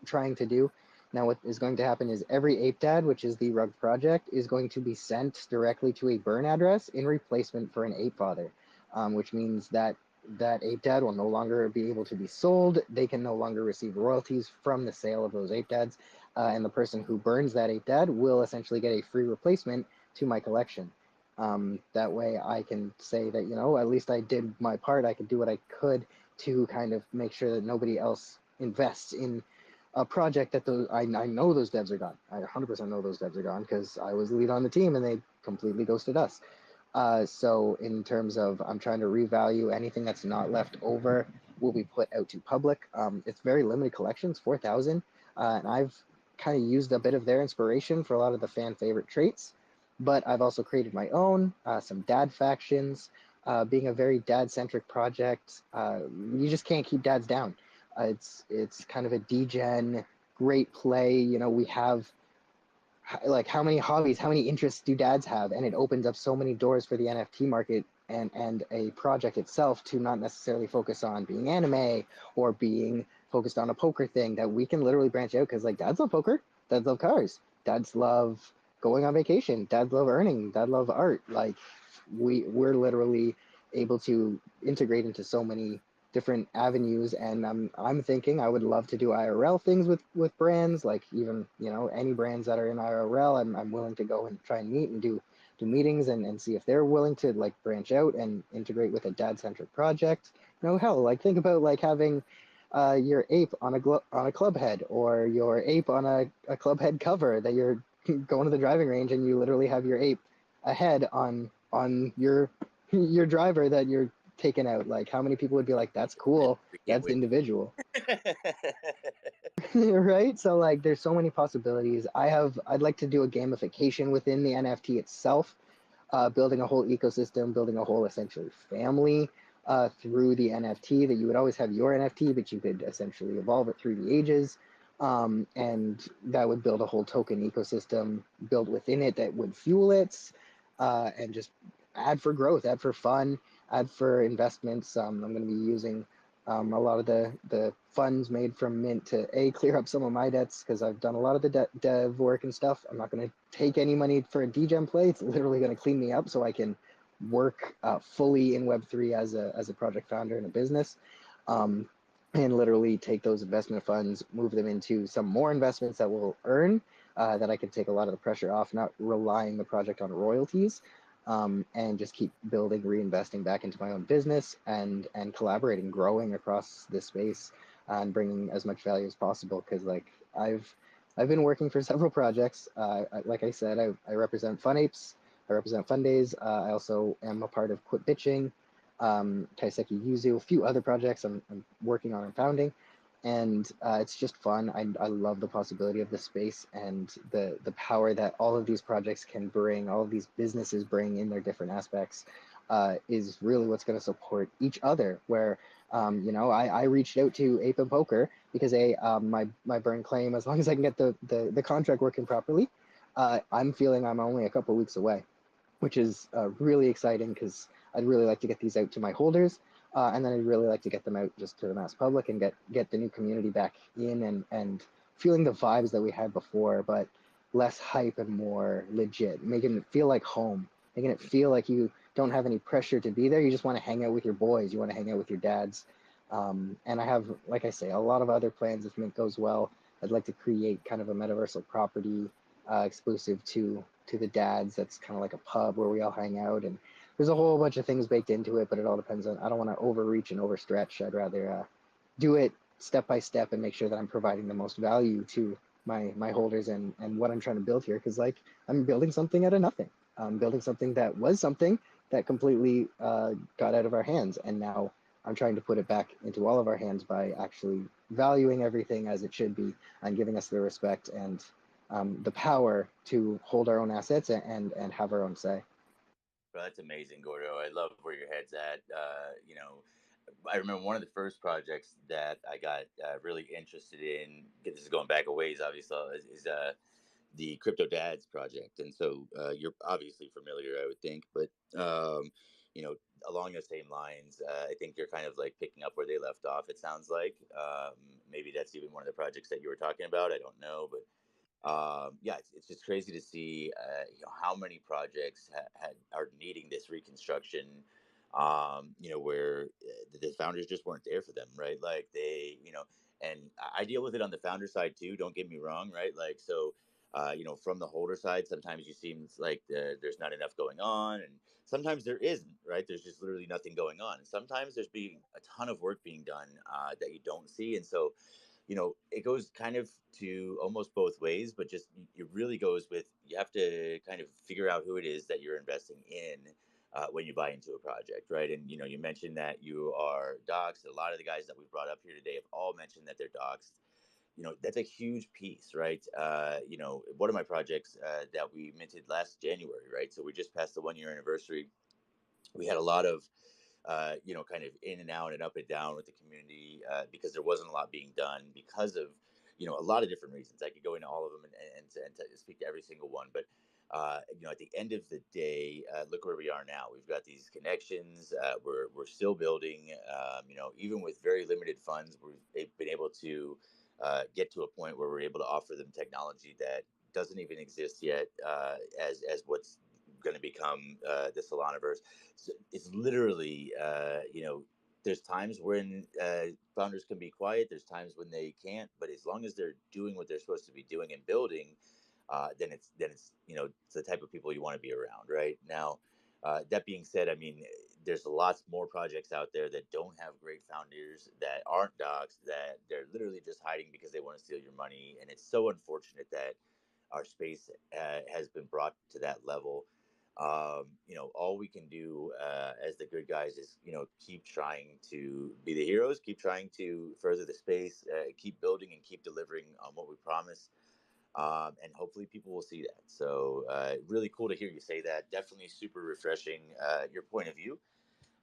trying to do. Now what is going to happen is every ApeDad, which is the Rug project, is going to be sent directly to a burn address in replacement for an ApeFather, which means that that ApeDad will no longer be able to be sold. They can no longer receive royalties from the sale of those ApeDads, and the person who burns that ApeDad will essentially get a free replacement to my collection. That way I can say that, you know, at least I did my part. I could do what I could to kind of make sure that nobody else invests in a project that I know those devs are gone. I 100% know those devs are gone because I was the lead on the team and they completely ghosted us. So in terms of, I'm trying to revalue anything that's not left over will be put out to public. It's very limited collections, 4,000. And I've kind of used a bit of their inspiration for a lot of the fan favorite traits, but I've also created my own, some dad factions. Being a very dad-centric project, you just can't keep dads down. It's kind of a degen, great play. You know, we have like how many hobbies, how many interests do dads have? And it opens up so many doors for the NFT market and a project itself to not necessarily focus on being anime or being focused on a poker thing, that we can literally branch out because like dads love poker, dads love cars, dads love going on vacation, dads love earning, dads love art. Like we're literally able to integrate into so many different avenues, and I'm thinking I would love to do IRL things with brands, like even, you know, any brands that are in IRL, I'm willing to go and try and meet and do meetings and see if they're willing to like branch out and integrate with a dad-centric project. You know, hell, like think about like having your ape on a club head, or your ape on a club head cover that you're going to the driving range and you literally have your ape ahead on your driver that you're taken out. Like how many people would be like, that's cool, that's individual. Right? So like there's so many possibilities. I'd like to do a gamification within the NFT itself, building a whole ecosystem, building a whole essentially family through the NFT, that you would always have your NFT, but you could essentially evolve it through the ages. And that would build a whole token ecosystem built within it that would fuel it, and just add for growth, add for fun, add for investments. I'm going to be using a lot of the funds made from Mint to clear up some of my debts, because I've done a lot of the dev work and stuff. I'm not going to take any money for a degen play. It's literally going to clean me up so I can work fully in Web3 as a project founder in a business, and literally take those investment funds, move them into some more investments that will earn, that I can take a lot of the pressure off, not relying the project on royalties. And just keep building, reinvesting back into my own business, and collaborating, growing across this space, and bringing as much value as possible. Because like I've been working for several projects. Like I said, I represent Fun Apes, I represent Fun Days. I also am a part of Quit Bitching, Kaiseki Yuzu, a few other projects I'm working on and founding. And it's just fun. I love the possibility of the space and the power that all of these projects can bring, all of these businesses bring in their different aspects, is really what's going to support each other. Where, you know, I reached out to Ape and Poker because my burn claim, as long as I can get the contract working properly, I'm feeling I'm only a couple weeks away, which is really exciting, because I'd really like to get these out to my holders. And then I'd really like to get them out just to the mass public and get the new community back in and feeling the vibes that we had before, but less hype and more legit, making it feel like home, making it feel like you don't have any pressure to be there. You just want to hang out with your boys. You want to hang out with your dads. And I have, like I say, a lot of other plans if Mint goes well. I'd like to create kind of a metaversal property exclusive to the dads. That's kind of like a pub where we all hang out, and there's a whole bunch of things baked into it, but it all depends on, I don't want to overreach and overstretch. I'd rather do it step by step and make sure that I'm providing the most value to my holders and what I'm trying to build here. Because like I'm building something out of nothing. building something that was something that completely got out of our hands. And now I'm trying to put it back into all of our hands by actually valuing everything as it should be and giving us the respect and the power to hold our own assets and have our own say. Bro, that's amazing, Gordo. I love where your head's at. You know, I remember one of the first projects that I got really interested in. This is going back a ways, obviously, is the Crypto Dads project. And so you're obviously familiar, I would think. But, you know, along the same lines, I think you're kind of like picking up where they left off, it sounds like. Maybe that's even one of the projects that you were talking about. I don't know. But yeah, it's just crazy to see you know, how many projects are needing this reconstruction. You know, where the founders just weren't there for them, right? Like they, you know, and I deal with it on the founder side too. Don't get me wrong, right? Like so, you know, from the holder side, sometimes you seem like there's not enough going on, and sometimes there isn't, right? There's just literally nothing going on. And sometimes there's being a ton of work being done that you don't see, and so you know, it goes kind of to almost both ways, but just it really goes with you have to kind of figure out who it is that you're investing in when you buy into a project, right? And you know, you mentioned that you are doxxed. A lot of the guys that we've brought up here today have all mentioned that they're doxxed. You know, that's a huge piece, right? You know, one of my projects that we minted last January, right? So we just passed the 1 year anniversary. We had a lot of you know, kind of in and out and up and down with the community because there wasn't a lot being done because of, you know, a lot of different reasons. I could go into all of them and to speak to every single one. But, you know, at the end of the day, look where we are now. We've got these connections. We're still building, you know, even with very limited funds, we've been able to get to a point where we're able to offer them technology that doesn't even exist yet as what's going to become the Solanaverse. So it's literally, you know, there's times when founders can be quiet. There's times when they can't. But as long as they're doing what they're supposed to be doing and building, then it's you know, it's the type of people you want to be around, right? Now, that being said, I mean, there's lots more projects out there that don't have great founders, that aren't doxxed, that they're literally just hiding because they want to steal your money. And it's so unfortunate that our space has been brought to that level. You know, all we can do as the good guys is, you know, keep trying to be the heroes, keep trying to further the space, keep building and keep delivering on what we promise. And hopefully people will see that. So really cool to hear you say that. Definitely super refreshing, your point of view.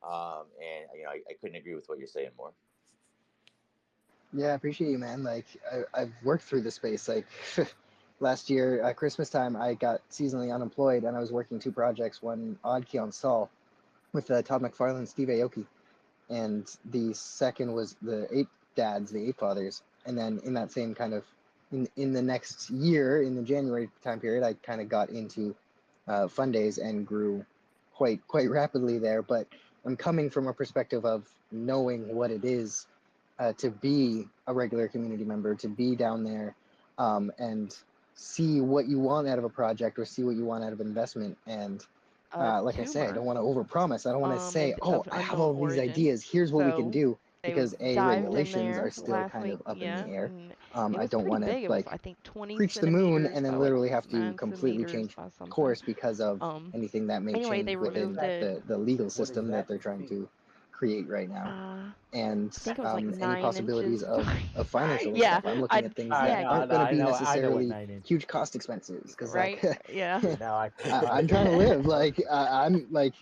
And, you know, I couldn't agree with what you're saying more. Yeah, I appreciate you, man. Like, I've worked through the space. Like, last year, at Christmas time, I got seasonally unemployed, and I was working 2 projects, one Oddkey on Sol with Todd McFarlane, Steve Aoki, and the second was the Ape Dads, the Ape Fathers. And then in that same kind of, in the next year, in the January time period, I kind of got into Fun Days and grew quite rapidly there. But I'm coming from a perspective of knowing what it is to be a regular community member, to be down there and see what you want out of a project or see what you want out of investment. And like I say, I don't want to overpromise. I don't want to say, oh, I have all these ideas. Here's what we can do. Because regulations are still kind of up in the air. I don't want to like preach the moon and then literally have to completely change course because of anything that may change within the legal system that they're trying to create right now. And any possibilities of financial stuff. I'm looking at things that aren't going to be necessarily huge cost expenses. Because like, I'm trying to live. Like I'm like,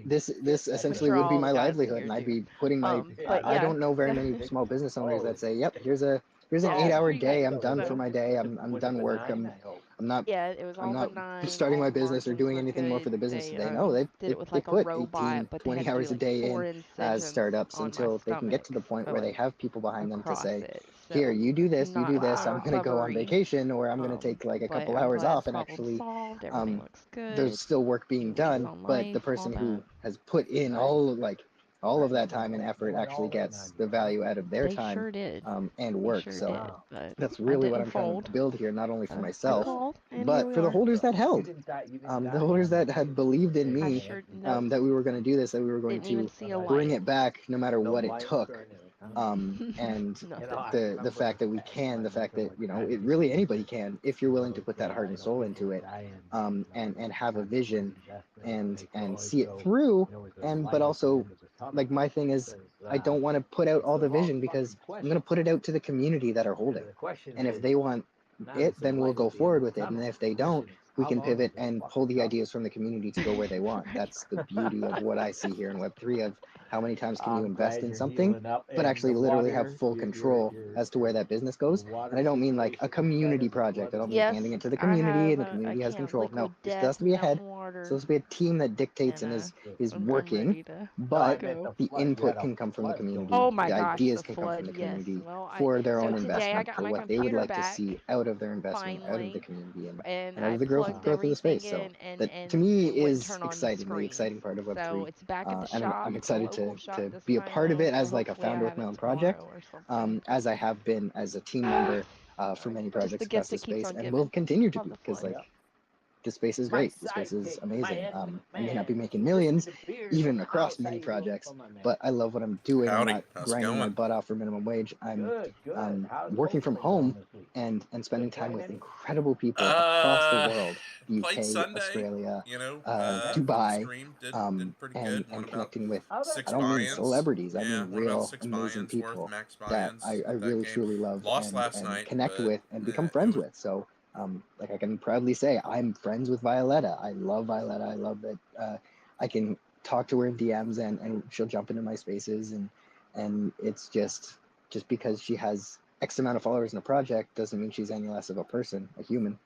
this essentially would be my livelihood, and I'd be putting my. I don't know very many small business owners that say, "Yep, here's an 8-hour day. I'm done for my day. I'm done work. I'm not starting my business or doing anything more for the business today." No, they put 18, 20 hours a day in as startups until they can get to the point where they have people behind them to say, here, you do this, I'm going to go on vacation, or I'm going to take like a couple hours off, and actually there's still work being done, but the person who has put in all of that time and effort actually gets the value out of their time and work. So that's really what I'm trying to build here, not only for myself, but for the holders that held, the holders that had believed in me, that we were going to do this, that we were going to bring it back no matter what it took. And No. the fact that we can, the fact that it really anybody can, if you're willing to put that heart and soul into it, and have a vision, and see it through, but also, like, my thing is, I don't want to put out all the vision because I'm going to put it out to the community that are holding, and if they want it, then we'll go forward with it, and if they don't, we can pivot and pull the ideas from the community to go where they want. That's the beauty of what I see here in Web3, of how many times can you invest in something, but actually literally have full control as to where that business goes. And I don't mean like a community project. I don't mean Yes, handing it to the I community have and the community has can control. No, liquid there death, has to be a head. mountain water, So there's be a team that dictates and is I'm working, ready to but go. the input can come from the community. Oh my The gosh, ideas the can come from flood, the yes. community Well, for their so own today I investment, got for my what they would computer like to back see out of their investment, out of the finally, community, and out I of the growth plugged of the space. everything So in, that and to me it wouldn't is turn on the exciting, the screen. exciting part of So Web3. it's back at the And shop, I'm the excited local shop to this be a time part of around, it so as like a hopefully I founder have with my it own tomorrow project, or something. as I have been as a team member for many Just projects the across gift the that keeps space, on and giving. will continue to Love be, the because flood. like the space is great. The space is amazing. I may not be making millions, even across many projects, but I love what I'm doing. I'm Howdy, not how's it grinding my going? butt off for minimum wage. I'm working from home and spending time with incredible people across the world, the Played UK, Sunday, Australia, on Dubai, stream, did pretty good. and Won about connecting with, 6 I don't mean buy-ins. celebrities, I Yeah, mean won about real 6 amazing buy-ins worth, people max that buy-ins I with that really game. truly love Lost last and night, connect but with and become it friends was with. So like I can proudly say I'm friends with Violetta. I love Violetta. I love that I can talk to her in DMs and she'll jump into my spaces, and it's just because she has X amount of followers in a project doesn't mean she's any less of a person, a human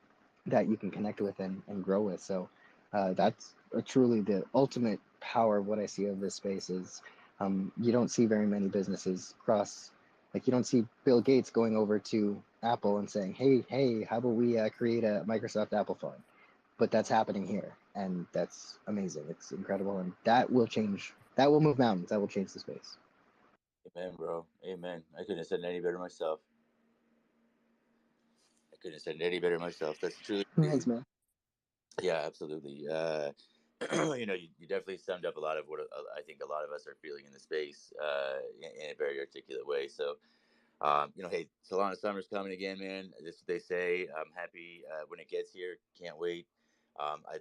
that you can connect with and grow with. So that's truly the ultimate power of what I see of this space is you don't see very many businesses cross, like you don't see Bill Gates going over to Apple and saying, hey, how about we create a Microsoft Apple phone? But that's happening here, and that's amazing. It's incredible, and that will change. That will move mountains. That will change the space. Amen, bro. Amen. I couldn't have said it any better myself. That's truly Thanks, man. Yeah, absolutely. You definitely summed up a lot of what I think a lot of us are feeling in the space in a very articulate way. So, hey, Solana Summer's coming again, man. That's what they say. I'm happy when it gets here. Can't wait. I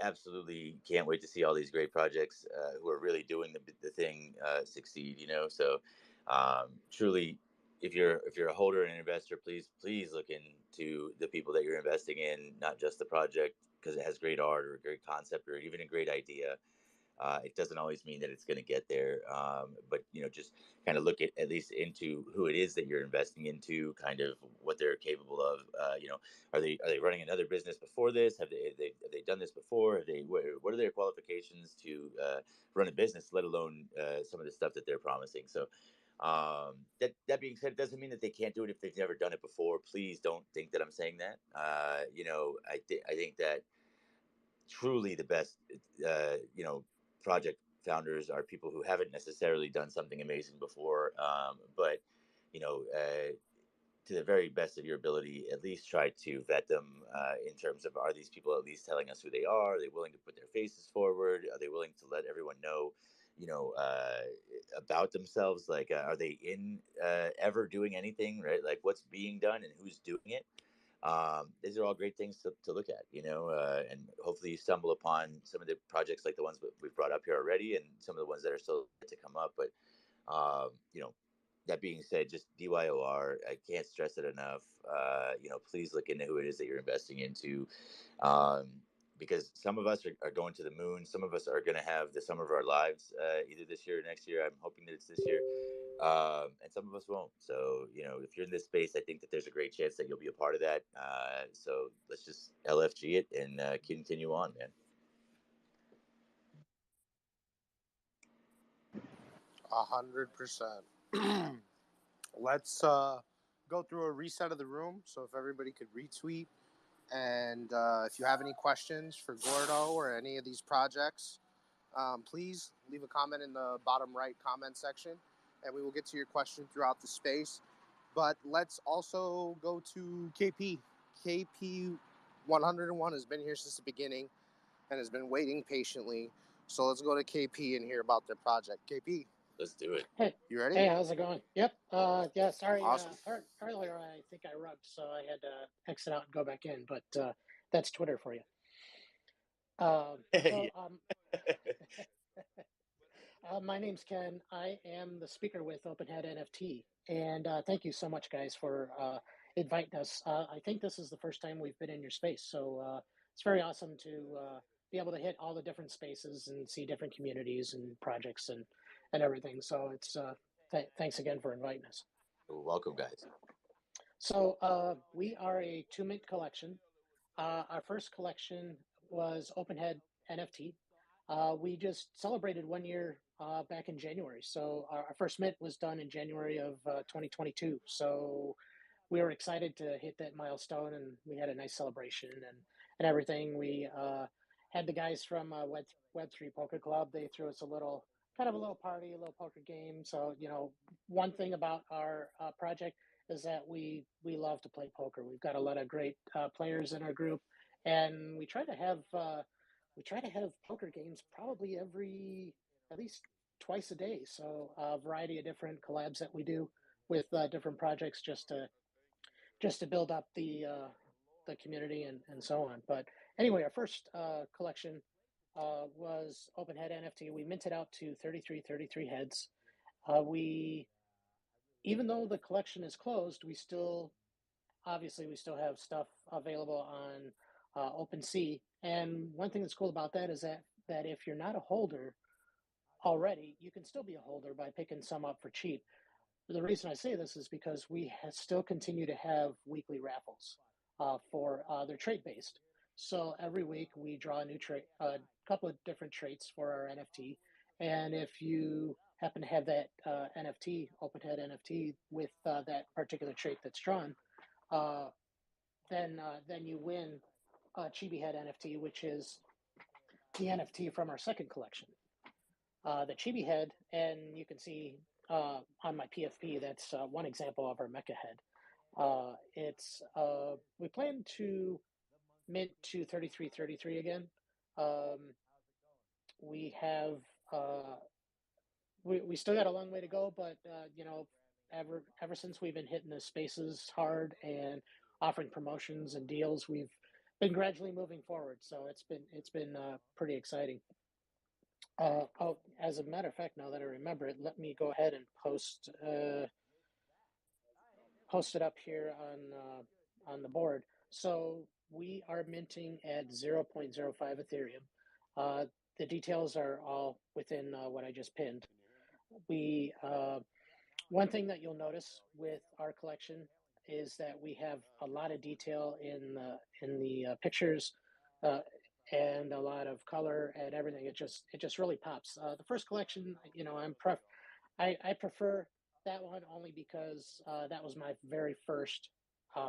absolutely can't wait to see all these great projects who are really doing the thing succeed. So truly, if you're a holder and an investor, please look into the people that you're investing in, not just the project because it has great art or a great concept or even a great idea. It doesn't always mean that it's going to get there, but just kind of look at least into who it is that you're investing into, kind of what they're capable of. Are they running another business before this? Have they done this before? What are their qualifications to run a business, let alone some of the stuff that they're promising? So. That being said, it doesn't mean that they can't do it if they've never done it before. Please don't think that I'm saying that. I think that truly the best, project founders are people who haven't necessarily done something amazing before, but to the very best of your ability, at least try to vet them in terms of, are these people at least telling us who they are? Are they willing to put their faces forward? Are they willing to let everyone know, about themselves? Like, are they ever doing anything, right? Like what's being done and who's doing it? These are all great things to look at, and hopefully you stumble upon some of the projects like the ones that we've brought up here already and some of the ones that are still to come up. But, that being said, just DYOR, I can't stress it enough. Please look into who it is that you're investing into. Because some of us are going to the moon. Some of us are going to have the summer of our lives, either this year or next year. I'm hoping that it's this year. And some of us won't. So, if you're in this space, I think that there's a great chance that you'll be a part of that. So let's just LFG it and continue on, man. 100%. Let's go through a reset of the room. So if everybody could retweet, and if you have any questions for Gordo or any of these projects, please leave a comment in the bottom right comment section, and we will get to your question throughout the space. But let's also go to KP. KP 101 has been here since the beginning and has been waiting patiently. So let's go to KP and hear about their project. KP. Let's do it. Hey, You ready? hey, how's it going? Yep. Yeah. Sorry. Awesome. Earlier, I think I rubbed, so I had to exit out and go back in. But that's Twitter for you. My name's Ken. I am the speaker with OpenHead NFT, and thank you so much, guys, for inviting us. I think this is the first time we've been in your space, so it's very awesome to be able to hit all the different spaces and see different communities and projects and everything. So it's thanks again for inviting us. Welcome, guys. So we are a 2-mint collection. Our first collection was OpenHead NFT. We just celebrated 1 year back in January. So our first mint was done in January of 2022. So we were excited to hit that milestone, and we had a nice celebration and everything. We had the guys from Web3 Poker Club. They threw us a little party, a little poker game. So, one thing about our project is that we love to play poker. We've got a lot of great players in our group, and we try to have poker games probably at least twice a day. So a variety of different collabs that we do with different projects just to build up the community and so on. But anyway, our first collection was OpenHead NFT. We minted out to 33 heads. Even though the collection is closed, we still have stuff available on OpenSea. And one thing that's cool about that is that if you're not a holder already, you can still be a holder by picking some up for cheap. The reason I say this is because we still continue to have weekly raffles for they're trait based. So every week we draw a new trait, a couple of different traits for our NFT, and if you happen to have that NFT, OpenHead NFT, with that particular trait that's drawn, then you win Chibi Head NFT, which is the NFT from our second collection. The Chibi Head, and you can see on my PFP, that's one example of our Mecha Head. We plan to mint to 33 again. We have we still got a long way to go, but ever since we've been hitting the spaces hard and offering promotions and deals, we've been gradually moving forward. So it's been pretty exciting. As a matter of fact, now that I remember it, let me go ahead and post it up here on the board. So we are minting at 0.05 Ethereum. The details are all within what I just pinned. One thing that you'll notice with our collection is that we have a lot of detail in the pictures and a lot of color and everything. It just really pops. The first collection, I prefer that one only because that was my very first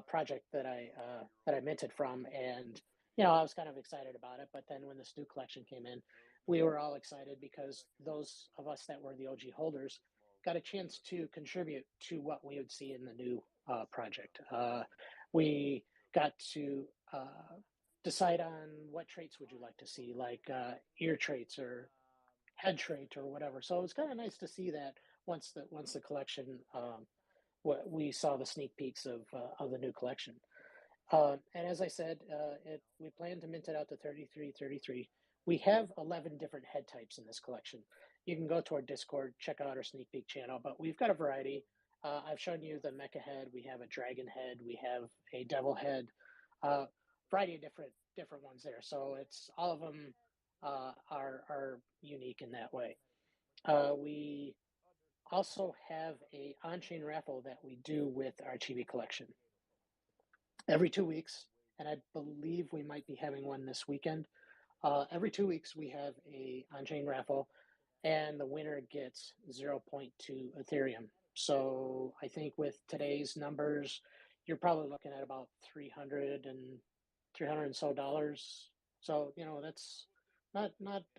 project that I minted from, and I was kind of excited about it. But then when this new collection came in, we were all excited because those of us that were the OG holders got a chance to contribute to what we would see in the new project. We got to decide on what traits would you like to see, like ear traits or head trait or whatever. So it was kind of nice to see that once the collection, we saw the sneak peeks of the new collection. And as I said, we plan to mint it out to 33. We have 11 different head types in this collection. You can go to our Discord, check out our sneak peek channel, but we've got a variety. I've shown you the Mecha Head. We have a Dragon Head. We have a Devil Head. Variety of different ones there. So it's all of them are unique in that way. We also have a on-chain raffle that we do with our Chibi collection every 2 weeks, and I believe we might be having one this weekend. Every 2 weeks we have a on-chain raffle, and the winner gets 0.2 Ethereum. So I think with today's numbers, you're probably looking at about $300 and so dollars. So that's not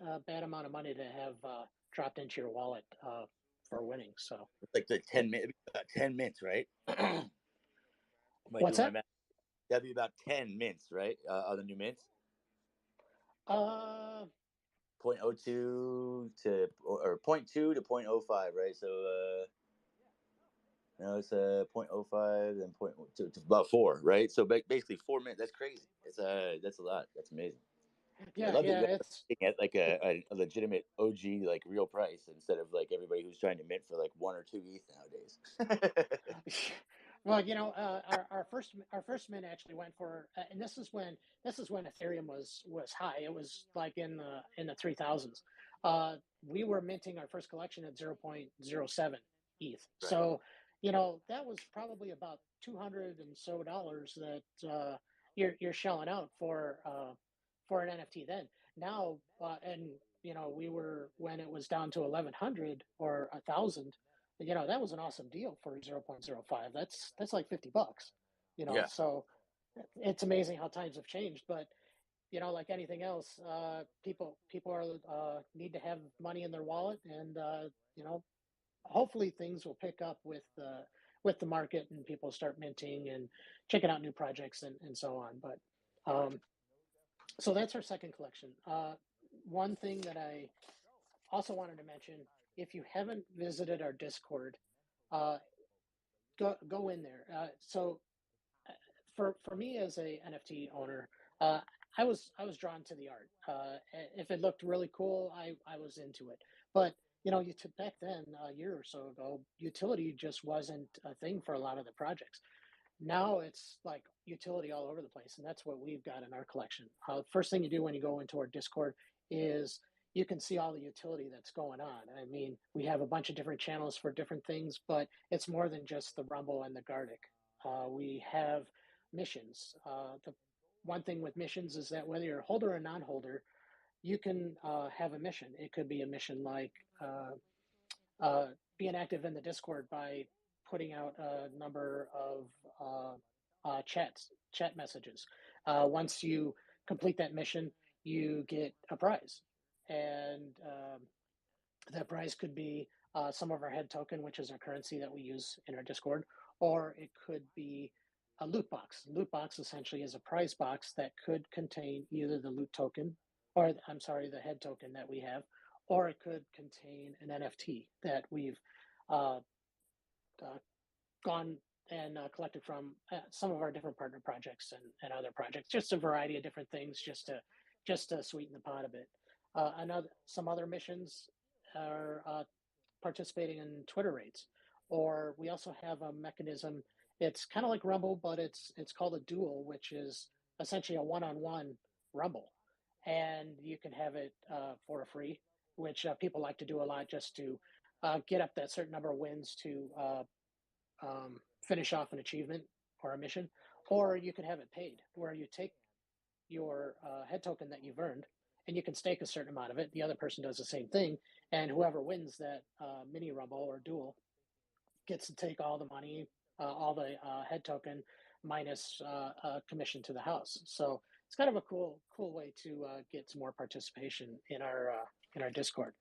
a bad amount of money to have dropped into your wallet for winning. So it's like the 10 mints, right? What's that? That'd be about 10 mints, right? Other new mints. 0.02 to or 0.2 to 0.05, right? So no, it's 0.05 and 0.2 to about 4, right? So basically 4 minutes. That's crazy. It's that's a lot. That's amazing. Yeah, I love yeah, that it's at like a legitimate OG like real price instead of like everybody who's trying to mint for like 1 or 2 ETH nowadays. well, our first mint actually went for, and this is when Ethereum was high. It was like in the 3000s. We were minting our first collection at 0.07 ETH. Right. So, that was probably about $200 and so that you're shelling out for an NFT then. Now, and we were, when it was down to 1100 or 1000, that was an awesome deal for 0.05. That's like $50, Yeah. So it's amazing how times have changed. But like anything else, people are need to have money in their wallet, and hopefully things will pick up with the market and people start minting and checking out new projects and so on. But so that's our second collection. One thing that I also wanted to mention, if you haven't visited our Discord, go in there. So for me as a NFT owner, I was drawn to the art. If it looked really cool, I was into it. But back then, a year or so ago, utility just wasn't a thing for a lot of the projects. Now it's like utility all over the place, and that's what we've got in our collection. First thing you do when you go into our Discord is you can see all the utility that's going on. I mean, we have a bunch of different channels for different things, but it's more than just the Rumble and the Gardic. We have missions. The one thing with missions is that whether you're a holder or non-holder, you can have a mission. It could be a mission like being active in the Discord by putting out a number of chat messages. Once you complete that mission, you get a prize, and that prize could be some of our head token, which is our currency that we use in our Discord, or it could be a loot box. Loot box essentially is a prize box that could contain either the loot token, or I'm sorry, the head token that we have, or it could contain an NFT that we've gone and collected from some of our different partner projects and other projects. Just a variety of different things, just to sweeten the pot a bit. Some other missions are participating in Twitter raids, or we also have a mechanism. It's kind of like Rumble, but it's called a duel, which is essentially a one-on-one Rumble, and you can have it for free, which people like to do a lot just to get up that certain number of wins to finish off an achievement or a mission, or you can have it paid, where you take your head token that you've earned and you can stake a certain amount of it. The other person does the same thing, and whoever wins that mini Rumble or duel gets to take all the money, all the head token minus commission to the house. So it's kind of a cool way to get some more participation in our Discord.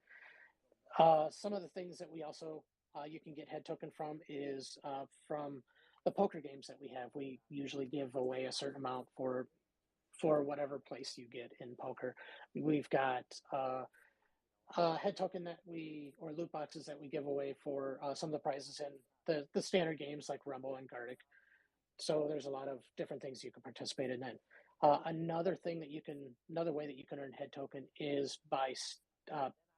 Some of the things that we also you can get head token from is from the poker games that we have. We usually give away a certain amount for whatever place you get in poker. We've got head token or loot boxes that we give away for some of the prizes in the standard games like Rumble and Gardic. So there's a lot of different things you can participate in then. Another way that you can earn head token is by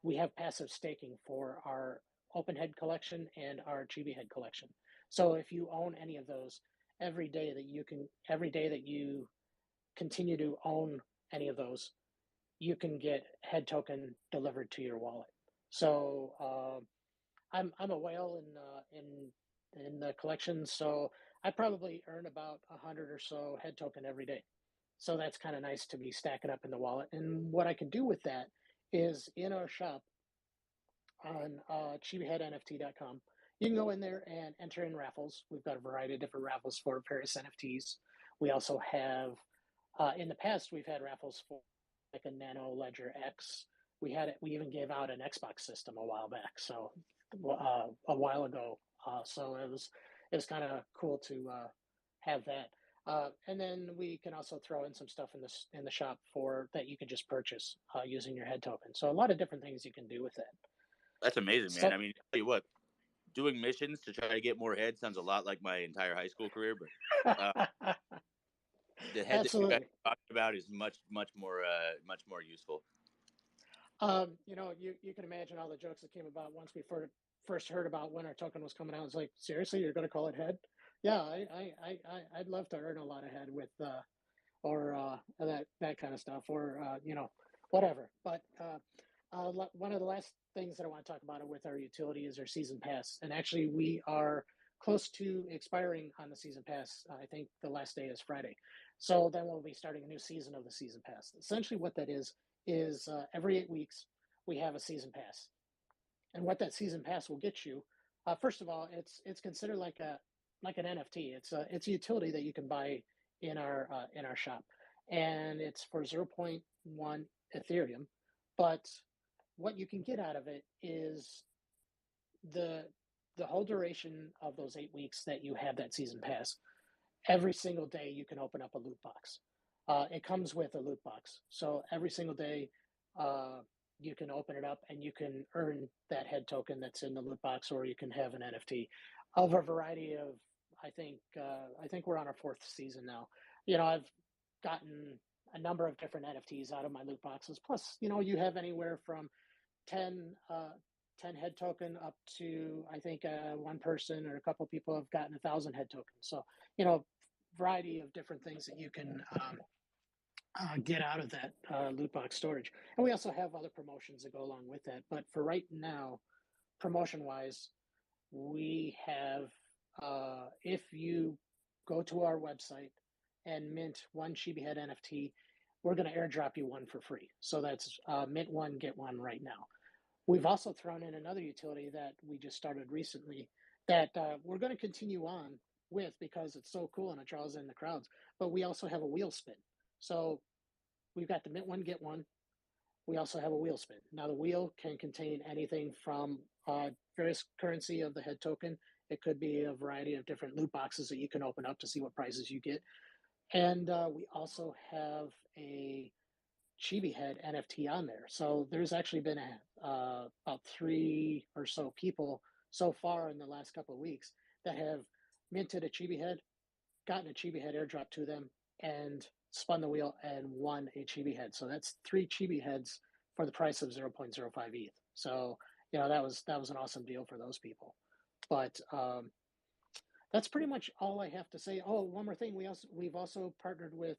we have passive staking for our open head collection and our chibi head collection. So if you own any of those, every day that you continue to own any of those, you can get head token delivered to your wallet. So I'm a whale in the collection, so I probably earn about 100 or so head token every day. So that's kind of nice to be stacking up in the wallet. And what I can do with that is in our shop on chibiheadnft.com, you can go in there and enter in raffles. We've got a variety of different raffles for various NFTs. We also have, in the past, we've had raffles for like a Nano Ledger X. We even gave out an Xbox system a while back, so a while ago. So it was kind of cool to have that. And then we can also throw in some stuff in the shop for that you can just purchase using your head token. So a lot of different things you can do with that. That's amazing, man. So, I mean, I'll tell you what, doing missions to try to get more heads sounds a lot like my entire high school career, but the head that you guys are talking about is much more useful. You know, you can imagine all the jokes that came about once we first heard about when our token was coming out. It's like, seriously, you're going to call it head? Yeah, I'd love to earn a lot of head with or that kind of stuff, or you know, whatever. But one of the last things that I want to talk about with our utility is our season pass, and actually we are close to expiring on the season pass. I think the last day is Friday, so then we'll be starting a new season of the season pass. Essentially, what that is every 8 weeks we have a season pass, and what that season pass will get you. First of all, it's considered like an NFT. It's a utility that you can buy in our shop, and it's for 0.1 Ethereum. But what you can get out of it is the whole duration of those 8 weeks that you have that season pass. Every single day you can open up a loot box. It comes with a loot box, so every single day you can open it up and you can earn that head token that's in the loot box, or you can have an NFT of a variety of. I think we're on our 4th season now. You know, I've gotten a number of different NFTs out of my loot boxes. Plus, you know, you have anywhere from 10 head token up to, I think, one person or a couple people have gotten 1,000 head tokens. So, you know, variety of different things that you can get out of that loot box storage. And we also have other promotions that go along with that. But for right now, promotion wise, we have, if you go to our website and mint one Chibi Head NFT, we're going to airdrop you one for free. So that's mint one, get one right now. We've also thrown in another utility that we just started recently that we're going to continue on with because it's so cool and it draws in the crowds. But we also have a wheel spin. So we've got the mint one, get one. We also have a wheel spin. Now the wheel can contain anything from various currency of the head token. It could be a variety of different loot boxes that you can open up to see what prizes you get. And we also have a Chibi Head NFT on there. So there's actually been about 3 or so people so far in the last couple of weeks that have minted a Chibi Head, gotten a Chibi Head airdrop to them, and spun the wheel and won a Chibi Head. So that's 3 Chibi Heads for the price of 0.05 ETH. So, you know, that was an awesome deal for those people. But that's pretty much all I have to say. Oh, one more thing. We've also partnered with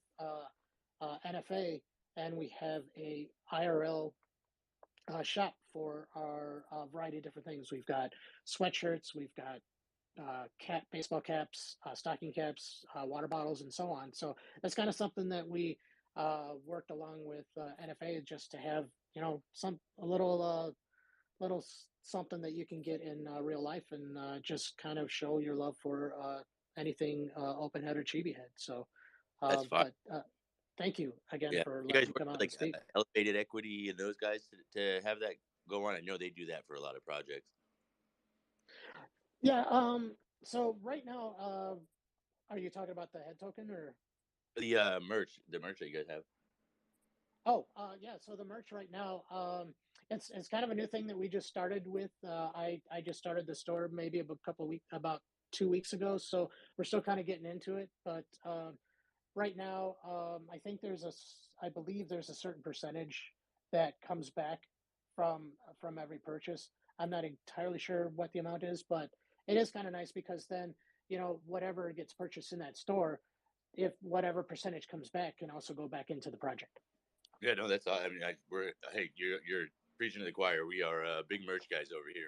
NFA, and we have a IRL shop for our variety of different things. We've got sweatshirts, we've got baseball caps, stocking caps, water bottles, and so on. So that's kind of something that we worked along with NFA just to have, you know, a little something that you can get in real life and just kind of show your love for anything open head or chibi head. So that's fine. But thank you again for you letting guys me come out like and speak. Elevated Equity and those guys to have that go on. I know they do that for a lot of projects. Yeah. So right now, are you talking about the head token or the merch that you guys have? Oh, yeah. So the merch right now, it's kind of a new thing that we just started with. I just started the store maybe about 2 weeks ago. So we're still kind of getting into it. But right now, I believe there's a certain percentage that comes back from every purchase. I'm not entirely sure what the amount is, but it is kind of nice because then, you know, whatever gets purchased in that store, if whatever percentage comes back, can also go back into the project. Yeah, no, that's all. I mean, hey, you're preaching to the choir. We are big merch guys over here.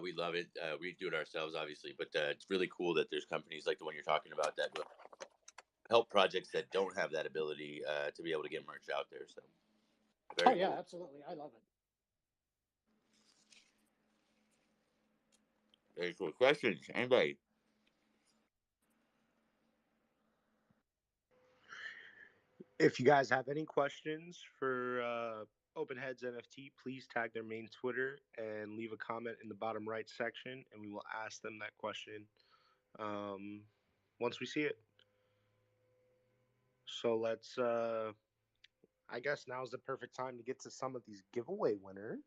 We love it. We do it ourselves, obviously, but it's really cool that there's companies like the one you're talking about that will help projects that don't have that ability to be able to get merch out there. So, very cool. Absolutely, I love it. Very cool. Questions? Anybody? If you guys have any questions for OpenHeads NFT, please tag their main Twitter and leave a comment in the bottom right section, and we will ask them that question once we see it. So let's. I guess now's the perfect time to get to some of these giveaway winners.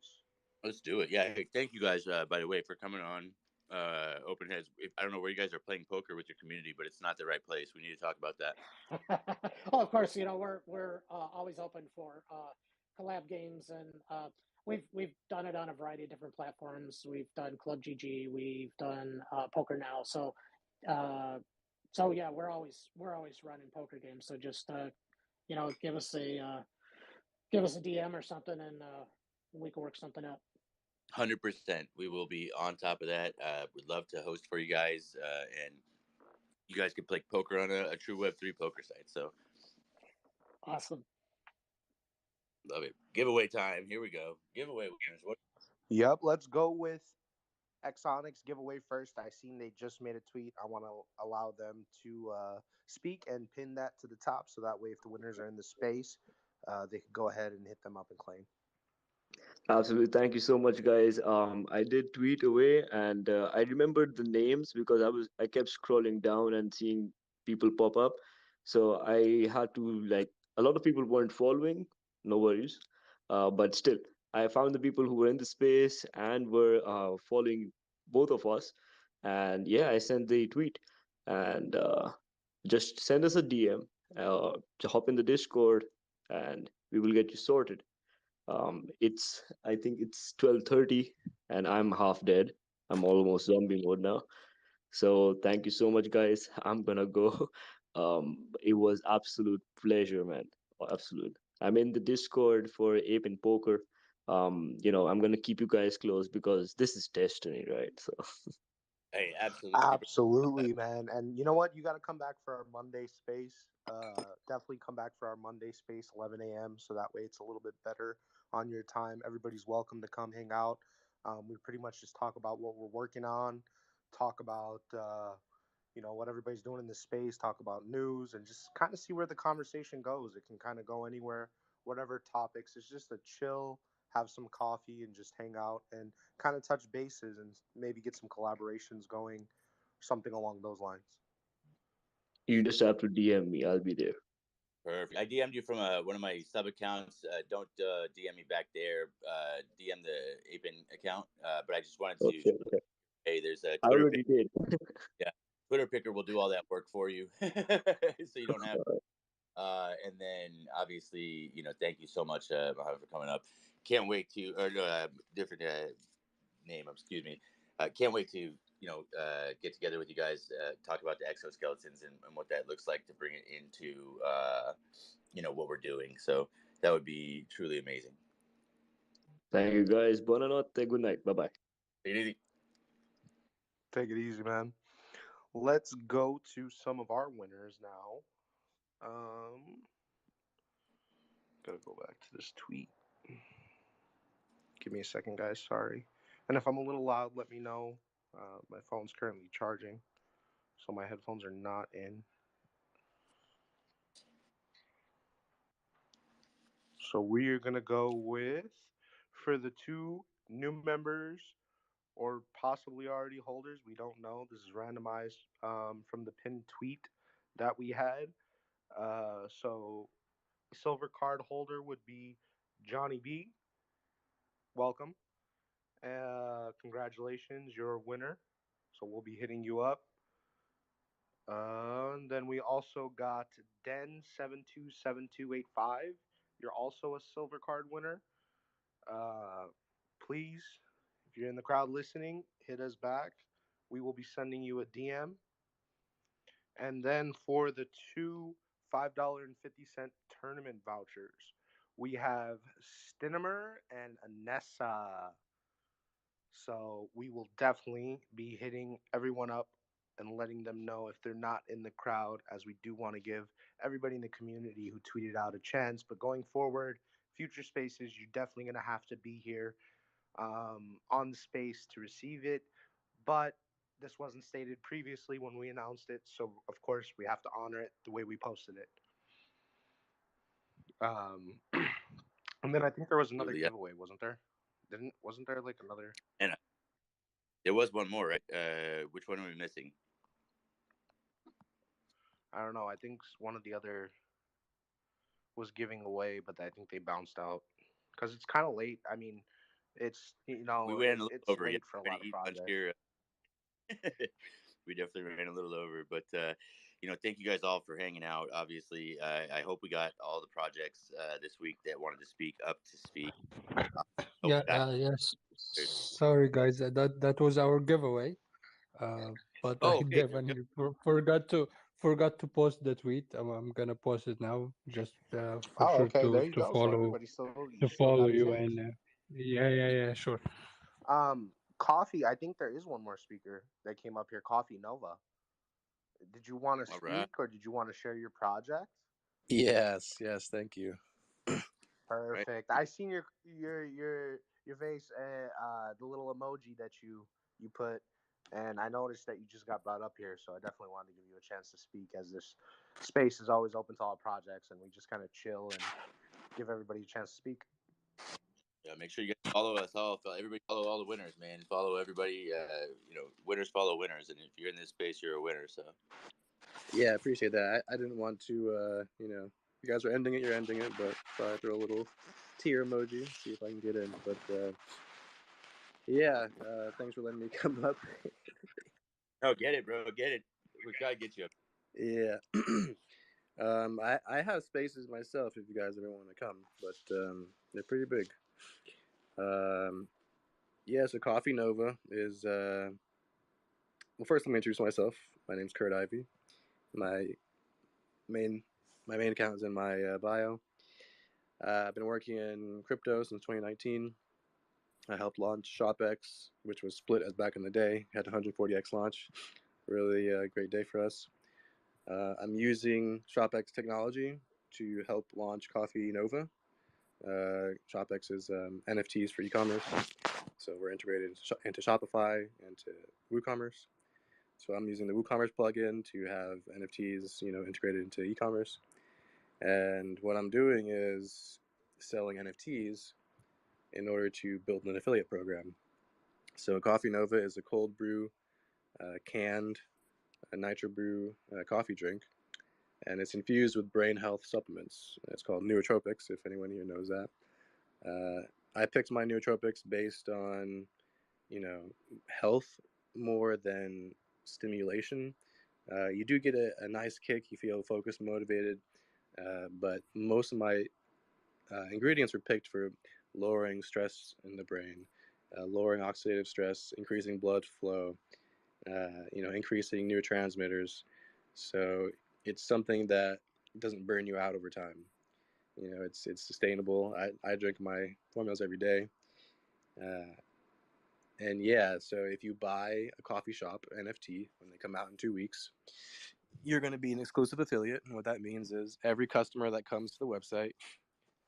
Let's do it. Yeah. Hey, thank you guys, by the way, for coming on. Open Heads. I don't know where you guys are playing poker with your community, but it's not the right place. We need to talk about that. Oh, of course, we're always open for collab games, and we've done it on a variety of different platforms. We've done Club GG, we've done Poker Now. So yeah, we're always running poker games. So just give us a DM or something, and we can work something out. 100%. We will be on top of that. We'd love to host for you guys, and you guys can play poker on a true Web3 poker site. So awesome. Love it. Giveaway time. Here we go. Giveaway winners. What? Yep, let's go with Exonics giveaway first. I seen they just made a tweet. I want to allow them to speak and pin that to the top, so that way if the winners are in the space, they can go ahead and hit them up and claim. Absolutely. Thank you so much, guys. I did tweet away, and I remembered the names because I kept scrolling down and seeing people pop up. So I had to, like, a lot of people weren't following, no worries. But still, I found the people who were in the space and were following both of us. And yeah, I sent the tweet, and just send us a DM, to hop in the Discord, and we will get you sorted. I think it's 12:30 and I'm half dead. I'm almost zombie mode now. So thank you so much, guys. I'm gonna go. It was absolute pleasure, man. Absolute. I'm in the Discord for Ape and Poker. I'm gonna keep you guys close because this is destiny, right? So Hey, absolutely. Absolutely, man. And you know what? You got to come back for our Monday space. Definitely come back for our Monday space, 11 a.m. So that way it's a little bit better on your time. Everybody's welcome to come hang out. We pretty much just talk about what we're working on, talk about, what everybody's doing in the space, talk about news, and just kind of see where the conversation goes. It can kind of go anywhere, whatever topics. It's just a chill, have some coffee, and just hang out and kind of touch bases and maybe get some collaborations going, something along those lines. you just have to DM me. I'll be there. Perfect. I DM'd you from one of my sub accounts. Don't DM me back there. DM the Apin account. But I just wanted to. Okay. Hey, there's a I Twitter. already did. Yeah, Twitter picker will do all that work for you, so you don't have. And then obviously, thank you so much, Mohammed, for coming up. Can't wait to, or different name. Excuse me. Can't wait to get together with you guys, talk about the exoskeletons and what that looks like to bring it into what we're doing. So that would be truly amazing. Thank you, guys. Buonanotte. Good night. Bye bye. Take it easy. Take it easy, man. Let's go to some of our winners now. Gotta go back to this tweet. Give me a second, guys. Sorry. And if I'm a little loud, let me know. My phone's currently charging, so my headphones are not in. So we are gonna go with, for the two new members or possibly already holders, we don't know. This is randomized from the pinned tweet that we had. So silver card holder would be Johnny B. Welcome. Congratulations, you're a winner. So we'll be hitting you up. And then we also got Den727285. You're also a silver card winner. Please, if you're in the crowd listening, hit us back. We will be sending you a DM. And then for the two $5.50 tournament vouchers, we have Stinimer and Anessa. So we will definitely be hitting everyone up and letting them know if they're not in the crowd, as we do want to give everybody in the community who tweeted out a chance. But going forward, future spaces, you're definitely going to have to be here on the space to receive it. But this wasn't stated previously when we announced it, so of course we have to honor it the way we posted it. And then I think there was another giveaway, wasn't there? Wasn't there like another? And there was one more, right? Which one are we missing? I don't know. I think one of the other was giving away, but I think they bounced out because it's kind of late. I mean, it's We ran a little it's over. Yeah, late for a we're lot gonna of eat lunch projects. here. We definitely ran a little over, but thank you guys all for hanging out. Obviously, I hope we got all the projects this week that wanted to speak up to speed. Yeah, yes. Sorry, guys. That was our giveaway. But I okay, definitely forgot to post the tweet. I'm gonna post it now, just for Oh, sure okay. There you to go. So follow everybody still follow got a you chance. and yeah, sure. Coffee. I think there is one more speaker that came up here. Coffee Nova. Did you want to All speak, right. or did you want to share your project? Yes, thank you. Perfect. I seen your face, the little emoji that you put, and I noticed that you just got brought up here. So I definitely wanted to give you a chance to speak, as this space is always open to all projects, and we just kind of chill and give everybody a chance to speak. Yeah, make sure you guys follow us all. Everybody follow all the winners, man. Follow everybody. Winners follow winners, and if you're in this space, you're a winner. So. Yeah, I appreciate that. I didn't want to, you guys are ending it, you're ending it, but thought I'd throw a little tear emoji, see if I can get in. But thanks for letting me come up. Oh, get it, bro. Get it. We gotta get you up. Yeah. I have spaces myself if you guys ever want to come, but they're pretty big. So Coffee Nova is well, first let me introduce myself. My name's Kurt Ivy. My main account is in my bio. I've been working in crypto since 2019. I helped launch ShopX, which was split as back in the day. Had 140x launch. Really great day for us. I'm using ShopX technology to help launch Coffee Nova. ShopX is NFTs for e-commerce. So we're integrated into Shopify and to WooCommerce. So I'm using the WooCommerce plugin to have NFTs, integrated into e-commerce. And what I'm doing is selling NFTs in order to build an affiliate program. So Coffee Nova is a cold brew, canned nitro brew coffee drink, and it's infused with brain health supplements. It's called nootropics, if anyone here knows that. I picked my nootropics based on, health more than stimulation. You do get a nice kick. You feel focused, motivated, but most of my ingredients were picked for lowering stress in the brain, lowering oxidative stress, increasing blood flow, increasing neurotransmitters. So it's something that doesn't burn you out over time. It's sustainable. I drink my formulas every day. So if you buy a coffee shop NFT when they come out in 2 weeks, you're going to be an exclusive affiliate. And what that means is every customer that comes to the website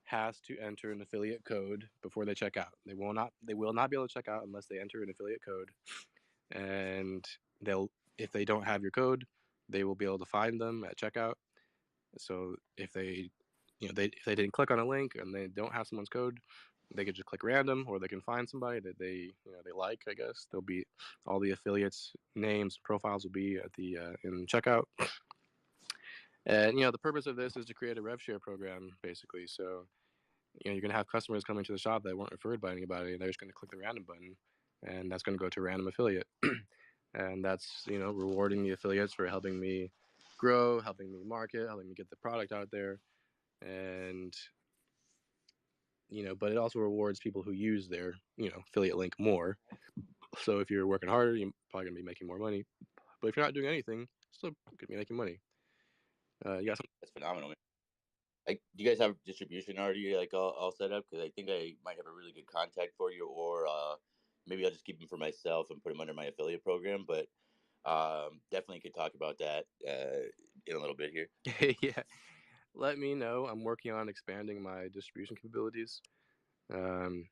has to enter an affiliate code before they check out. They will not be able to check out unless they enter an affiliate code. And if they don't have your code, they will be able to find them at checkout. So if they if they didn't click on a link and they don't have someone's code, they could just click random, or they can find somebody that they like. I guess they'll be all the affiliates' names, profiles will be at the in checkout. And the purpose of this is to create a rev share program, basically. So you're gonna have customers coming to the shop that weren't referred by anybody, and they're just gonna click the random button, and that's gonna go to a random affiliate, and that's rewarding the affiliates for helping me grow, helping me market, helping me get the product out there, and but it also rewards people who use their affiliate link more. So if you're working harder, you're probably gonna be making more money. But if you're not doing anything, still gonna be making money. You got something? That's phenomenal, man. Like, do you guys have distribution already all set up? Because I think I might have a really good contact for you, or maybe I'll just keep them for myself and put them under my affiliate program. But definitely could talk about that in a little bit here. Yeah, let me know. I'm working on expanding my distribution capabilities. But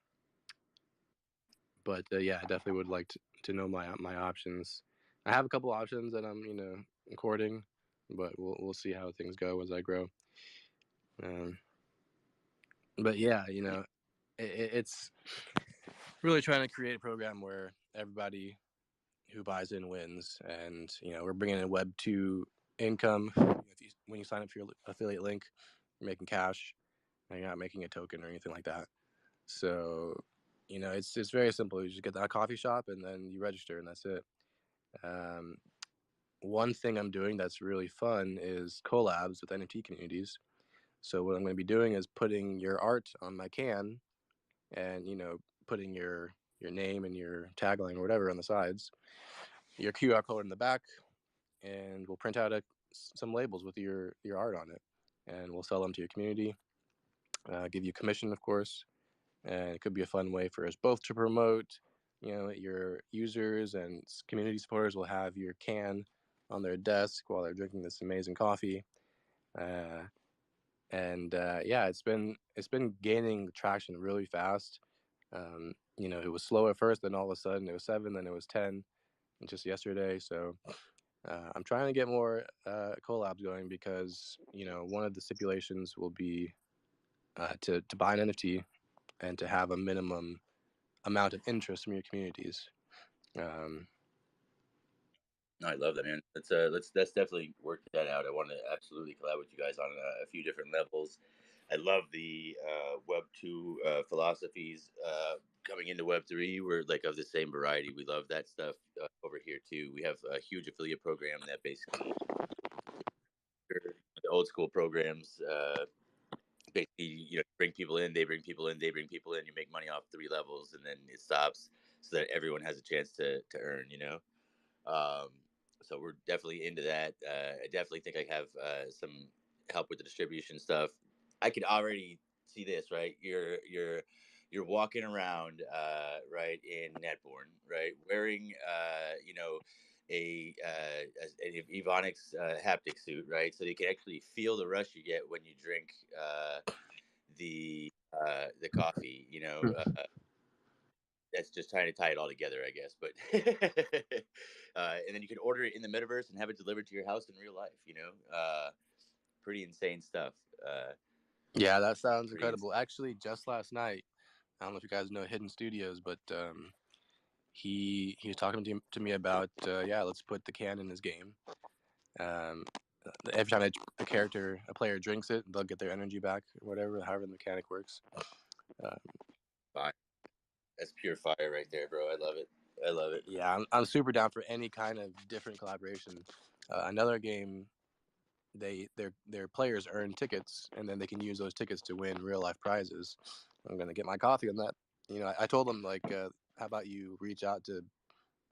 I definitely would like to know my options. I have a couple options that I'm courting, but we'll see how things go as I grow. But it's really trying to create a program where everybody who buys in wins, and we're bringing in Web 2 income. When you sign up for your affiliate link, making cash, and you're not making a token or anything like that. So, you know, it's very simple. You just get that coffee shop and then you register, and that's it. One thing I'm doing that's really fun is collabs with NFT communities. So what I'm going to be doing is putting your art on my can, and you know, putting your name and your tagline or whatever on the sides, your QR code in the back, and we'll print out some labels with your art on it, and we'll sell them to your community. Give you commission, of course, and it could be a fun way for us both to promote. You know, your users and community supporters will have your can on their desk while they're drinking this amazing coffee. Yeah, it's been gaining traction really fast. You know, it was slow at first, then all of a sudden it was 7, then it was 10, just yesterday. So I'm trying to get more collabs going, because you know, one of the stipulations will be to buy an NFT and to have a minimum amount of interest from your communities. No, I love that, man. Let's definitely work that out. I want to absolutely collab with you guys on a few different levels. I love the Web 2 philosophies coming into Web 3. We're like of the same variety. We love that stuff over here too. We have a huge affiliate program that basically the old school programs. Basically, you know, bring people in, they bring people in, they bring people in. You make money off 3 levels, and then it stops, so that everyone has a chance to earn. You know. So we're definitely into that. I definitely think I have some help with the distribution stuff. I could already see this, right? You're walking around, right, in Netborn, right, wearing, you know, an Evonics haptic suit, right, so you can actually feel the rush you get when you drink the coffee, you know. That's just trying to tie it all together, I guess. But and then you can order it in the metaverse and have it delivered to your house in real life. You know, pretty insane stuff. Yeah, that sounds incredible. Actually, just last night, I don't know if you guys know Hidden Studios, but he was talking to me about yeah, let's put the can in his game. Every time a player drinks it, they'll get their energy back or whatever, however the mechanic works. Fire. That's pure fire right there, bro. I love it. I love it. Yeah, I'm super down for any kind of different collaboration. Another game, their players earn tickets, and then they can use those tickets to win real life prizes. I'm gonna get my coffee on that. You know, I told them, like, how about you reach out to,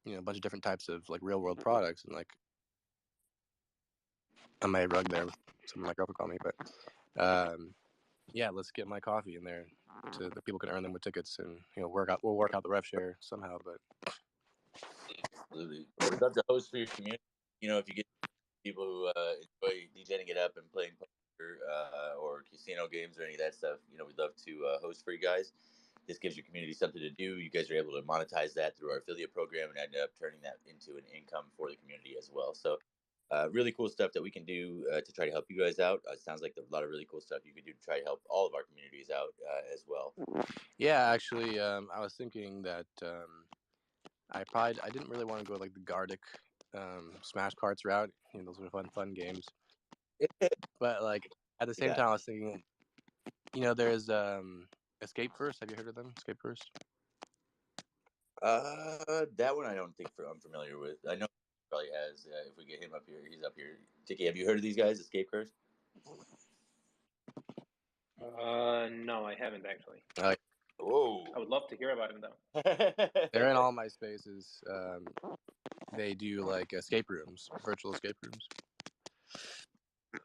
you know, a bunch of different types of like real world products, and like, I may rug there. Someone my girlfriend called me, but yeah, let's get my coffee in there so that people can earn them with tickets, and you know, we'll work out the rev share somehow. But absolutely, we'd love to host for your community. You know, if you get people who enjoy DJing it up and playing poker or casino games or any of that stuff, you know, we'd love to host for you guys. This gives your community something to do. You guys are able to monetize that through our affiliate program and end up turning that into an income for the community as well. So really cool stuff that we can do to try to help you guys out. It sounds like a lot of really cool stuff you can do to try to help all of our communities out as well. Yeah, actually, I was thinking that I didn't really want to go like the Gartic Smash Carts route. You know, those are fun games. But like at the same time, I was thinking, you know, there's Escapeverse. Have you heard of them? Escapeverse. That one I don't think I'm familiar with. I know he probably has. If we get him up here, he's up here. Tiki, have you heard of these guys, Escapeverse? No, I haven't actually. Whoa. I would love to hear about him though. They're in all my spaces. They do like escape rooms, virtual escape rooms.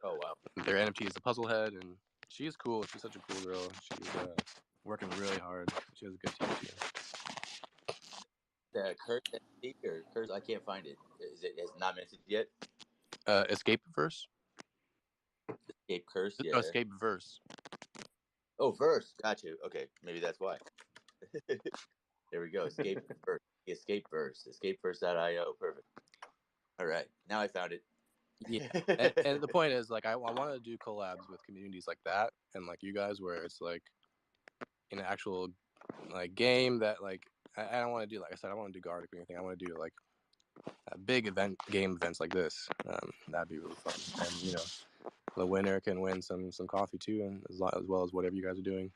Oh wow. Their NFT is the Puzzlehead, and she's cool. She's such a cool girl. She's working really hard. She has a good team too. Kurt NFT or Kurt? I can't find it. Has not mentioned yet? Escapeverse. Escape Curse. Yeah. No, Escapeverse. Oh, verse. Got you. Okay, maybe that's why. There we go. Escapeverse. Escapeverse. Escapeverse.io. Perfect. All right. Now I found it. Yeah. and the point is, like, I want to do collabs with communities like that, and like you guys, where it's like an actual like game that like I don't want to do, like I said, I want to do Gartic or anything. I want to do like a big game events like this. That'd be really fun. And you know, the winner can win some coffee too, and as well as whatever you guys are doing.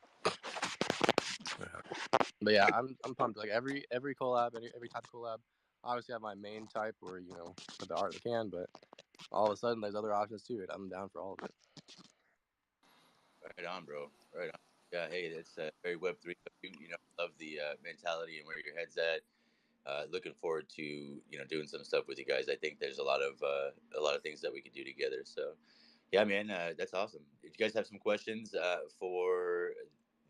But yeah, I'm pumped. Like every collab, every type of collab. Obviously, I have my main type where put the art in the can, but all of a sudden there's other options too. I'm down for all of it. Right on, bro. Right on. Yeah, hey, it's very Web3. Love the mentality and where your head's at. Looking forward to doing some stuff with you guys. I think there's a lot of things that we could do together. So, yeah, man, that's awesome. If you guys have some questions for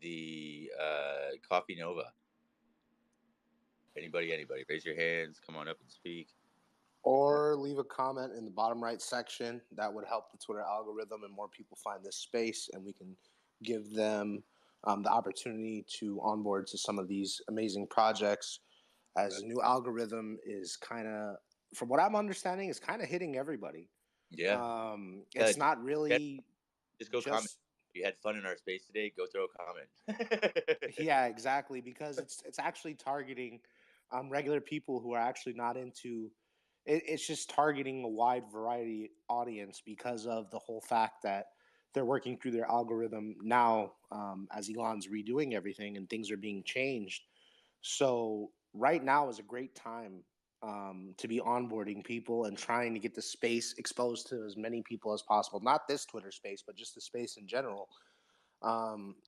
the Coffee Nova, anybody, raise your hands. Come on up and speak. Or leave a comment in the bottom right section. That would help the Twitter algorithm and more people find this space, and we can give them the opportunity to onboard to some of these amazing projects. As the new algorithm is kind of, from what I'm understanding, is kind of hitting everybody. Yeah. It's not really just go comment. If you had fun in our space today, go throw a comment. Yeah, exactly, because it's actually targeting regular people who are actually not into it. It's just targeting a wide variety audience because of the whole fact that they're working through their algorithm now, as Elon's redoing everything and things are being changed. So right now is a great time to be onboarding people and trying to get the space exposed to as many people as possible. Not this Twitter space, but just the space in general.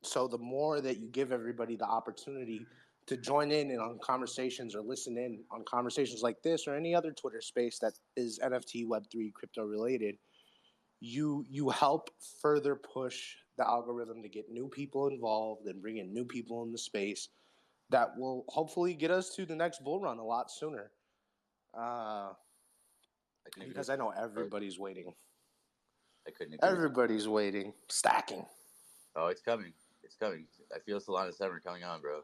So the more that you give everybody the opportunity to join in and on conversations or listen in on conversations like this or any other Twitter space that is NFT, Web3, crypto related, you help further push the algorithm to get new people involved and bring in new people in the space that will hopefully get us to the next bull run a lot sooner. Because I know everybody's waiting. I couldn't agree. Everybody's waiting. Stacking. Oh, it's coming. It's coming. I feel Solana Summer coming on, bro.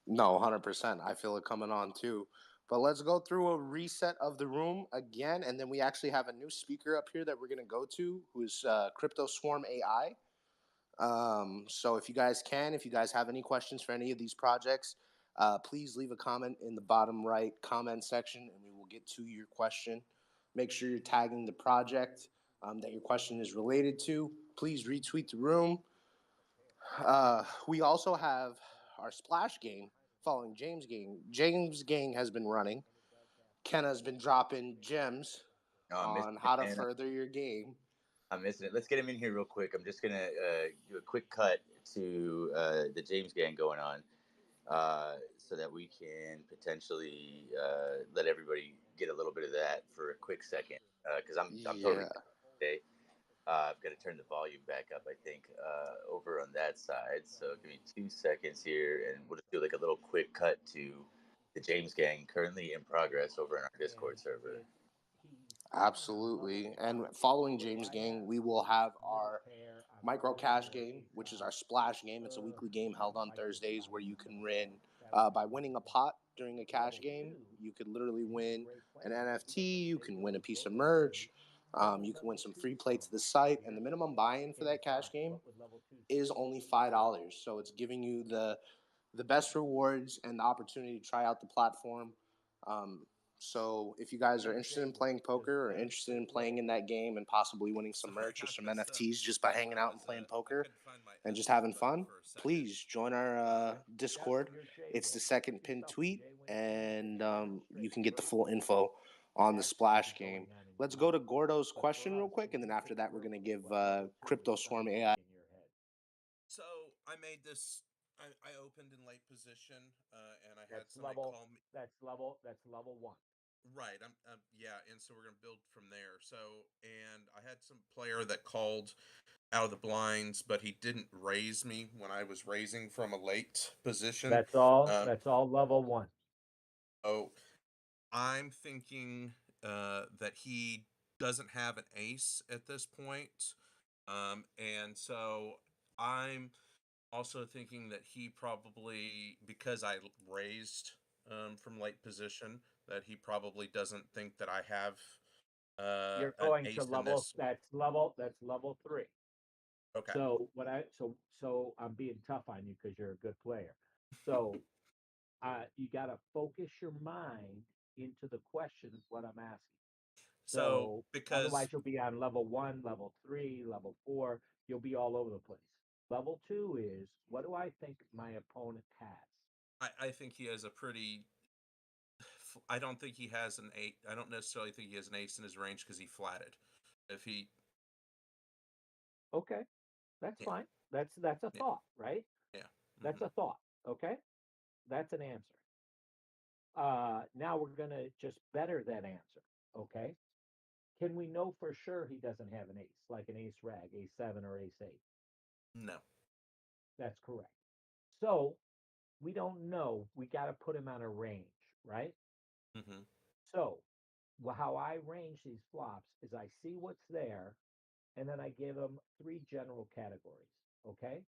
No, 100%. I feel it coming on too. But let's go through a reset of the room again, and then we actually have a new speaker up here that we're going to go to, who is Crypto Swarm AI. So if you guys have any questions for any of these projects, please leave a comment in the bottom right comment section, and we will get to your question. Make sure you're tagging the project that your question is related to. Please retweet the room. We also have our Splash game following James Gang. James Gang has been running. Kenna's been dropping gems on how to further your game. I'm missing it. Let's get him in here real quick. I'm just going to do a quick cut to the James Gang going on so that we can potentially let everybody get a little bit of that for a quick second. Because I'm totally today. I've got to turn the volume back up, I think, over on that side. So give me 2 seconds here, and we'll just do like a little quick cut to the James Gang currently in progress over in our Discord server. Absolutely. And following James Gang, we will have our micro cash game, which is our splash game. It's a weekly game held on Thursdays where you can win by winning a pot during a cash game. You could literally win an NFT. You can win a piece of merch. You can win some free play to the site. And the minimum buy-in for that cash game is only $5. So it's giving you the best rewards and the opportunity to try out the platform. So if you guys are interested in playing poker or interested in playing in that game and possibly winning some merch or some NFTs just by hanging out and playing poker and just having fun, please join our Discord. It's the second pinned tweet, and you can get the full info on the Splash game. Let's go to Gordo's question real quick, and then after that, we're going to give Crypto Swarm AI. So I made this. I opened in late position, and I had somebody call me. That's level 1. Right. Yeah, and so we're gonna build from there. So, and I had some player that called out of the blinds, but he didn't raise me when I was raising from a late position. That's all. That's all level 1. Oh, I'm thinking that he doesn't have an ace at this point, and so I'm also thinking that he probably, because I raised from late position, that he probably doesn't think that I have You're going an ace to level. That's level 3. Okay. So so I'm being tough on you because you're a good player. So you got to focus your mind into the questions. What I'm asking. So because otherwise you'll be on level 1, level 3, level 4. You'll be all over the place. Level 2 is, what do I think my opponent has? I think he has a pretty. I don't think he has an 8. I don't necessarily think he has an ace in his range because he flatted. If he. Okay, that's fine. That's a thought, right? Yeah. That's a thought. Okay, that's an answer. Now we're gonna just better that answer. Okay, can we know for sure he doesn't have an ace, like an ace rag, ace 7 or ace 8? No. That's correct. So we don't know. We got to put him on a range, right? Mm-hmm. So how I range these flops is I see what's there, and then I give them 3 general categories. Okay.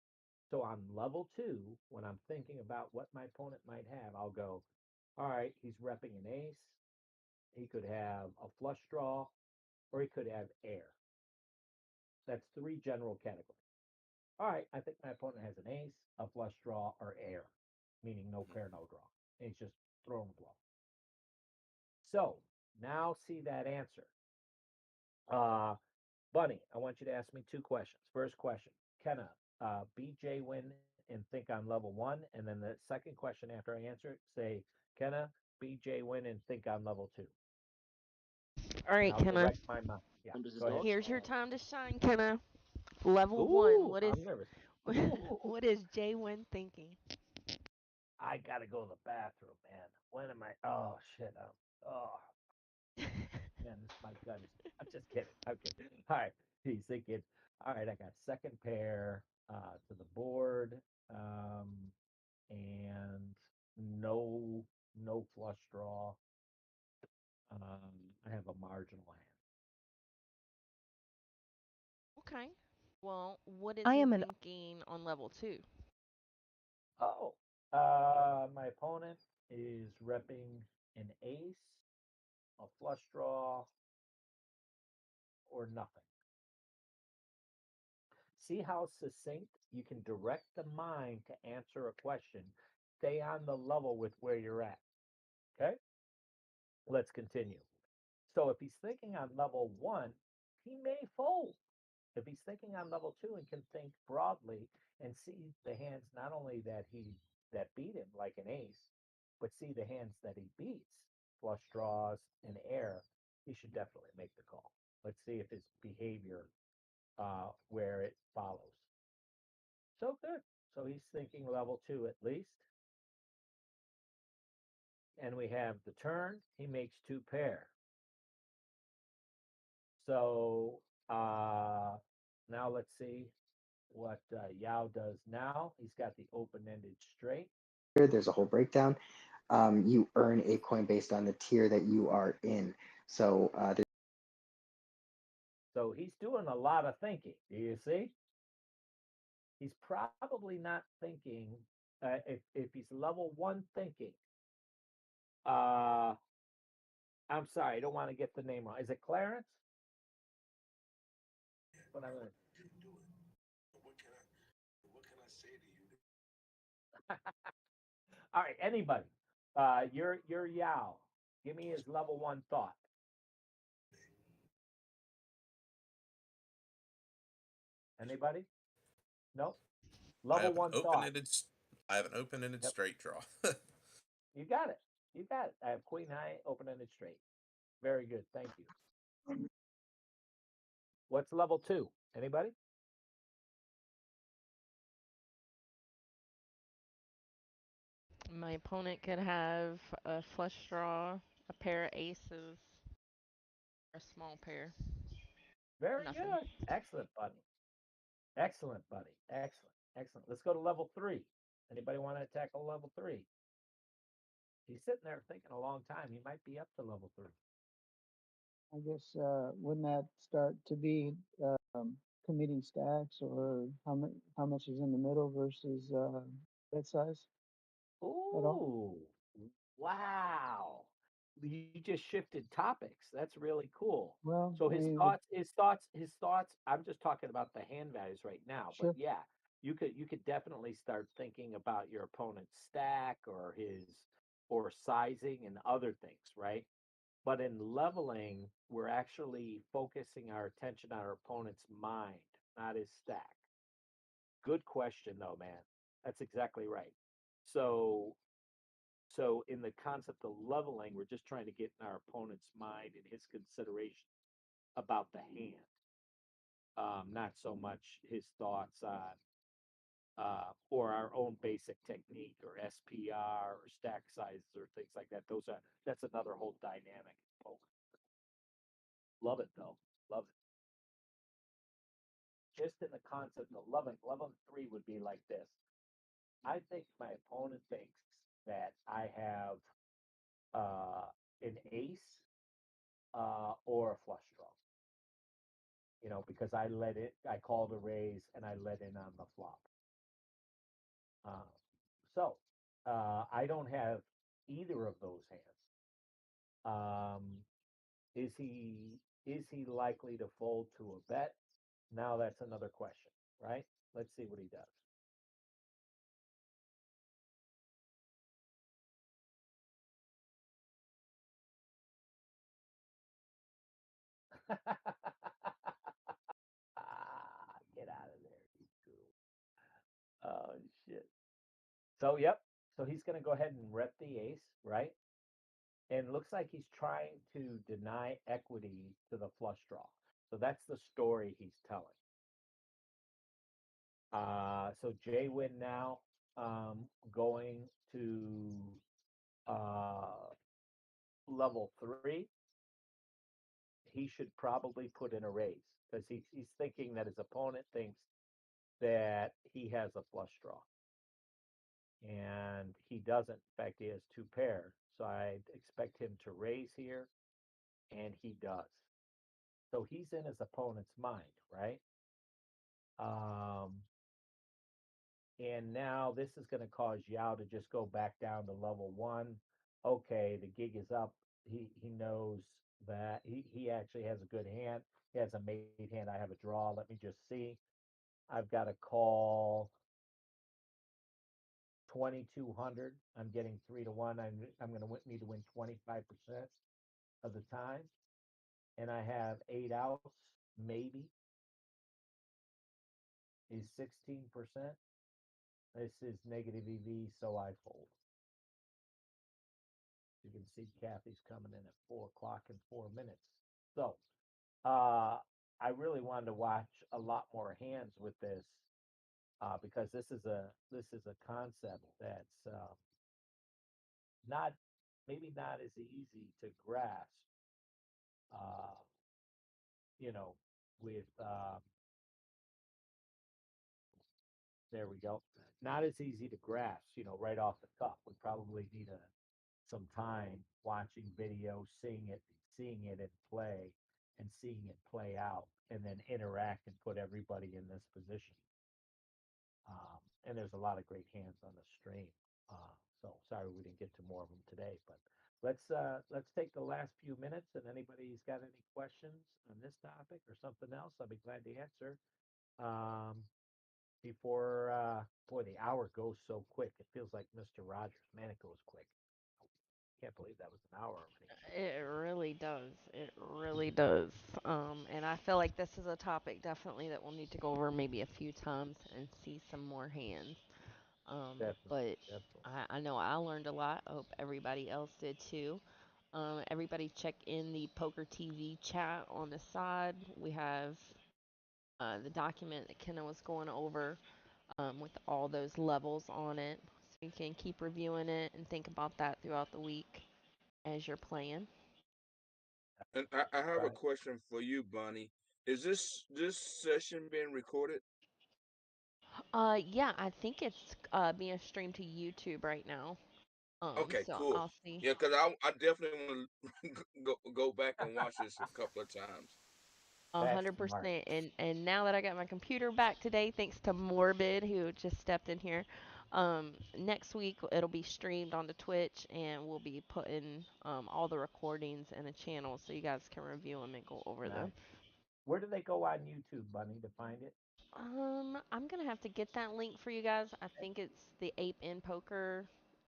So on level 2, when I'm thinking about what my opponent might have, I'll go, all right, he's repping an ace. He could have a flush draw, or he could have air. That's 3 general categories. All right, I think my opponent has an ace, a flush draw, or air, meaning no pair, no draw. And he's just throwing a blow. So now see that answer. Bunny, I want you to ask me 2 questions. First question, can a BJ win and think on level 1? And then the second question after I answer it, say, can a BJ win and think on level 2? All right, Kenna. My mind. Yeah, go ahead. Here's your time to shine, Kenna. Level Ooh, 1. What is I'm nervous. what is Jay Win thinking? I gotta go to the bathroom, man. When am I? Oh shit. Man, this my gut is. I'm just kidding. I'm kidding. All right, he's thinking. All right, I got second pair to the board, and no flush draw. I have a marginal hand. Okay. Well, what is he thinking on level 2? Oh, my opponent is repping an ace, a flush draw, or nothing. See how succinct you can direct the mind to answer a question. Stay on the level with where you're at. Okay? Let's continue. So if he's thinking on level 1, he may fold. If he's thinking on level 2 and can think broadly and see the hands not only that beat him like an ace, but see the hands that he beats, flush draws and air, he should definitely make the call. Let's see if his behavior where it follows. So good. So he's thinking level 2 at least. And we have the turn. He makes 2 pair. So now let's see what Yao does now. He's got the open-ended straight. There's a whole breakdown. You earn a coin based on the tier that you are in. So so he's doing a lot of thinking. Do you see? He's probably not thinking. If he's level 1 thinking, I'm sorry, I don't want to get the name wrong. Is it Clarence? What can I say to you? All right, anybody. You're Yao. Give me his level 1 thought. Anybody? Nope. Level 1 thought. I have an open-ended straight draw. You got it. You got it. I have queen high, open-ended straight. Very good. Thank you. What's level 2? Anybody? My opponent could have a flush draw, a pair of aces, or a small pair. Very good. Excellent, buddy. Excellent, buddy. Excellent. Excellent. Let's go to level 3. Anybody want to tackle level 3? He's sitting there thinking a long time. He might be up to level 3. I guess wouldn't that start to be committing stacks, or how much is in the middle versus bet size? Ooh, wow! You just shifted topics. That's really cool. Well, so his thoughts. I'm just talking about the hand values right now. Sure. But yeah, you could definitely start thinking about your opponent's stack or sizing and other things, right? But in leveling, we're actually focusing our attention on our opponent's mind, not his stack. Good question, though, man. That's exactly right. So, so in the concept of leveling, we're just trying to get in our opponent's mind and his consideration about the hand, not so much his thoughts on or our own basic technique or SPR or stack sizes or things like that. That's another whole dynamic in poker. Love it though. Love it. Just in the concept of loving, level 3 would be like this. I think my opponent thinks that I have an ace or a flush draw. You know, because I called a raise and I let in on the flop. So I don't have either of those hands. Is he likely to fold to a bet? Now that's another question, right? Let's see what he does. Get out of there, you fool. Oh shit. So yep. So he's gonna go ahead and rep the ace, right? And it looks like he's trying to deny equity to the flush draw. So that's the story he's telling. So Jay Win now going to level 3. He should probably put in a raise because he's thinking that his opponent thinks that he has a flush draw. And he doesn't. In fact, he has 2 pair. So I expect him to raise here, and he does. So he's in his opponent's mind, right? And now this is going to cause Yao to just go back down to level 1. Okay, the gig is up. He knows that he actually has a good hand. He has a made hand. I have a draw. Let me just see. I've got a call 2,200. I'm getting 3-1. I'm going to need to win 25% of the time. And I have 8 outs, maybe. Is 16%. This is negative EV, so I fold. You can see Kathy's coming in at 4 o'clock in 4 minutes. So I really wanted to watch a lot more hands with this because this is a concept that's maybe not as easy to grasp. You know, with there we go. Not as easy to grasp, you know, right off the cuff. We probably need some time watching video, seeing it in play, and seeing it play out, and then interact and put everybody in this position. And there's a lot of great hands on the stream. So sorry we didn't get to more of them today, but let's take the last few minutes, and anybody's got any questions on this topic or something else, I'll be glad to answer. Before boy, the hour goes so quick. It feels like Mr. Rogers. Man, it goes quick. Can't believe that was an hour already. It really does. It really does. And I feel like this is a topic definitely that we'll need to go over maybe a few times and see some more hands. But I know I learned a lot. I hope everybody else did too. Everybody check in the Poker TV chat on the side. We have the document that Kenna was going over with all those levels on it. So you can keep reviewing it and think about that throughout the week as you're playing. And I have a question for you, Bonnie. Is this session being recorded? Yeah, I think it's being streamed to YouTube right now. Okay, So cool. I'll see. Yeah, because I definitely want to go back and watch this a couple of times. 100%. And now that I got my computer back today, thanks to Morbid who just stepped in here. Next week it'll be streamed onto Twitch, and we'll be putting all the recordings in a channel so you guys can review them and go over them. Where do they go on YouTube, Bunny, to find it? I'm gonna have to get that link for you guys. I think it's the Ape in Poker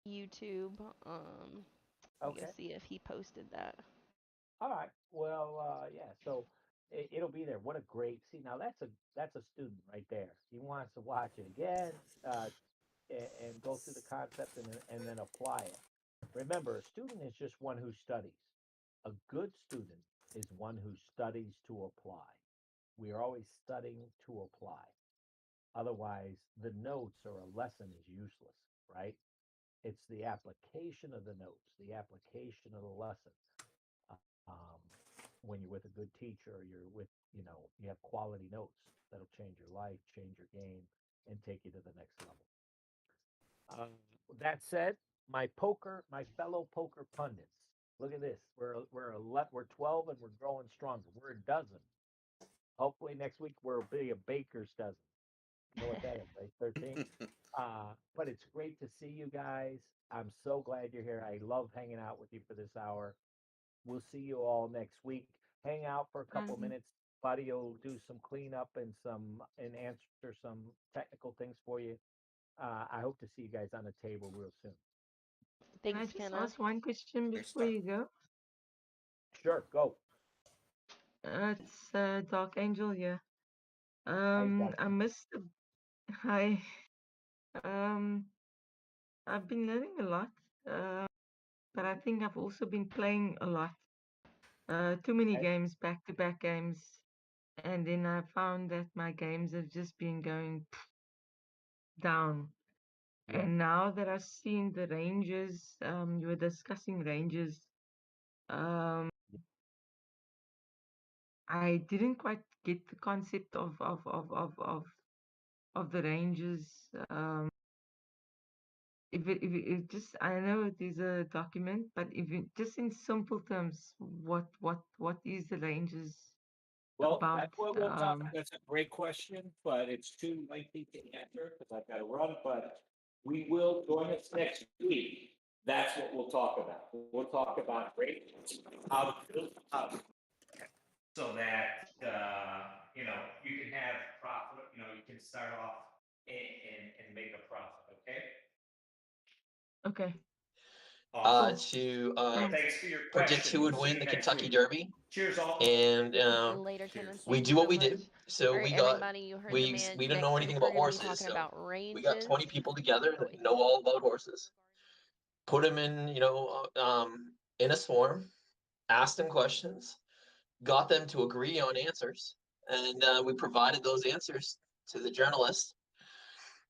YouTube. Let me go see if he posted that. All right. Well, yeah. So it'll be there. What a great see. Now that's a student right there. He wants to watch it again, and go through the concept and then apply it. Remember, a student is just one who studies. A good student is one who studies to apply. We are always studying to apply. Otherwise, the notes or a lesson is useless, right? It's the application of the notes, the application of the lesson. Um, when you're with a good teacher, you're with, you have quality notes that'll change your life, change your game, and take you to the next level. That said, my fellow poker pundits, look at this. We're 12 and we're growing stronger. We're a dozen. Hopefully next week we'll be a baker's dozen. You know what that is, right? 13. But it's great to see you guys. I'm so glad you're here. I love hanging out with you for this hour. We'll see you all next week. Hang out for a couple minutes. Buddy will do some cleanup and answer some technical things for you. I hope to see you guys on the table real soon. Thanks, Can I just Kenna. ask one question before you go? Sure, go. It's Dark Angel here. I missed. Hi. I've been learning a lot, but I think I've also been playing a lot. Too many games, back-to-back games, and then I found that my games have just been going down. Yeah. And now that I've seen the ranges, you were discussing ranges. I didn't quite get the concept of the ranges. If it just, I know it is a document, but if it just in simple terms, what is the ranges Well, about? that's what we'll talk. That's a great question, but it's too lengthy to answer because I've got to run. But we will join us next week. That's what we'll talk about. We'll talk about rates, how to build up, so that you can have profit. You can start off and make a profit. Okay. Okay. To Thanks for your predict who would question. win the See you next Kentucky week. Derby. Cheers, all. And Later, Kenna. we Thank do you what so we much. do. So All right, we got everybody, you heard the we man. we don't Next know week anything we're about going to be horses, talking so about we got ranges. 20 people together that know all about horses. Put them in, in a swarm, asked them questions, got them to agree on answers, and we provided those answers to the journalist.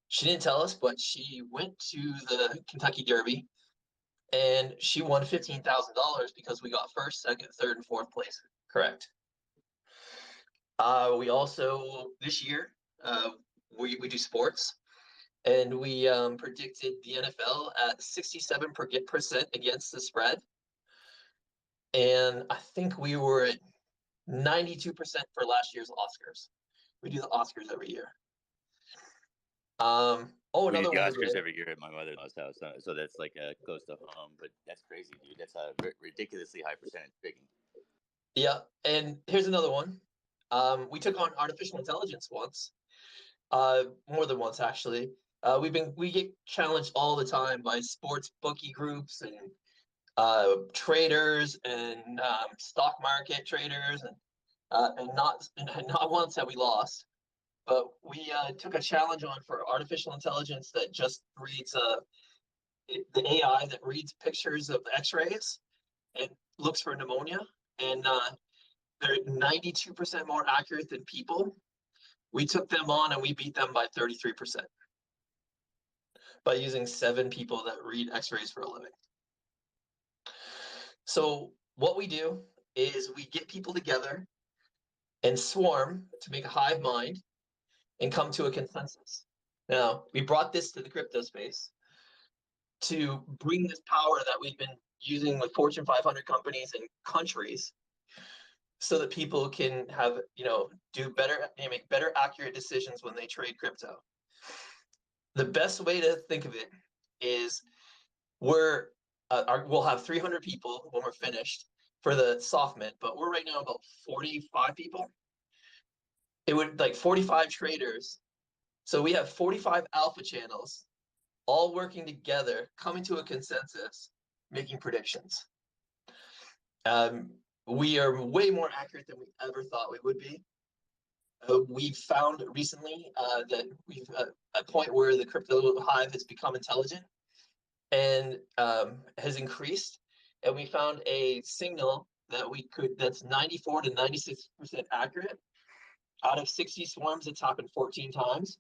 She didn't tell us, but she went to the Kentucky Derby, and she won $15,000 because we got first, second, third, and fourth place correct. We also, this year, we do sports, and we predicted the NFL at 67% against the spread. And I think we were at 92% for last year's Oscars. We do the Oscars every year. Another one. We do the Oscars every year at my mother-in-law's house, so that's like close to home. But that's crazy, dude. That's a ridiculously high percentage picking. Yeah, and here's another one. We took on artificial intelligence once, more than once actually. We get challenged all the time by sports bookie groups and traders and stock market traders, and not once have we lost. But we took a challenge on for artificial intelligence that just reads the AI that reads pictures of X-rays and looks for pneumonia, and they're 92% more accurate than people. We took them on and we beat them by 33% by using 7 people that read X-rays for a living. So what we do is we get people together and swarm to make a hive mind and come to a consensus. Now, we brought this to the crypto space to bring this power that we've been using with Fortune 500 companies and countries so that people can have, do better and make better accurate decisions when they trade crypto. The best way to think of it is we'll have 300 people when we're finished for the soft mint, but we're right now about 45 people. It would like 45 traders. So we have 45 alpha channels all working together, coming to a consensus, making predictions. we are way more accurate than we ever thought we would be. We've found recently that we've a point where the crypto hive has become intelligent and has increased, and we found a signal that that's 94 to 96% accurate. Out of 60 swarms, it's happened 14 times.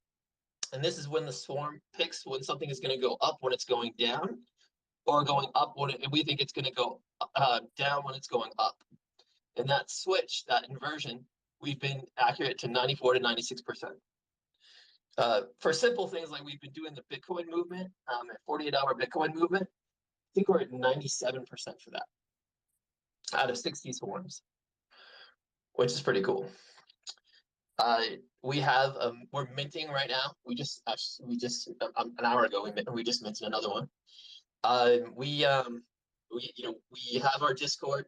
And this is when the swarm picks when something is going to go up when it's going down, or going up when we think it's going to go down when it's going up. And that switch, that inversion, we've been accurate to 94 to 96%. For simple things like we've been doing the Bitcoin movement, at 48-hour Bitcoin movement, I think we're at 97% for that out of 60 swarms, which is pretty cool. We have we're minting right now. We just an hour ago we just minted another one. We have our Discord.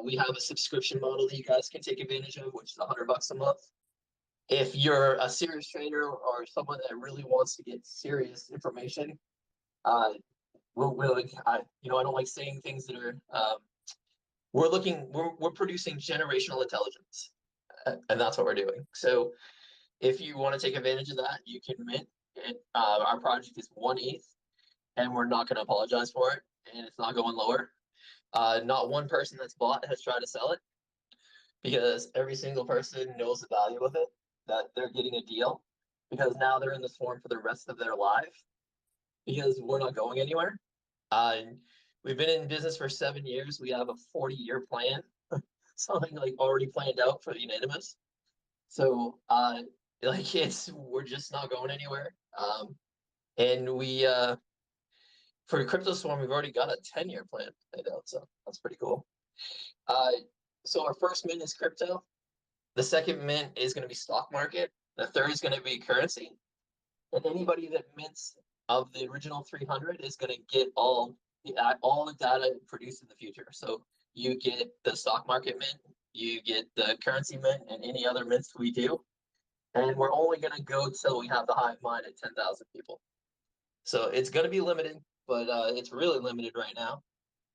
We have a subscription model that you guys can take advantage of, which is $100 a month. If you're a serious trader or someone that really wants to get serious information, I don't like saying things that are. We're producing generational intelligence, and that's what we're doing. So, if you want to take advantage of that, you can mint. Our project is 1 ETH, and we're not going to apologize for it, and it's not going lower. Not one person that's bought has tried to sell it, because every single person knows the value of it, that they're getting a deal, because now they're in the swarm for the rest of their life, because we're not going anywhere. We've been in business for 7 years. We have a 40-year plan, something like already planned out for the unanimous. So we're just not going anywhere. And we for Crypto Swarm, we've already got a 10-year plan planned out, so that's pretty cool. So our first mint is crypto. The second mint is going to be stock market. The third is going to be currency. And anybody that mints of the original 300 is going to get all the data produced in the future. So you get the stock market mint, you get the currency mint, and any other mints we do. And we're only going to go till we have the hive mind at 10,000 people. So it's going to be limited, but it's really limited right now.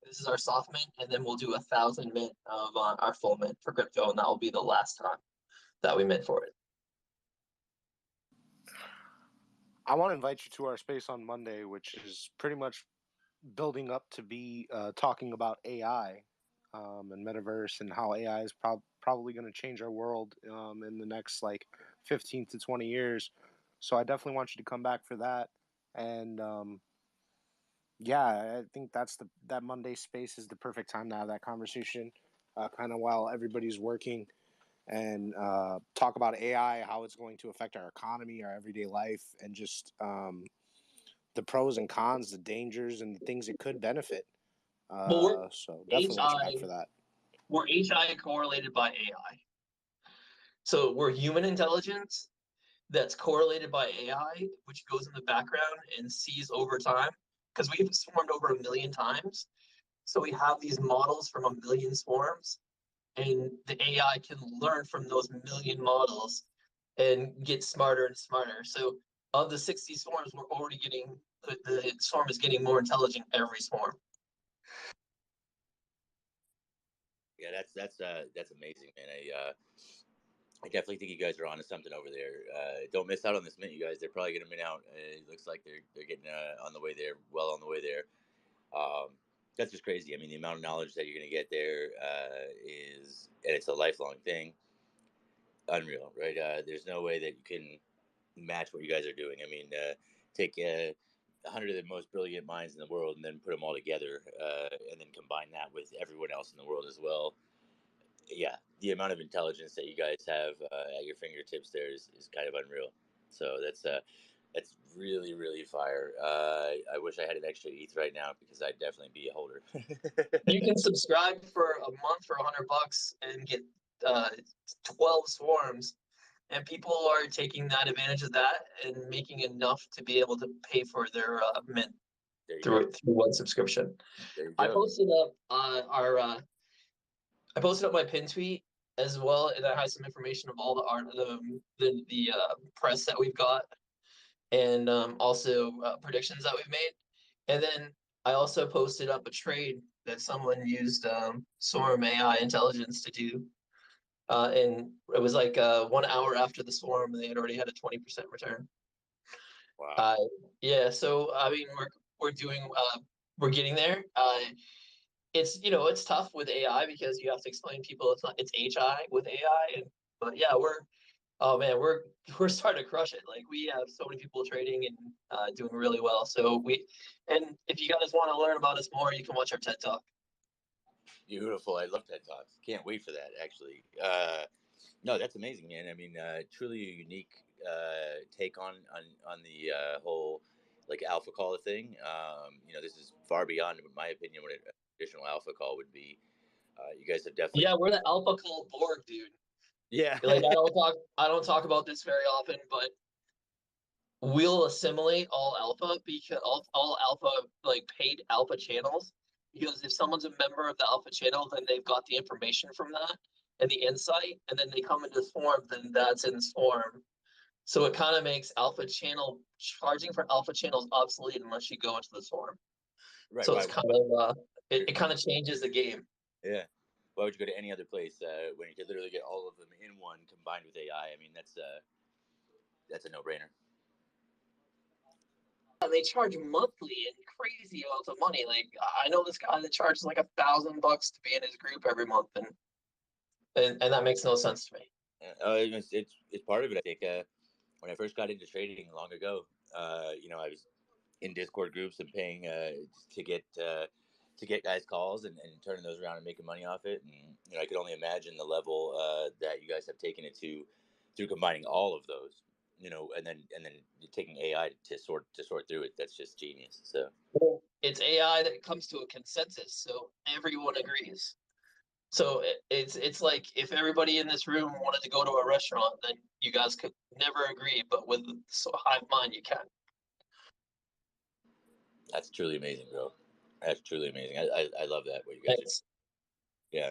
This is our soft mint, and then we'll do 1,000 mint of our full mint for crypto, and that will be the last time that we mint for it. I want to invite you to our space on Monday, which is pretty much building up to be talking about AI and metaverse and how AI is probably going to change our world in the next 15 to 20 years. So I definitely want you to come back for that. And I think that Monday space is the perfect time to have that conversation, kind of while everybody's working, and talk about AI, how it's going to affect our economy, our everyday life, and just the pros and cons, the dangers, and the things it could benefit. So definitely want you back for that. We're HI correlated by AI. So we're human intelligence that's correlated by AI, which goes in the background and sees over time, because we've swarmed over 1 million times. So we have these models from 1 million swarms, and the AI can learn from those 1 million models and get smarter and smarter. So of the 60 swarms, we're already getting, the swarm is getting more intelligent every swarm. Yeah, that's amazing, man. I definitely think you guys are onto something over there. Don't miss out on this mint, you guys. They're probably gonna mint out. It looks like they're getting on the way there, well on the way there. That's just crazy. I mean, the amount of knowledge that you're gonna get there and it's a lifelong thing. Unreal, right? There's no way that you can match what you guys are doing. I mean, take 100 of the most brilliant minds in the world and then put them all together, and then combine that with everyone else in the world as well. Yeah, the amount of intelligence that you guys have at your fingertips there is kind of unreal. So that's really, really fire. I wish I had an extra ETH right now, because I'd definitely be a holder. You can subscribe for a month for $100 and get 12 swarms, and people are taking that advantage of that and making enough to be able to pay for their mint through one subscription. I posted up I posted up my pin tweet as well, and that has some information of all the art, the press that we've got, and also predictions that we've made. And then I also posted up a trade that someone used Swarm AI intelligence to do. And it was like 1 hour after the swarm, they had already had a 20% return. Wow. Yeah, so I mean, we're doing we're getting there. It's it's tough with AI because you have to explain to people it's HI with AI, but yeah, we're starting to crush it. Like we have so many people trading and doing really well. So and if you guys want to learn about us more, you can watch our TED Talk. Beautiful. I love TED Talks. Can't wait for that, actually. No, that's amazing, man. I mean, truly a unique take on the whole like alpha call thing. This is far beyond, in my opinion, what a traditional alpha call would be. You guys have definitely. Yeah, we're the alpha call Borg, dude. Yeah. Like I don't talk about this very often, but we'll assimilate all alpha because all alpha like paid alpha channels, because if someone's a member of the alpha channel, then they've got the information from that and the insight, and then they come into Swarm, then that's in Swarm. So it kind of makes alpha channel charging for alpha channels obsolete unless you go into the Swarm. Right. So it's kind of it kind of changes the game. Yeah. Why would you go to any other place when you could literally get all of them in one combined with AI? I mean, that's a no-brainer. And they charge monthly and crazy amounts of money. Like I know this guy that charges like $1,000 to be in his group every month, and that makes no sense to me. It's part of it. I think when I first got into trading long ago, I was in Discord groups and paying to get guys calls and turning those around and making money off it. And I could only imagine the level that you guys have taken it to through combining all of those. And then taking AI to sort through it. That's just genius. So it's AI that comes to a consensus, so everyone agrees. So it's like if everybody in this room wanted to go to a restaurant, then you guys could never agree, but with Hive Mind, you can. That's truly amazing, bro. That's truly amazing. I love that, what you guys do. Yeah,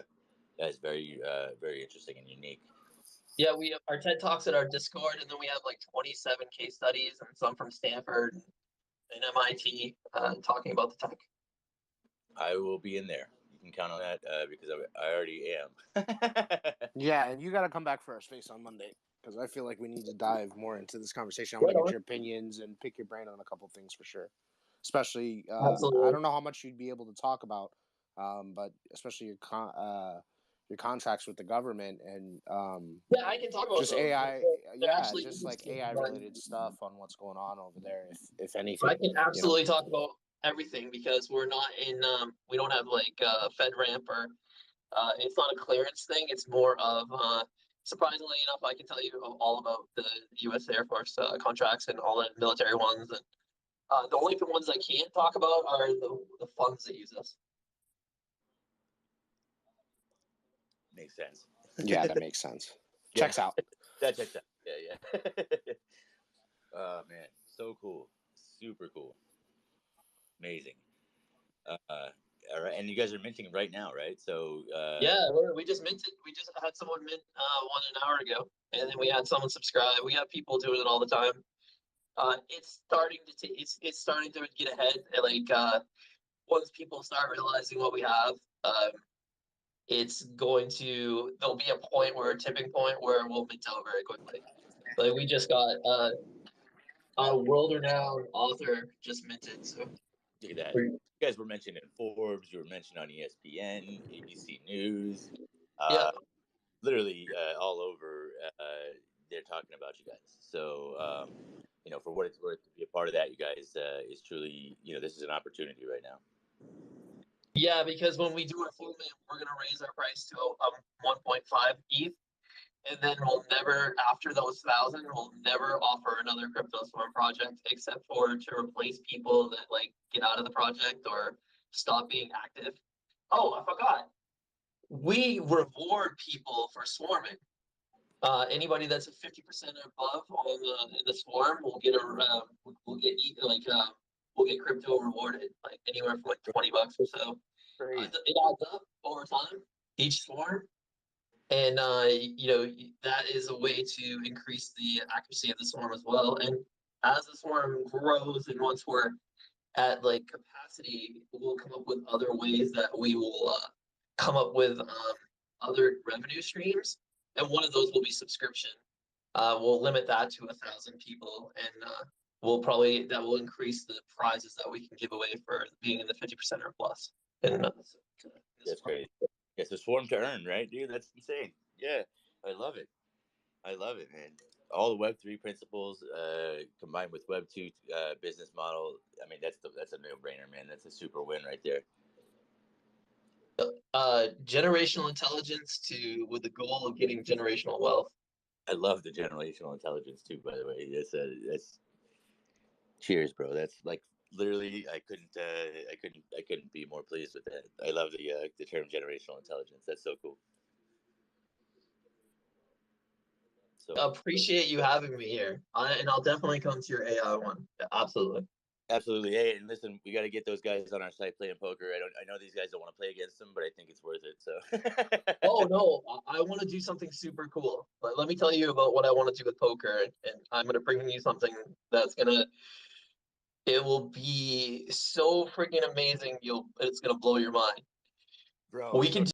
that's very very interesting and unique. Yeah, our TED Talks at our Discord, and then we have like 27 case studies and some from Stanford and MIT talking about the tech. I will be in there. You can count on that because I already am. Yeah, and you got to come back for our space on Monday because I feel like we need to dive more into this conversation. I want to get your opinions and pick your brain on a couple things for sure. Especially, I don't know how much you'd be able to talk about, but especially your contracts with the government and yeah, I can talk about just those. AI. Yeah, just like AI related stuff on what's going on over there, if anything. I can absolutely talk about everything because we're not in. We don't have like FedRAMP or it's not a clearance thing. It's more of surprisingly enough, I can tell you all about the U.S. Air Force contracts and all the military ones. And the only ones I can't talk about are the funds that use us. Makes sense. Yeah, that makes sense. Checks out. That checks out. Yeah. Oh man, so cool, super cool, amazing. All right, and you guys are minting right now, right? So yeah, we just minted. We just had someone mint an hour ago, and then we had someone subscribe. We have people doing it all the time. It's starting to it's starting to get ahead. Like once people start realizing what we have, there'll be a tipping point where we'll mint out very quickly. Like we just got a world-renowned author just minted. So look at that. You guys were mentioned in Forbes. You were mentioned on ESPN, ABC News. Yeah. Literally all over. They're talking about you guys. So for what it's worth to be a part of that, you guys is truly this is an opportunity right now. Yeah, because when we do our full mint, we're gonna raise our price to 1.5 ETH, and then we'll never, after those 1,000, we'll never offer another CryptoSwarm project except for to replace people that like get out of the project or stop being active. Oh, I forgot. We reward people for swarming. Anybody that's a 50% or above on the swarm will get we'll get crypto rewarded, like anywhere from like $20 or so. It adds up over time, each swarm. And, that is a way to increase the accuracy of the swarm as well. And as the swarm grows and once we're at like capacity, we'll come up with other ways that we will come up with other revenue streams, and one of those will be subscription. We'll limit that to 1,000 people, and that will increase the prizes that we can give away for being in the 50% or plus. And that's great. It's a swarm to earn, right, dude? That's insane. Yeah, I love it. I love it, man. All the Web3 principles combined with Web2 business model. I mean, that's a no-brainer, man. That's a super win right there. Generational intelligence with the goal of getting generational wealth. I love the generational intelligence too, by the way. That's cheers, bro. That's like literally I couldn't be more pleased with that. I love the term generational intelligence. That's so cool. So appreciate you having me here, and I'll definitely come to your AI one. Absolutely. Hey, and listen, we got to get those guys on our site playing poker. I know these guys don't want to play against them, but I think it's worth it. So. Oh no, I want to do something super cool. But let me tell you about what I want to do with poker, and I'm gonna bring you something that's it will be so freaking amazing. It's gonna blow your mind. Bro, we can